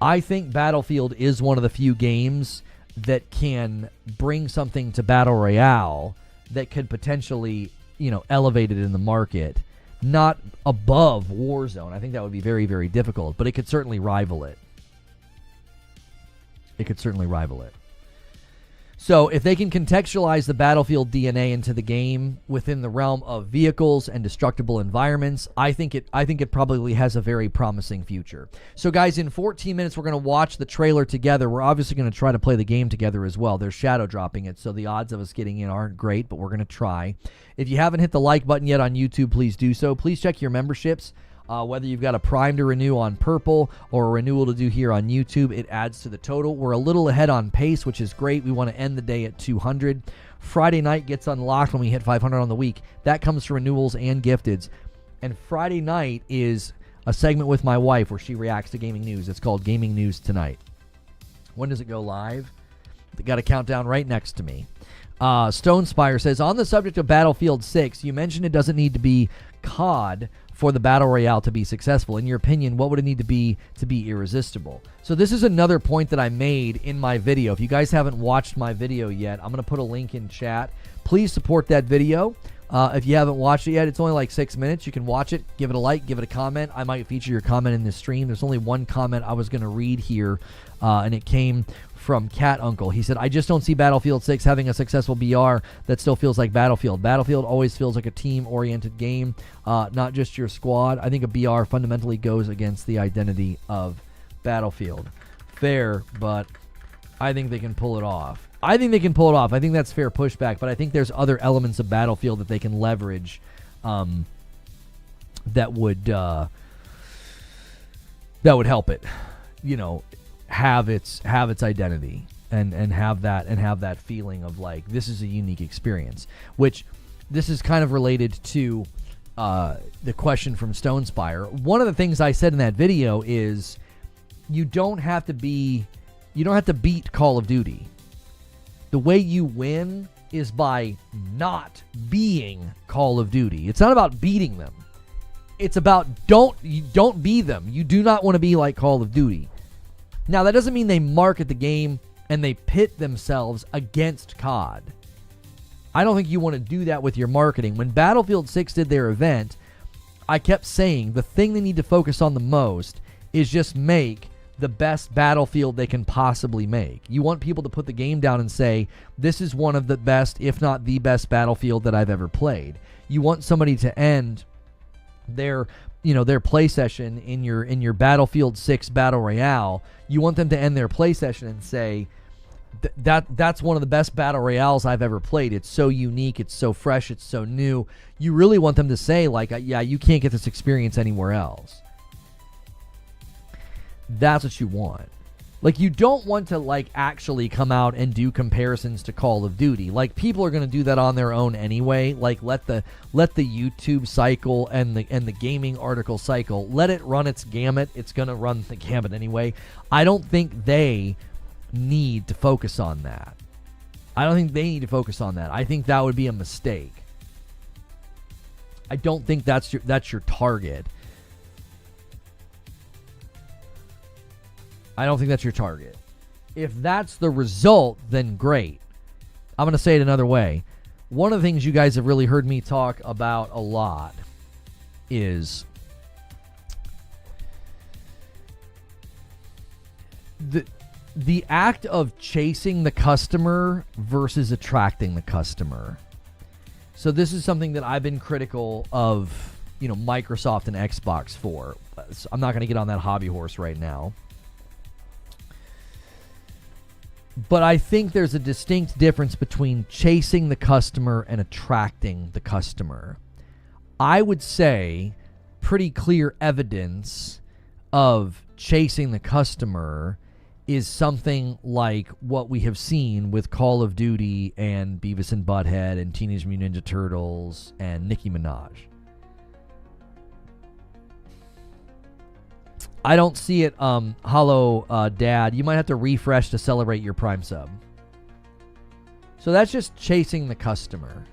I think Battlefield is one of the few games that can bring something to Battle Royale that could potentially, you know, elevate it in the market. Not above Warzone. I think that would be very, very difficult, but it could certainly rival it. It could certainly rival it. So if they can contextualize the Battlefield DNA into the game within the realm of vehicles and destructible environments, I think it probably has a very promising future. So guys, in 14 minutes, we're going to watch the trailer together. We're obviously going to try to play the game together as well. They're shadow dropping it, so the odds of us getting in aren't great, but we're going to try. If you haven't hit the like button yet on YouTube, please do so. Please check your memberships. Whether you've got a Prime to renew on Purple or a renewal to do here on YouTube, it adds to the total. We're a little ahead on pace, which is great. We want to end the day at 200. Friday night gets unlocked when we hit 500 on the week. That comes to renewals and gifteds. And Friday night is a segment with my wife where she reacts to gaming news. It's called Gaming News Tonight. When does it go live? Got a countdown right next to me. Stone Spire says, on the subject of Battlefield 6, you mentioned it doesn't need to be COD for the Battle Royale to be successful. In your opinion, what would it need to be irresistible? So this is another point that I made in my video. If you guys haven't watched my video yet, I'm going to put a link in chat. Please support that video. If you haven't watched it yet, it's only like 6 minutes. You can watch it, give it a like, give it a comment. I might feature your comment in this stream. There's only one comment I was going to read here, and it came from Cat Uncle. He said, I just don't see Battlefield 6 having a successful BR that still feels like Battlefield. Battlefield always feels like a team-oriented game, not just your squad. I think a BR fundamentally goes against the identity of Battlefield. Fair, but I think they can pull it off. I think that's fair pushback, but I think there's other elements of Battlefield that they can leverage that would help it, have its identity and have that feeling of like this is a unique experience. Which this is kind of related to the question from Stone Spire. One of the things I said in that video is you don't have to beat Call of Duty. The way you win is by not being Call of Duty. It's not about beating them. It's about don't be them. You do not want to be like Call of Duty. Now, that doesn't mean they market the game and they pit themselves against COD. I don't think you want to do that with your marketing. When Battlefield 6 did their event, I kept saying the thing they need to focus on the most is just make the best Battlefield they can possibly make. You want people to put the game down and say, this is one of the best, if not the best Battlefield that I've ever played. You want somebody to end their play session in your Battlefield 6 Battle Royale. You want them to end their play session and say, that's one of the best Battle Royales I've ever played. It's so unique, it's so fresh, it's so new. You really want them to say, like, yeah, you can't get this experience anywhere else. That's what you want. Like, you don't want to, like, actually come out and do comparisons to Call of Duty. Like, people are going to do that on their own anyway. Like, let the YouTube cycle and the gaming article cycle, let it run its gamut. It's going to run the gamut anyway. I don't think they need to focus on that. I think that would be a mistake. I don't think that's your target. I don't think that's your target. If that's the result, then great. I'm going to say it another way. One of the things you guys have really heard me talk about a lot is the act of chasing the customer versus attracting the customer. So this is something that I've been critical of, Microsoft and Xbox for. I'm not going to get on that hobby horse right now. But I think there's a distinct difference between chasing the customer and attracting the customer. I would say pretty clear evidence of chasing the customer is something like what we have seen with Call of Duty and Beavis and Butthead and Teenage Mutant Ninja Turtles and Nicki Minaj. I don't see it. Hollow Dad, you might have to refresh to celebrate your Prime sub. So that's just chasing the customer.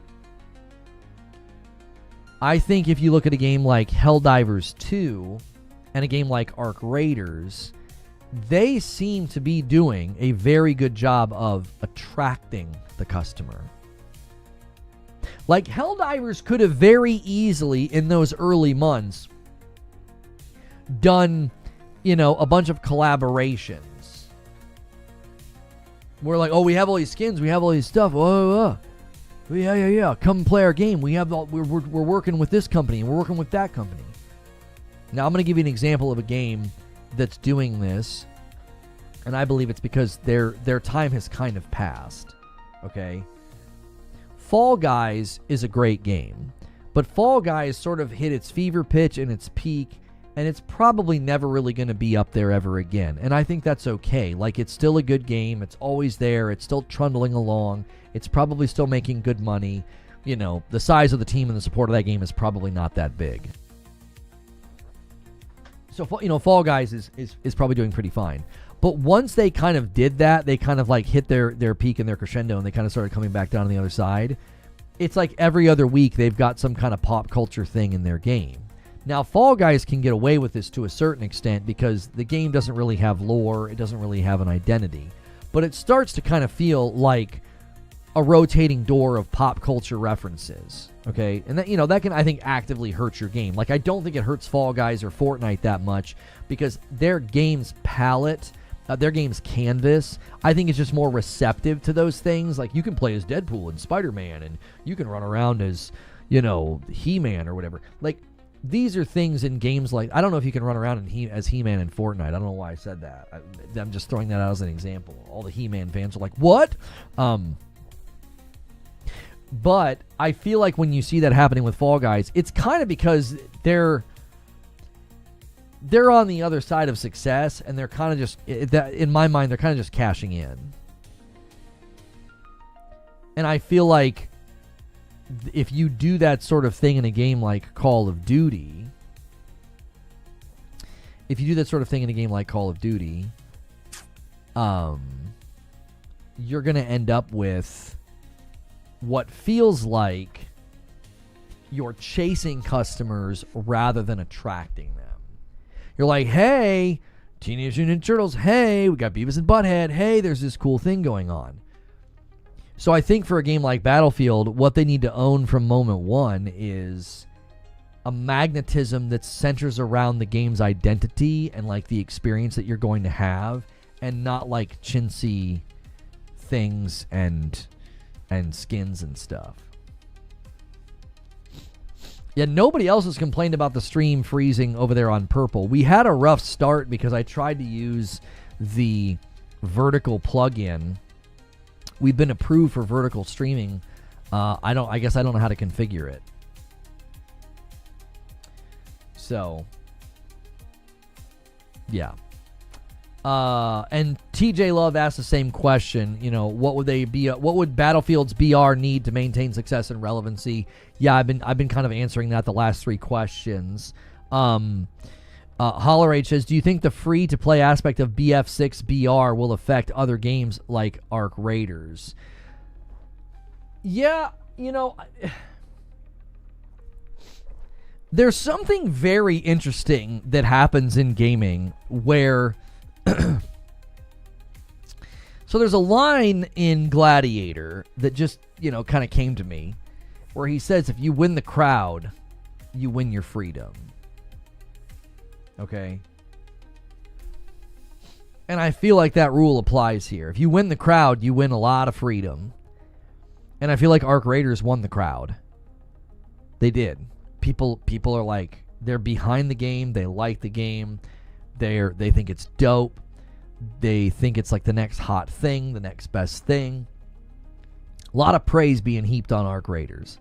I think if you look at a game like Helldivers 2 and a game like Arc Raiders, they seem to be doing a very good job of attracting the customer. Like, Helldivers could have very easily, in those early months, done, a bunch of collaborations. We're like, oh, we have all these skins, we have all these stuff. Yeah. Come play our game. We're working with this company and we're working with that company. Now, I'm going to give you an example of a game that's doing this, and I believe it's because their time has kind of passed. Okay? Fall Guys is a great game, but Fall Guys sort of hit its fever pitch and its peak, and it's probably never really going to be up there ever again. And I think that's okay. Like, it's still a good game. It's always there. It's still trundling along. It's probably still making good money. The size of the team and the support of that game is probably not that big. So, Fall Guys is probably doing pretty fine. But once they kind of did that, they kind of like hit their peak and their crescendo, and they kind of started coming back down on the other side. It's like every other week they've got some kind of pop culture thing in their game. Now, Fall Guys can get away with this to a certain extent because the game doesn't really have lore. It doesn't really have an identity. But it starts to kind of feel like a rotating door of pop culture references. Okay? And that can, I think, actively hurt your game. Like, I don't think it hurts Fall Guys or Fortnite that much because their game's palette, their game's canvas, I think it's just more receptive to those things. Like, you can play as Deadpool and Spider-Man, and you can run around as, He-Man or whatever. Like, these are things in games like, I don't know if you can run around as He-Man in Fortnite. I don't know why I said that. I'm just throwing that out as an example. All the He-Man fans are like, what? But I feel like when you see that happening with Fall Guys, it's kind of because they're on the other side of success, and they're kind of just, in my mind, they're kind of just cashing in. And I feel like if you do that sort of thing in a game like Call of Duty, you're going to end up with what feels like you're chasing customers rather than attracting them. You're like, hey, Teenage Mutant Ninja Turtles, hey, we got Beavis and Butthead, hey, there's this cool thing going on. So I think for a game like Battlefield, what they need to own from moment one is a magnetism that centers around the game's identity and like the experience that you're going to have, and not like chintzy things and skins and stuff. Yeah, nobody else has complained about the stream freezing over there on Purple. We had a rough start because I tried to use the vertical plugin. We've been approved for vertical streaming. I guess I don't know how to configure it. So, yeah. And TJ Love asked the same question. What would Battlefield's BR need to maintain success and relevancy? Yeah, I've been kind of answering that the last three questions. Hollerage says, do you think the free-to-play aspect of BF6 BR will affect other games like Arc Raiders? Yeah, there's something very interesting that happens in gaming where so there's a line in Gladiator that just, kind of came to me where he says, if you win the crowd, you win your freedom. Okay? And I feel like that rule applies here. If you win the crowd, you win a lot of freedom. And I feel like Arc Raiders won the crowd. They did. People are like, they're behind the game, they like the game, they think it's dope. They think it's like the next hot thing, the next best thing. A lot of praise being heaped on Arc Raiders.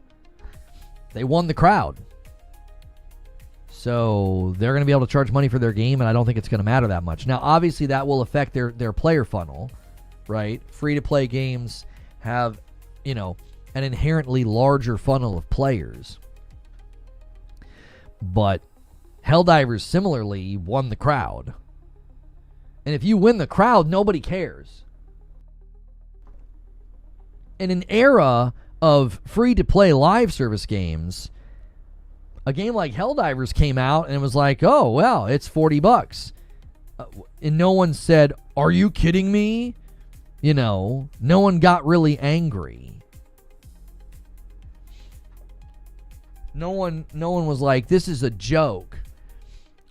They won the crowd. So they're going to be able to charge money for their game, and I don't think it's going to matter that much. Now, obviously, that will affect their player funnel, right? Free-to-play games have, an inherently larger funnel of players. But Helldivers similarly won the crowd. And if you win the crowd, nobody cares. In an era of free-to-play live service games, a game like Helldivers came out and it was like, oh, well, it's $40. And no one said, are you kidding me? No one got really angry. No one was like, this is a joke.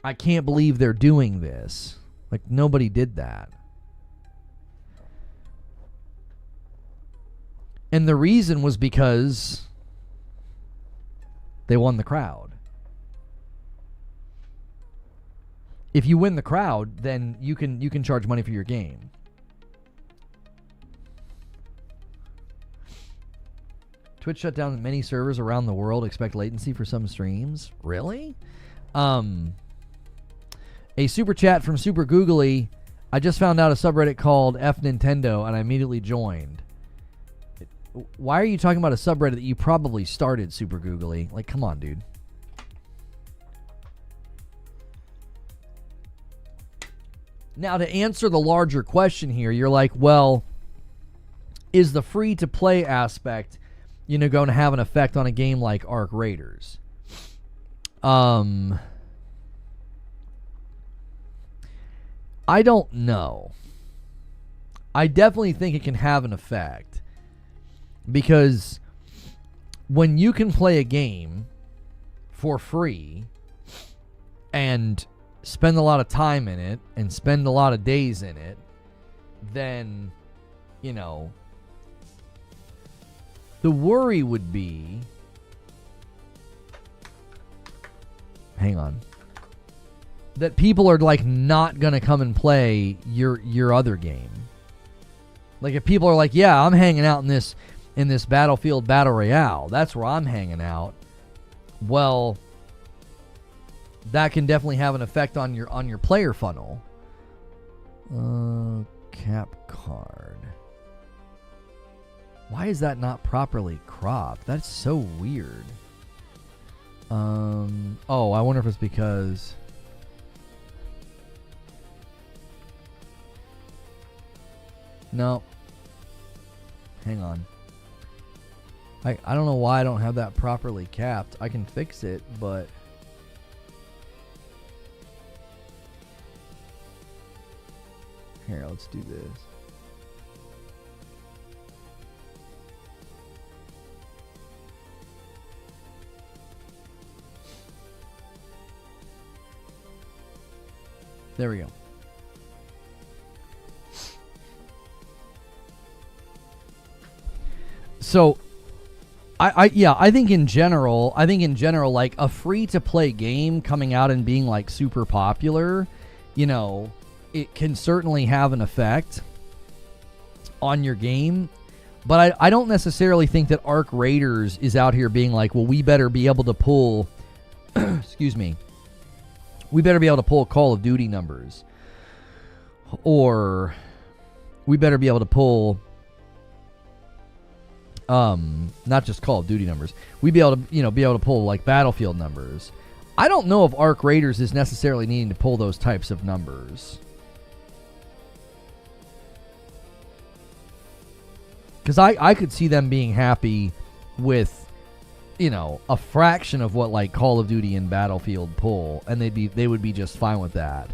I can't believe they're doing this. Like, nobody did that. And the reason was because they won the crowd. If you win the crowd, then you can charge money for your game. Twitch shut down many servers around the world. Expect latency for some streams. Really? A super chat from Super Googly. I just found out a subreddit called F Nintendo, and I immediately joined. Why are you talking about a subreddit that you probably started, Super Googly? Like, come on, dude. Now, to answer the larger question here, you're like, well, is the free-to-play aspect, going to have an effect on a game like Arc Raiders? I don't know. I definitely think it can have an effect, because when you can play a game for free and spend a lot of time in it and spend a lot of days in it, then, the worry would be, hang on, that people are like not going to come and play your other game. Like if people are like, yeah, I'm hanging out in this Battlefield Battle Royale, that's where I'm hanging out. Well, that can definitely have an effect on your player funnel. Cap card. Why is that not properly cropped? That's so weird. Oh, I wonder if it's because... No. Hang on. I don't know why I don't have that properly capped. I can fix it, but... Here, let's do this. There we go. So, I think in general, like a free-to-play game coming out and being like super popular, it can certainly have an effect on your game. But I don't necessarily think that Arc Raiders is out here being like, well, we better be able to pull, excuse me, we better be able to pull Call of Duty numbers. Or we better be able to pull, not just Call of Duty numbers. We'd be able to, pull like Battlefield numbers. I don't know if Arc Raiders is necessarily needing to pull those types of numbers. Because I could see them being happy with, a fraction of what like Call of Duty and Battlefield pull, and they would be just fine with that.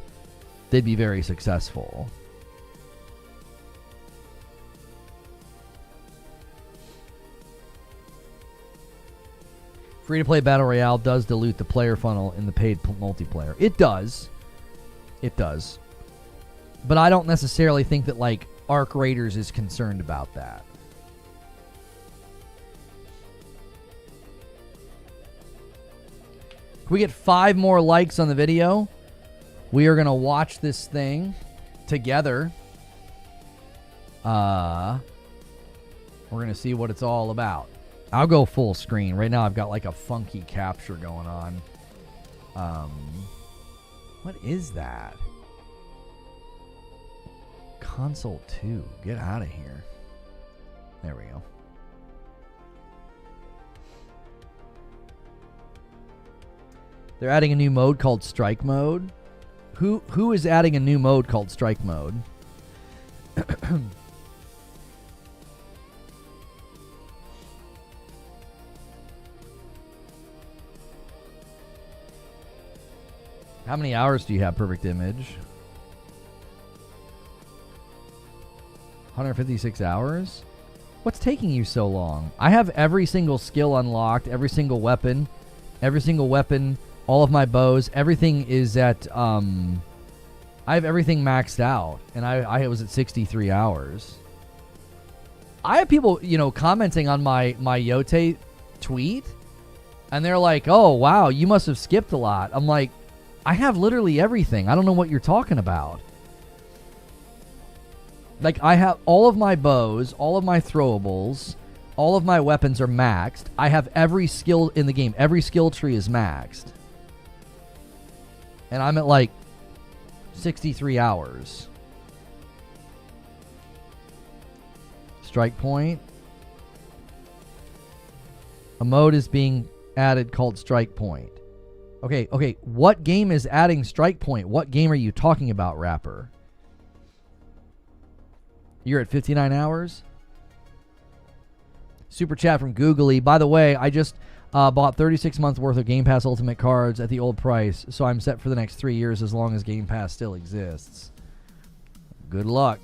They'd be very successful. Free-to-play Battle Royale does dilute the player funnel in the paid multiplayer. It does. It does. But I don't necessarily think that like Arc Raiders is concerned about that. Can we get 5 more likes on the video? We are going to watch this thing together. We're going to see what it's all about. I'll go full screen. Right now I've got like a funky capture going on. What is that? Console 2. Get out of here. There we go. They're adding a new mode called Strike Mode. Who is adding a new mode called Strike Mode? How many hours do you have, Perfect Image? 156 hours? What's taking you so long? I have every single skill unlocked, every single weapon, all of my bows, everything is at, I have everything maxed out, and I was at 63 hours. I have people, commenting on my Yote tweet, and they're like, oh, wow, you must have skipped a lot. I'm like, I have literally everything. I don't know what you're talking about. Like, I have all of my bows, all of my throwables, all of my weapons are maxed. I have every skill in the game. Every skill tree is maxed. And I'm at like 63 hours. Strike point. A mode is being added called Strike Point. Okay. What game is adding Strike Point? What game are you talking about, Rapper? You're at 59 hours? Super chat from Googly. By the way, I just bought 36 months worth of Game Pass Ultimate cards at the old price, so I'm set for the next 3 years as long as Game Pass still exists. Good luck.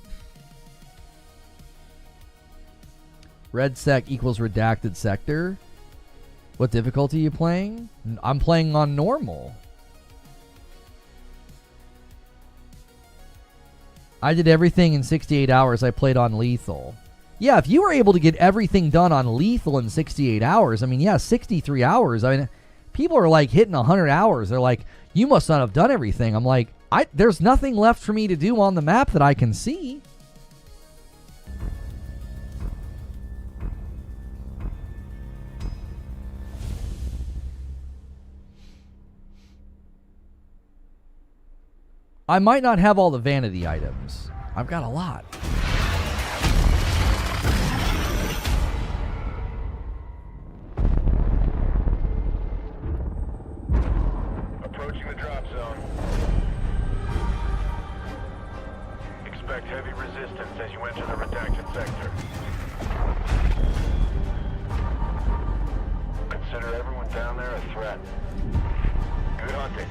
REDSEC equals redacted sector. What difficulty are you playing? I'm playing on normal. I did everything in 68 hours. I played on lethal. Yeah, if you were able to get everything done on lethal in 68 hours, I mean, yeah, 63 hours. I mean, people are like hitting 100 hours. They're like, you must not have done everything. I'm like, there's nothing left for me to do on the map that I can see. I might not have all the vanity items. I've got a lot. Approaching the drop zone. Expect heavy resistance as you enter the redacted sector. Consider everyone down there a threat. Good hunting.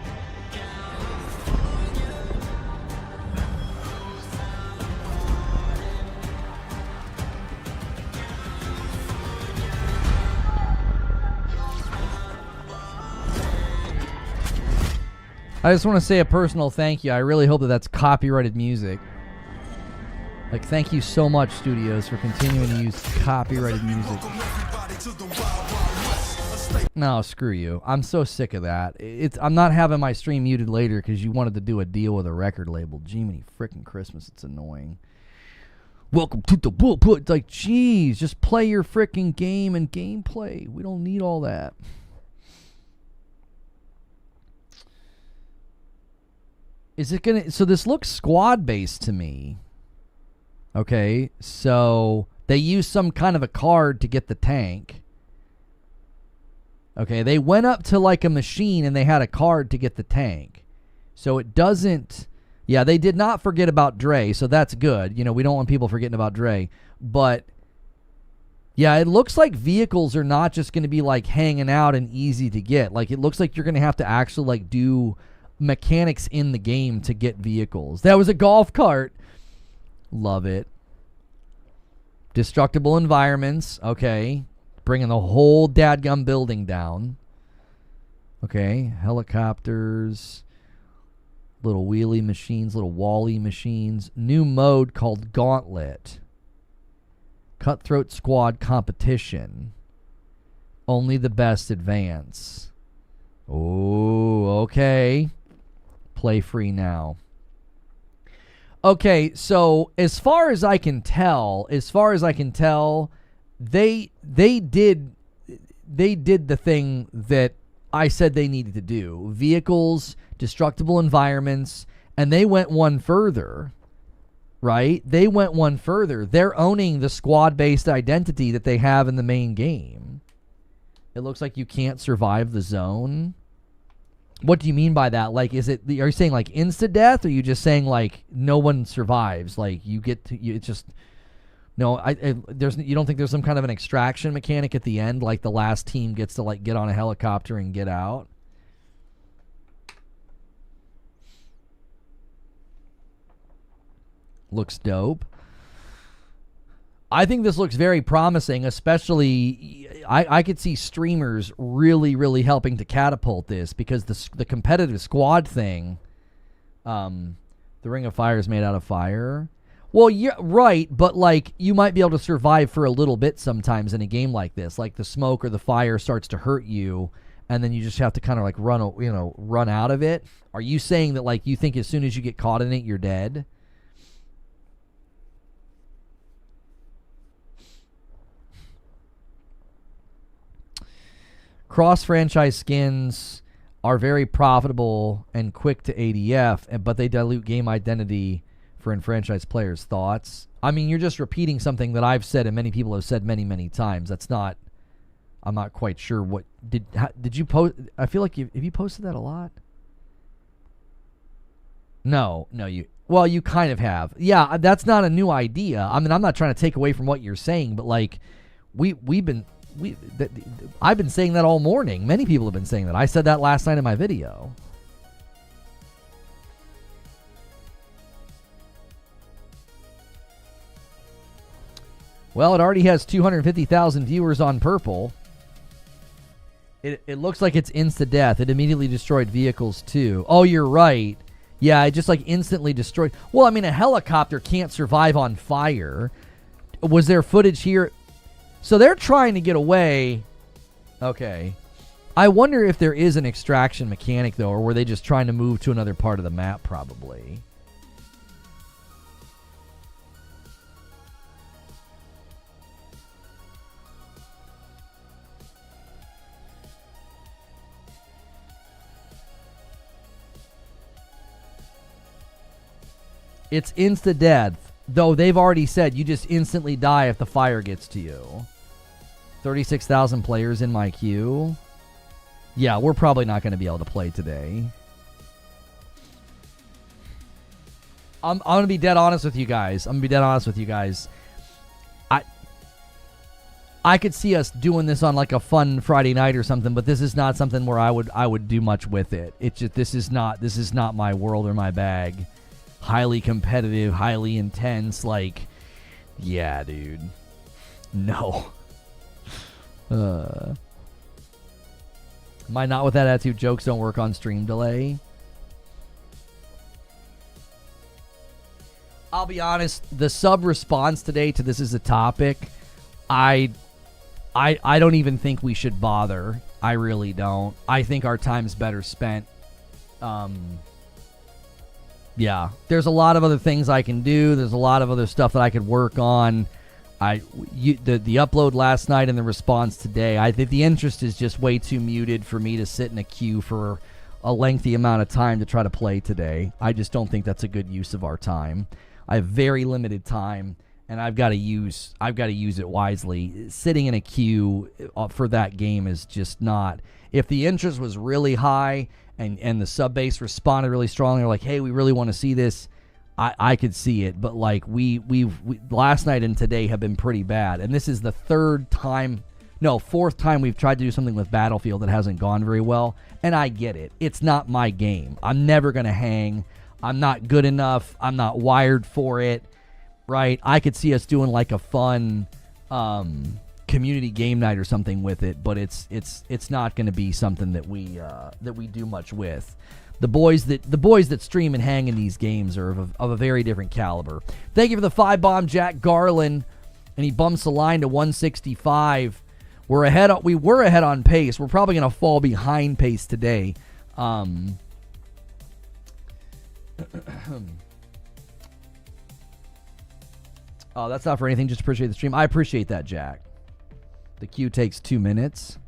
I just want to say a personal thank you. I really hope that that's copyrighted music. Like, thank you so much, studios, for continuing to use copyrighted music. No, screw you. I'm so sick of that. I'm not having my stream muted later because you wanted to do a deal with a record label. Jiminy frickin' Christmas, it's annoying. Welcome to the bullput. It's like, geez, just play your frickin' game and gameplay. We don't need all that. Is it gonna? So this looks squad based to me. Okay, so they use some kind of a card to get the tank. Okay, they went up to like a machine and they had a card to get the tank. So it doesn't. Yeah, they did not forget about Dre, so that's good. You know, we don't want people forgetting about Dre. But yeah, it looks like vehicles are not just going to be like hanging out and easy to get. Like, it looks like you're going to have to actually like do mechanics in the game to get vehicles. That was a golf cart. Love it. Destructible environments. Okay. Bringing the whole dadgum building down. Okay. Helicopters. Little wheelie machines. Little wally machines. New mode called Gauntlet. Cutthroat squad competition. Only the best advance. Oh, okay. Play free now. Okay, so as far as I can tell, they did the thing that I said they needed to do. Vehicles, destructible environments, and they went one further. Right? They went one further. They're owning the squad-based identity that they have in the main game. It looks like you can't survive the zone. What do you mean by that? Like, are you saying like insta-death, or are you just saying like no one survives? Like, you get to, it's just, no, you don't think there's some kind of an extraction mechanic at the end? Like the last team gets to like get on a helicopter and get out? Looks dope. I think this looks very promising, especially I could see streamers really, really helping to catapult this, because the competitive squad thing, the Ring of Fire is made out of fire. Well, yeah, right, but like you might be able to survive for a little bit sometimes in a game like this. Like the smoke or the fire starts to hurt you, and then you just have to kind of like run out of it. Are you saying that like you think as soon as you get caught in it, you're dead? Cross-franchise skins are very profitable and quick to ADF, but they dilute game identity for enfranchised players. Thoughts? I mean, you're just repeating something that I've said and many people have said many, many times. That's not... I'm not quite sure what... Did you post... I feel like have you posted that a lot? No, you... Well, you kind of have. Yeah, that's not a new idea. I mean, I'm not trying to take away from what you're saying, but like I've been saying that all morning. Many people have been saying that. I said that last night in my video. Well, it already has 250,000 viewers on Purple. It looks like it's insta-death. It immediately destroyed vehicles, too. Oh, you're right. Yeah, it just, like, instantly destroyed. Well, I mean, a helicopter can't survive on fire. Was there footage here? So they're trying to get away. Okay. I wonder if there is an extraction mechanic, though, or were they just trying to move to another part of the map, probably. It's insta-death, though they've already said you just instantly die if the fire gets to you. 36,000 players in my queue. Yeah, we're probably not going to be able to play today. I'm going to be dead honest with you guys. I could see us doing this on like a fun Friday night or something, but this is not something where I would do much with it. It's just this is not my world or my bag. Highly competitive, highly intense, like, yeah, dude. No. Am I not with that attitude? Jokes don't work on stream delay. I'll be honest, the sub response today to this is a topic. I don't even think we should bother. I really don't. I think our time's better spent. Yeah, there's a lot of other things I can do. There's a lot of other stuff that I could work on. The upload last night and the response today, I think the interest is just way too muted for me to sit in a queue for a lengthy amount of time to try to play today. I just don't think that's a good use of our time. I have very limited time, and I've got to use it wisely. Sitting in a queue for that game is just not. If the interest was really high and the sub base responded really strongly, they're like, hey, we really want to see this, I could see it. But like we last night and today have been pretty bad, and this is the fourth time we've tried to do something with Battlefield that hasn't gone very well. And I get it. It's not my game. I'm never gonna hang. I'm not good enough. I'm not wired for it. Right? I could see us doing like a fun community game night or something with it, but it's not going to be something that we do much with. The boys that stream and hang in these games are of a very different caliber. Thank you for the 5-bomb, Jack Garland, and he bumps the line to 165. We were ahead on pace. We're probably going to fall behind pace today. Oh, that's not for anything. Just appreciate the stream. I appreciate that, Jack. The queue takes 2 minutes.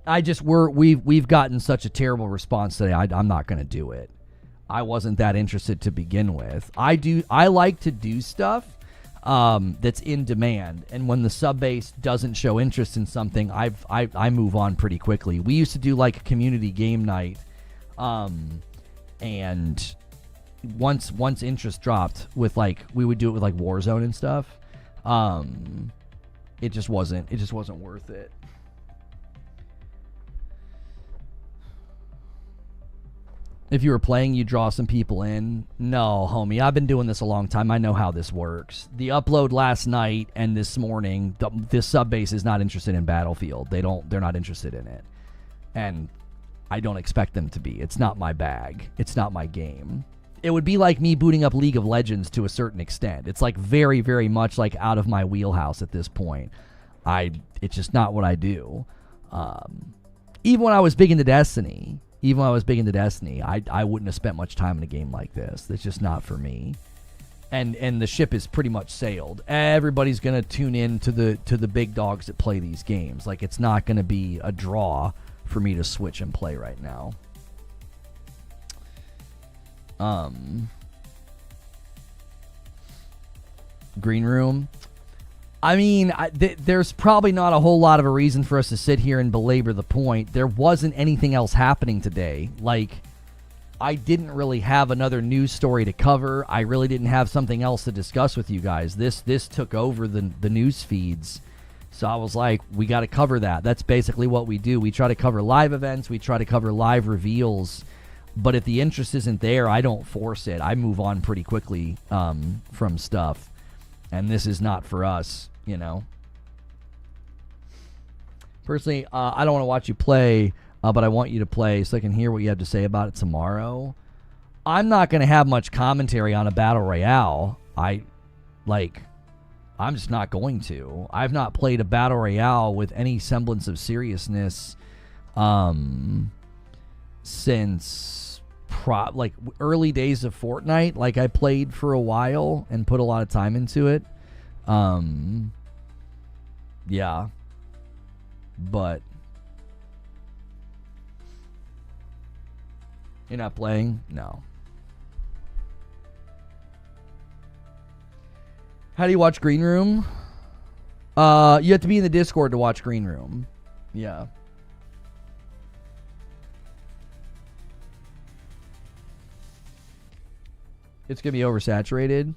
We've gotten such a terrible response today. I'm not going to do it. I wasn't that interested to begin with. I like to do stuff that's in demand, and when the sub base doesn't show interest in something, I move on pretty quickly. We used to do like a community game night, and once interest dropped with we would do it with like Warzone and stuff. It just wasn't worth it. If you were playing, you draw some people in. No, homie, I've been doing this a long time. I know how this works. The upload last night and this morning, this sub base is not interested in Battlefield. They're not interested in it, and I don't expect them to be. It's not my bag. It's not my game. It would be like me booting up League of Legends to a certain extent. It's like very, very much like out of my wheelhouse at this point. It's just not what I do. Even when I was big into Destiny, I wouldn't have spent much time in a game like this. It's just not for me. And the ship is pretty much sailed. Everybody's gonna tune in to the big dogs that play these games. Like, it's not gonna be a draw for me to switch and play right now. Green room. I mean, there's probably not a whole lot of a reason for us to sit here and belabor the point. There wasn't anything else happening today. Like, I didn't really have another news story to cover. I really didn't have something else to discuss with you guys. This took over the news feeds. So I was like, we got to cover that. That's basically what we do. We try to cover live events. We try to cover live reveals. But if the interest isn't there, I don't force it. I move on pretty quickly from stuff. And this is not for us, you know. Personally, I don't want to watch you play, but I want you to play so I can hear what you have to say about it tomorrow. I'm not going to have much commentary on a Battle Royale. I'm just not going to. I've not played a Battle Royale with any semblance of seriousness since early days of Fortnite. Like, I played for a while and put a lot of time into it. Yeah. But you're not playing? No. How do you watch Green Room? You have to be in the Discord to watch Green Room. Yeah. It's going to be oversaturated.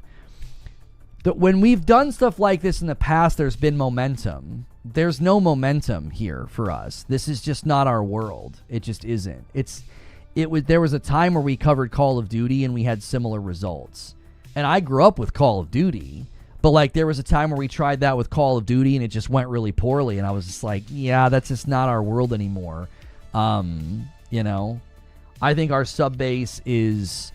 When we've done stuff like this in the past, there's been momentum. There's no momentum here for us. This is just not our world. It just isn't. There was a time where we covered Call of Duty and we had similar results. And I grew up with Call of Duty, but like there was a time where we tried that with Call of Duty and it just went really poorly. And I was just like, yeah, that's just not our world anymore. You know, I think our sub base is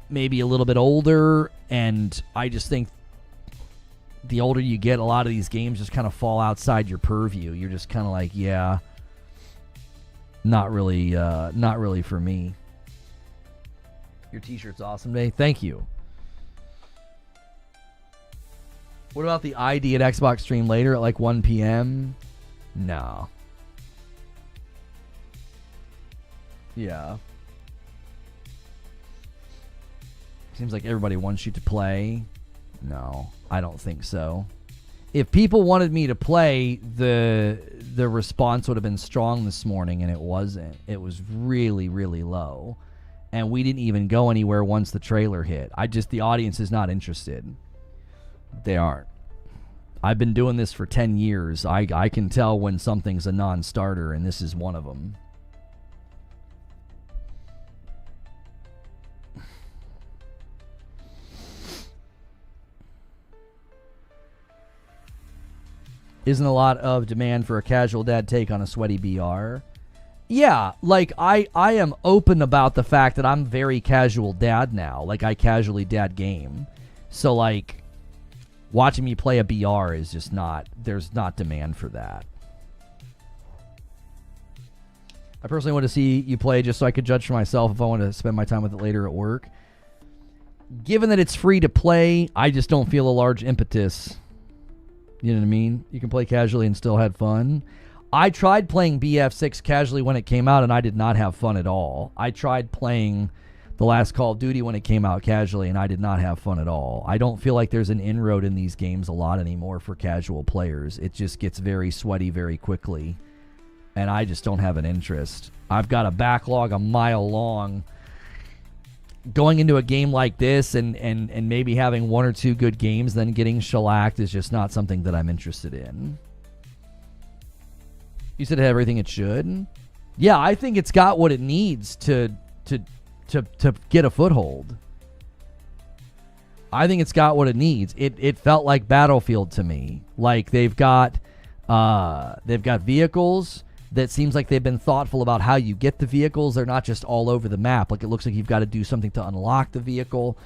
maybe a little bit older, and I just think the older you get, a lot of these games just kind of fall outside your purview. You're just kind of like, yeah, not really for me. Your t-shirt's awesome today. Thank you. What about the ID at Xbox stream later at like 1 p.m.? No. Yeah. Seems like everybody wants you to play. No, I don't think so. If people wanted me to play, the response would have been strong this morning, and it wasn't. It was really, really low. And we didn't even go anywhere once the trailer hit. The audience is not interested. They aren't. I've been doing this for 10 years. I can tell when something's a non-starter, and this is one of them. Isn't a lot of demand for a casual dad take on a sweaty BR? Yeah, like I am open about the fact that I'm very casual dad now. Like I casually dad game. So like watching me play a BR is just not, there's not demand for that. I personally want to see you play just so I could judge for myself if I want to spend my time with it later at work. Given that it's free to play, I just don't feel a large impetus. You know what I mean? You can play casually and still had fun. I tried playing BF6 casually when it came out, and I did not have fun at all. I tried playing the last Call of Duty when it came out casually, and I did not have fun at all. I don't feel like there's an inroad in these games a lot anymore for casual players. It just gets very sweaty very quickly, and I just don't have an interest. I've got a backlog a mile long. Going into a game like this and maybe having one or two good games, then getting shellacked is just not something that I'm interested in. You said it had everything it should? Yeah, I think it's got what it needs to get a foothold. I think it's got what it needs. It felt like Battlefield to me. Like they've got vehicles that seems like they've been thoughtful about how you get the vehicles. They're not just all over the map. Like it looks like you've got to do something to unlock the vehicle.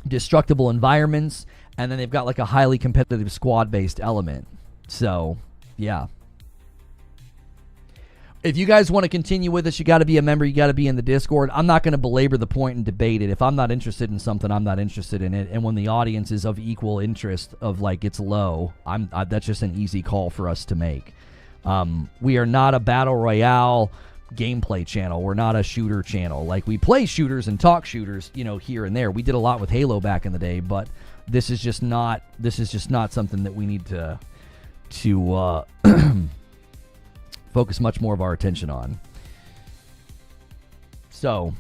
Destructible environments, and then they've got like a highly competitive squad-based element. So, yeah. If you guys want to continue with us, you got to be a member. You got to be in the Discord. I'm not going to belabor the point and debate it. If I'm not interested in something, I'm not interested in it. And when the audience is of equal interest, of like it's low, that's just an easy call for us to make. We are not a Battle Royale gameplay channel. We're not a shooter channel. Like we play shooters and talk shooters, you know, here and there. We did a lot with Halo back in the day, but this is just not something that we need to focus much more of our attention on. So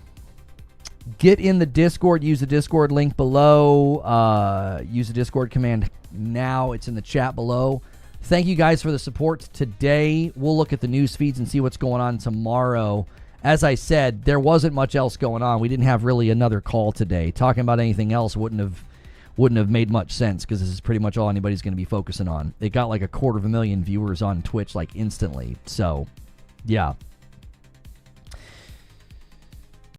get in the Discord. Use the Discord link below. Use the Discord command now. It's in the chat below. Thank you guys for the support today. We'll look at the news feeds and see what's going on tomorrow. As I said, there wasn't much else going on. We didn't have really another call today. Talking about anything else wouldn't have made much sense because this is pretty much all anybody's going to be focusing on. It got like 250,000 viewers on Twitch like instantly. So, yeah.